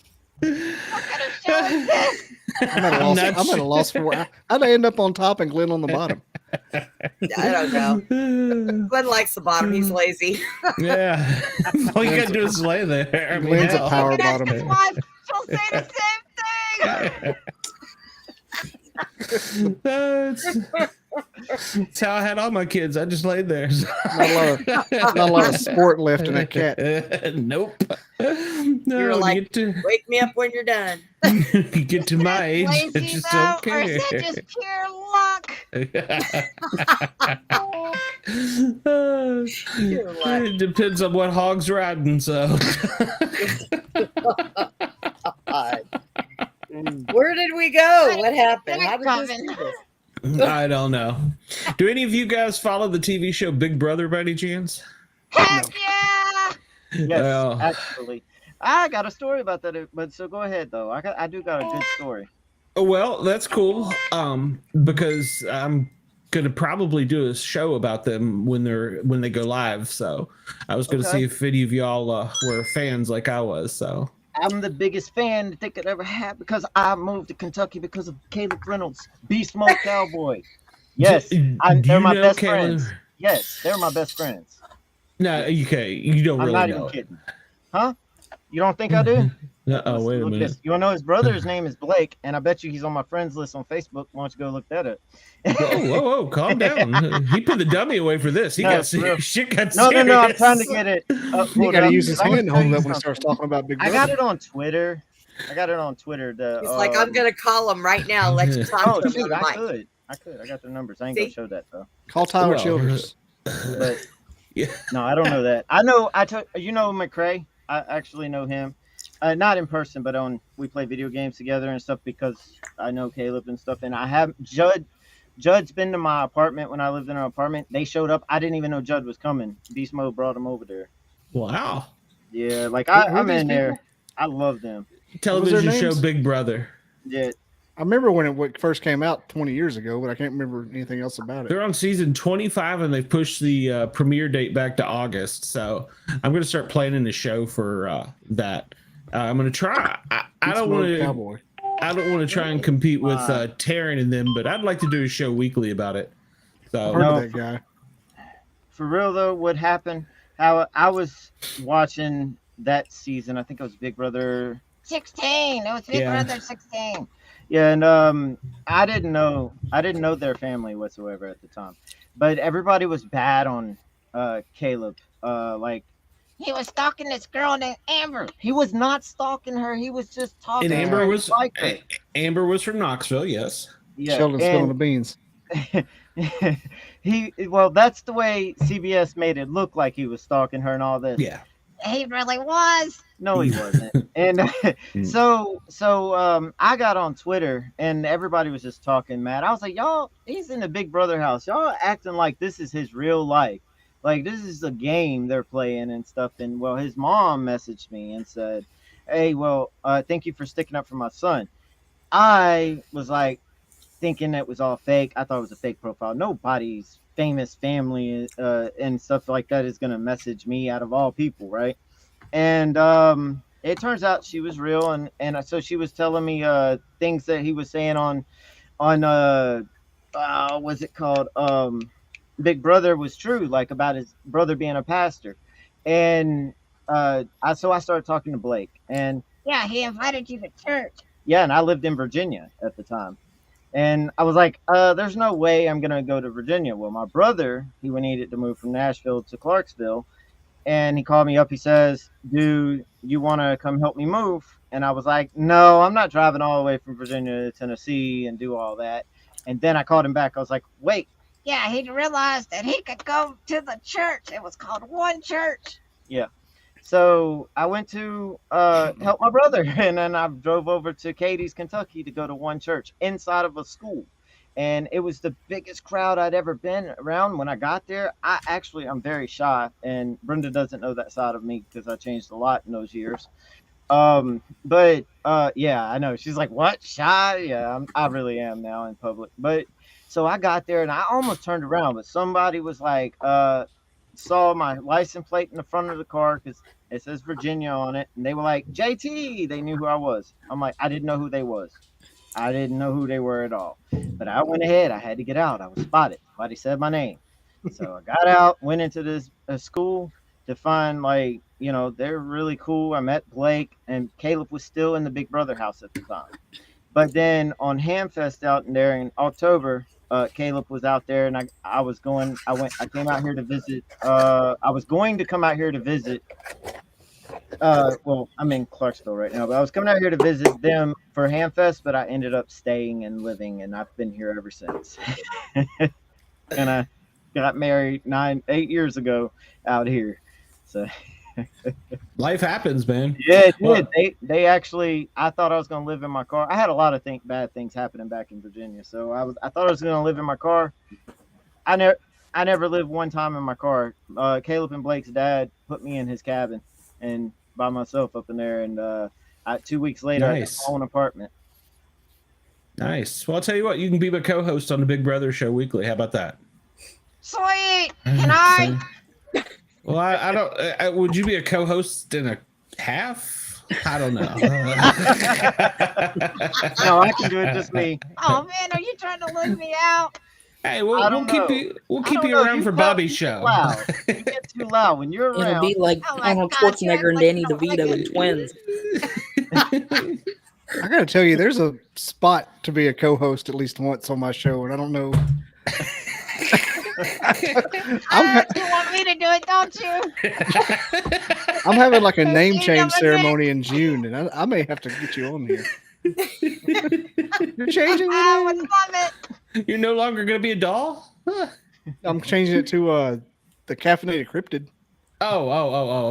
What kind of show is this? I'm at a loss for how'd I end up on top and Glenn on the bottom? I don't know. Glenn likes the bottom. He's lazy. Yeah. All you gotta do is lay there. I mean, Glenn's a hell. power Ask bottom. his wife. She'll say the same thing. That's how I had all my kids. I just laid there. Not a lot of sport left in that cat. Nope. You're No, like, you get to wake me up when you're done. you get to my age. I Lazy just though, don't or is care. that just pure luck? You're like, It depends on what hog's riding. So. God. Where did we go? What happened? How did this Coming. do this? I don't know. Do any of you guys follow the TV show Big Brother by any chance? Heck yeah! yes, Well. actually, I got a story about that. But so go ahead though. I do got a good story. Oh, well, that's cool. Because I'm gonna probably do a show about them when they go live. So I was gonna Okay. see if any of y'all were fans like I was. So I'm the biggest fan they could ever have because I moved to Kentucky because of Caleb Reynolds, Beast Mode Cowboy. Yes, Do they're you my know best Caleb? friends. Yes, they're my best friends. No, okay, you don't I'm really not know. even kidding. Huh? You don't think I do? Oh, wait a Look minute. this. You want to know his brother's name is Blake, and I bet you he's on my friends list on Facebook. Why don't you go look that up? Whoa, calm down. He put the dummy away for this. He No, got it's real. shit got No, serious. I'm trying to get it. You pulled got to up, use his because I hand to wanna hold it tell up you when he starts something. talking about Big I Brother. got it on Twitter. He's like, I'm gonna call him right now. Let you talk Oh to him shoot, on the I mic. could. I got their numbers. I ain't gonna See? show that though. Call Tyler Well, Childers. But Yeah. no, I don't know that. I know. You know McCrae. I actually know him. Not in person, but we play video games together and stuff because I know Caleb and stuff. And I have Judd's been to my apartment when I lived in an apartment. They showed up. I didn't even know Judd was coming. Beast Mode brought him over there. Wow. Yeah, like Who are I'm these in there. I love them. Television show names? Big Brother. Yeah. I remember when it first came out 20 years ago, but I can't remember anything else about it. They're on season 25 and they've pushed the premiere date back to August. So I'm going to start planning the show for that. I'm going to try. I don't want to. Cowboy. I don't want to try and compete with Taryn and them, but I'd like to do a show weekly about it. So Heard No. of that guy. For real though, what happened? How I was watching that season. I think it was Big Brother 16. It was Big Yeah. Brother 16. Yeah, and I didn't know their family whatsoever at the time, but everybody was bad on Caleb. Like He was stalking this girl named Amber. he was not stalking her; he was just talking. and to her. Amber He was liked her. Amber was from Knoxville. Yes. Yeah, Sheldon spilling the and beans. well, that's the way CBS made it look like he was stalking her and all this. Yeah. He really was. No, he wasn't. And so I got on Twitter and everybody was just talking mad. I was like, y'all, he's in the Big Brother house. Y'all acting like this is his real life. Like this is a game they're playing and stuff. And well, his mom messaged me and said, hey, well, thank you for sticking up for my son. I was like thinking it was all fake. I thought it was a fake profile. Nobody's famous family and stuff like that is going to message me out of all people, right? And it turns out she was real, and so she was telling me things that he was saying on what's it called, Big Brother was true, like about his brother being a pastor. And I started talking to Blake, and Yeah, he invited you to church. yeah, and I lived in Virginia at the time. And I was like, there's no way I'm going to go to Virginia. Well, my brother, he needed to move from Nashville to Clarksville. and he called me up. He says, "Do you want to come help me move?" And I was like, "No, I'm not driving all the way from Virginia to Tennessee and do all that." And then I called him back. I was like, "Wait." Yeah, he realized that he could go to the church. It was called One Church. Yeah. So I went to help my brother, and then I drove over to Cadiz, Kentucky to go to One Church inside of a school. And it was the biggest crowd I'd ever been around. When I got there, I'm very shy, and Brenda doesn't know that side of me because I changed a lot in those years. But yeah, I know. She's like, "What? Shy?" Yeah, I really am now in public. But so I got there and I almost turned around, but somebody was like, saw my license plate in the front of the car because it says Virginia on it, and they were like, "JT." They knew who I was. I'm like, I didn't know who they was. I didn't know who they were at all. But I went ahead. I had to get out. I was spotted. Somebody said my name. So I got out, went into this school to find, like, you know, they're really cool. I met Blake, and Caleb was still in the Big Brother house at the time. But then on Hamfest out in there in October, Caleb was out there, and I came out here to visit. I was going to come out here to visit. Well, I'm in Clarksville right now, but I was coming out here to visit them for Hamfest, but I ended up staying and living, and I've been here ever since. And I got married 8 years ago out here. So Life happens, man. yeah, it did. They actually, I thought I was going to live in my car. I had a lot of bad things happening back in Virginia, so I thought I was going to live in my car. I never lived one time in my car. Caleb and Blake's dad put me in his cabin and by myself up in there, and 2 weeks later, Nice. I got my own apartment. Nice. Well, I'll tell you what, you can be my co-host on the Big Brother Show weekly. How about that? Sweet. Can I? Well, I don't. Would you be a co-host in a half? I don't know. No, I can do it, just me. Oh man, are you trying to leave me out? Hey, I we'll don't keep know. you. We'll I keep don't you know. around for Bobby's show. Loud. You get too loud when you're It'll around. be like Oh my Arnold God, you act Schwarzenegger and like Danny you don't like DeVito it. and twins. I gotta tell you, there's a spot to be a co-host at least once on my show, and I don't know. You want me to do it, don't you? I'm having like a name You change never did. ceremony in June, and I may have to get you on here. You're changing I would it. love it. You're no longer going to be a doll? Huh. I'm changing it to the caffeinated cryptid. Oh,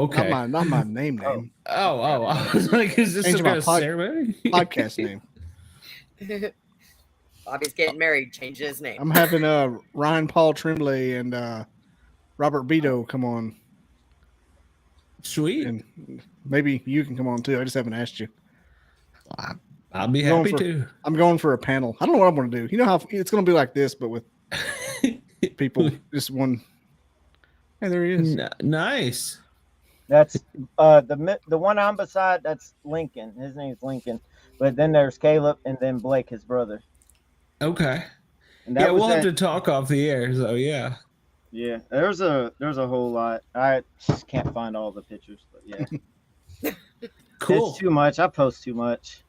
okay. Not my name. Oh, I was like, is this Change some my kind of pod- ceremony? Podcast name. Bobby's getting married. Change his name. I'm having Ryan Paul Tremblay and Robert Beto come on, Sweet. and maybe you can come on too. I just haven't asked you. I'll be Going happy for- to. I'm going for a panel. I don't know what I'm going to do. You know how it's going to be like this, but with people. Just one. Hey, there he is. Nice. That's the one I'm beside. That's Lincoln. His name's Lincoln. But then there's Caleb, and then Blake, his brother. Okay. And that Yeah, was we'll have it. to talk off the air. So yeah. Yeah, there's a whole lot. I just can't find all the pictures, but yeah, Cool. it's too much. I post too much.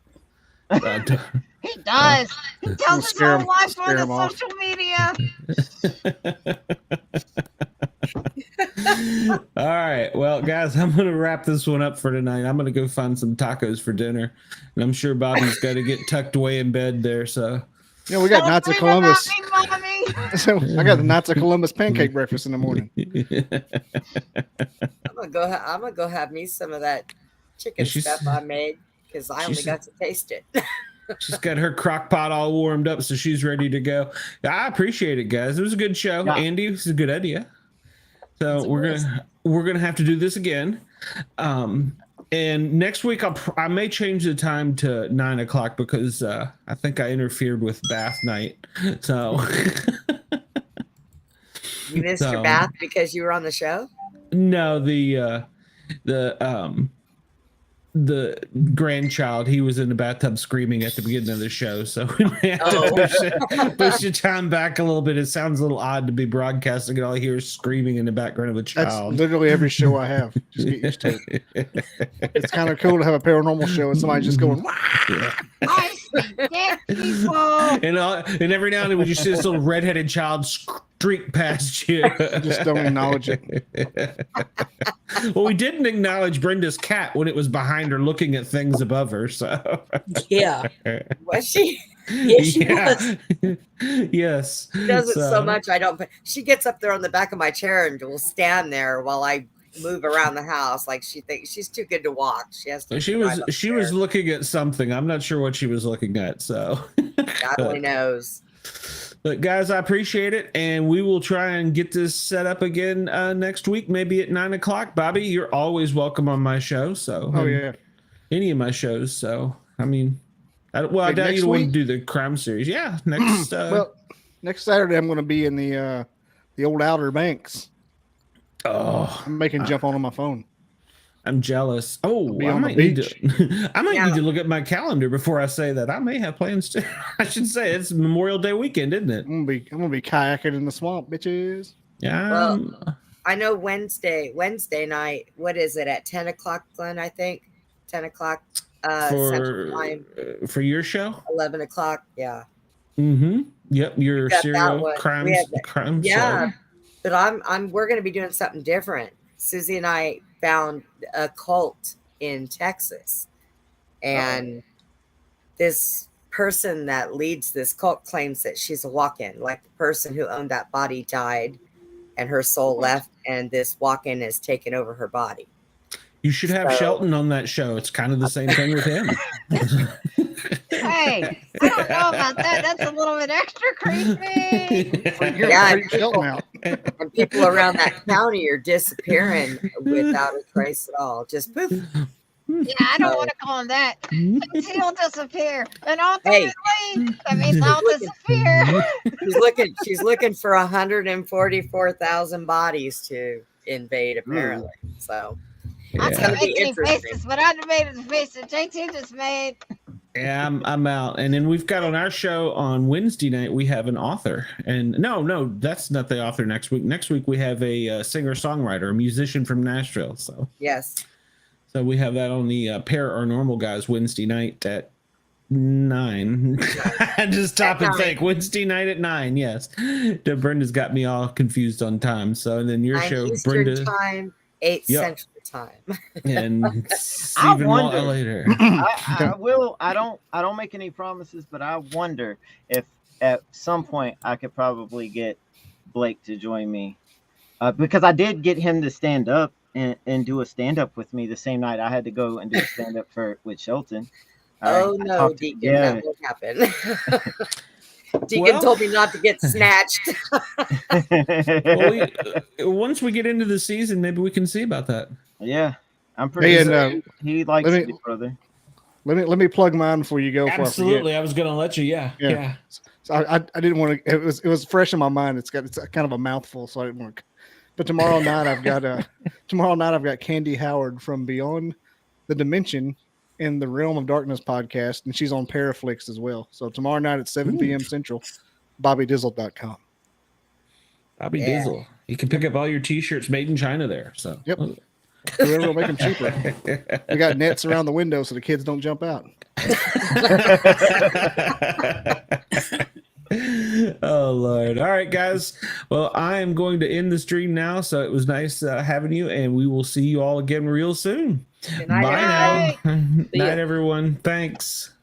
He does. He tells his scare whole him- life scare on him the off. social media. All right. Well, guys, I'm going to wrap this one up for tonight. I'm going to go find some tacos for dinner. And I'm sure Bobby's got to get tucked away in bed there. So, Yeah, we got Knights of Don't dream about Columbus. me, Mommy. So I got the Knights of Columbus pancake breakfast in the morning. I'm gonna go have me some of that chicken She's- stuff I made because I only she's- got to taste it. she's got her crock pot all warmed up, so she's ready to go. I appreciate it, guys. It was a good show. Yeah. Andy, this is a good idea. So Yes, it we're gonna have to do this again. And next week I may change the time to 9 o'clock because I think I interfered with bath night. So You missed So- your bath because you were on the show? no, the grandchild, he was in the bathtub screaming at the beginning of the show, so we may have to push the time back a little bit. It sounds a little odd to be broadcasting and all I hear is screaming in the background of a That's child. literally every show I have. Just get used to it. It's kind of cool to have a paranormal show and somebody just going, "Wah!" I see dead people. and every now and then we just see this little redheaded child streak past you. just don't acknowledge it. Well, we didn't acknowledge Brenda's cat when it was behind her looking at things above her. So Yeah. Was she? Yes, she was. Yes. She does it so much. I don't. She gets up there on the back of my chair and will stand there while I move around the house. Like she thinks she's too good to walk. She has to. She was looking at something. I'm not sure what she was looking at. So God only knows. But guys, I appreciate it, and we will try and get this set up again next week, maybe at 9:00. Bobby, you're always welcome on my show. So, any of my shows. So, I mean, I doubt you want to do the crime series. Yeah, next. Well, next Saturday I'm going to be in the old Outer Banks. Oh, I'm making jump on my phone. I'm jealous. Oh, I might need to look at my calendar before I say that. I may have plans to. I should say it's Memorial Day weekend, isn't it? I'm gonna be kayaking in the swamp, bitches. Yeah. Well, I know Wednesday night. What is it at 10:00, Glenn? I think 10:00 Central Time. For your show. 11:00. Yeah. Mm-hmm. Yep. Your serial crimes. Yeah. But we're going to be doing something different. Susie and I found a cult in Texas, and this person that leads this cult claims that she's a walk-in. Like the person who owned that body died and her soul left, and this walk-in has taken over her body. You should have Shelton on that show. It's kind of the same thing with him. Hey, I don't know about that. That's a little bit extra creepy. And people around that county are disappearing without a trace at all. Just poof. Yeah, I don't want to call him that. He'll disappear, and ultimately, that means I'll disappear. She's looking for 144,000 bodies to invade, apparently. So I'm not making any faces, but I made the face that JT just made. Yeah, I'm out. And then we've got on our show on Wednesday night, we have an author. And no, that's not the author next week. Next week, we have a singer-songwriter, a musician from Nashville. So yes. So we have that on the Paranormal Guys Wednesday night at 9. I just stop and think. Wednesday night at 9, yes. Brenda's got me all confused on time. So, and then your show, Eastern Brenda. Time, 8 Central Time. And I even wonder later. I don't make any promises, but I wonder if at some point I could probably get Blake to join me, because I did get him to stand up and do a stand up with me the same night I had to go and do a stand up with Shelton. No, Deacon, that won't happen. Deacon told me not to get snatched. Once we get into the season, maybe we can see about that. Yeah, I'm pretty sure he likes me, brother. Let me plug mine before you go. Absolutely, I was going to let you. Yeah. So I didn't want to. It was fresh in my mind. It's kind of a mouthful, so I didn't want to. But tomorrow night I've got Candy Howard from Beyond the Dimension in the Realm of Darkness podcast, and she's on Paraflix as well. So tomorrow night at 7 p.m. Central, BobbyDizzle.com. Bobby Dizzle. You can pick up all your T-shirts made in China there. So yep, whoever will make them cheaper. We got nets around the window so the kids don't jump out. Oh Lord. All right, guys. Well, I am going to end the stream now. So it was nice having you, and we will see you all again real soon. Good night, Bye now. Night, everyone. Thanks.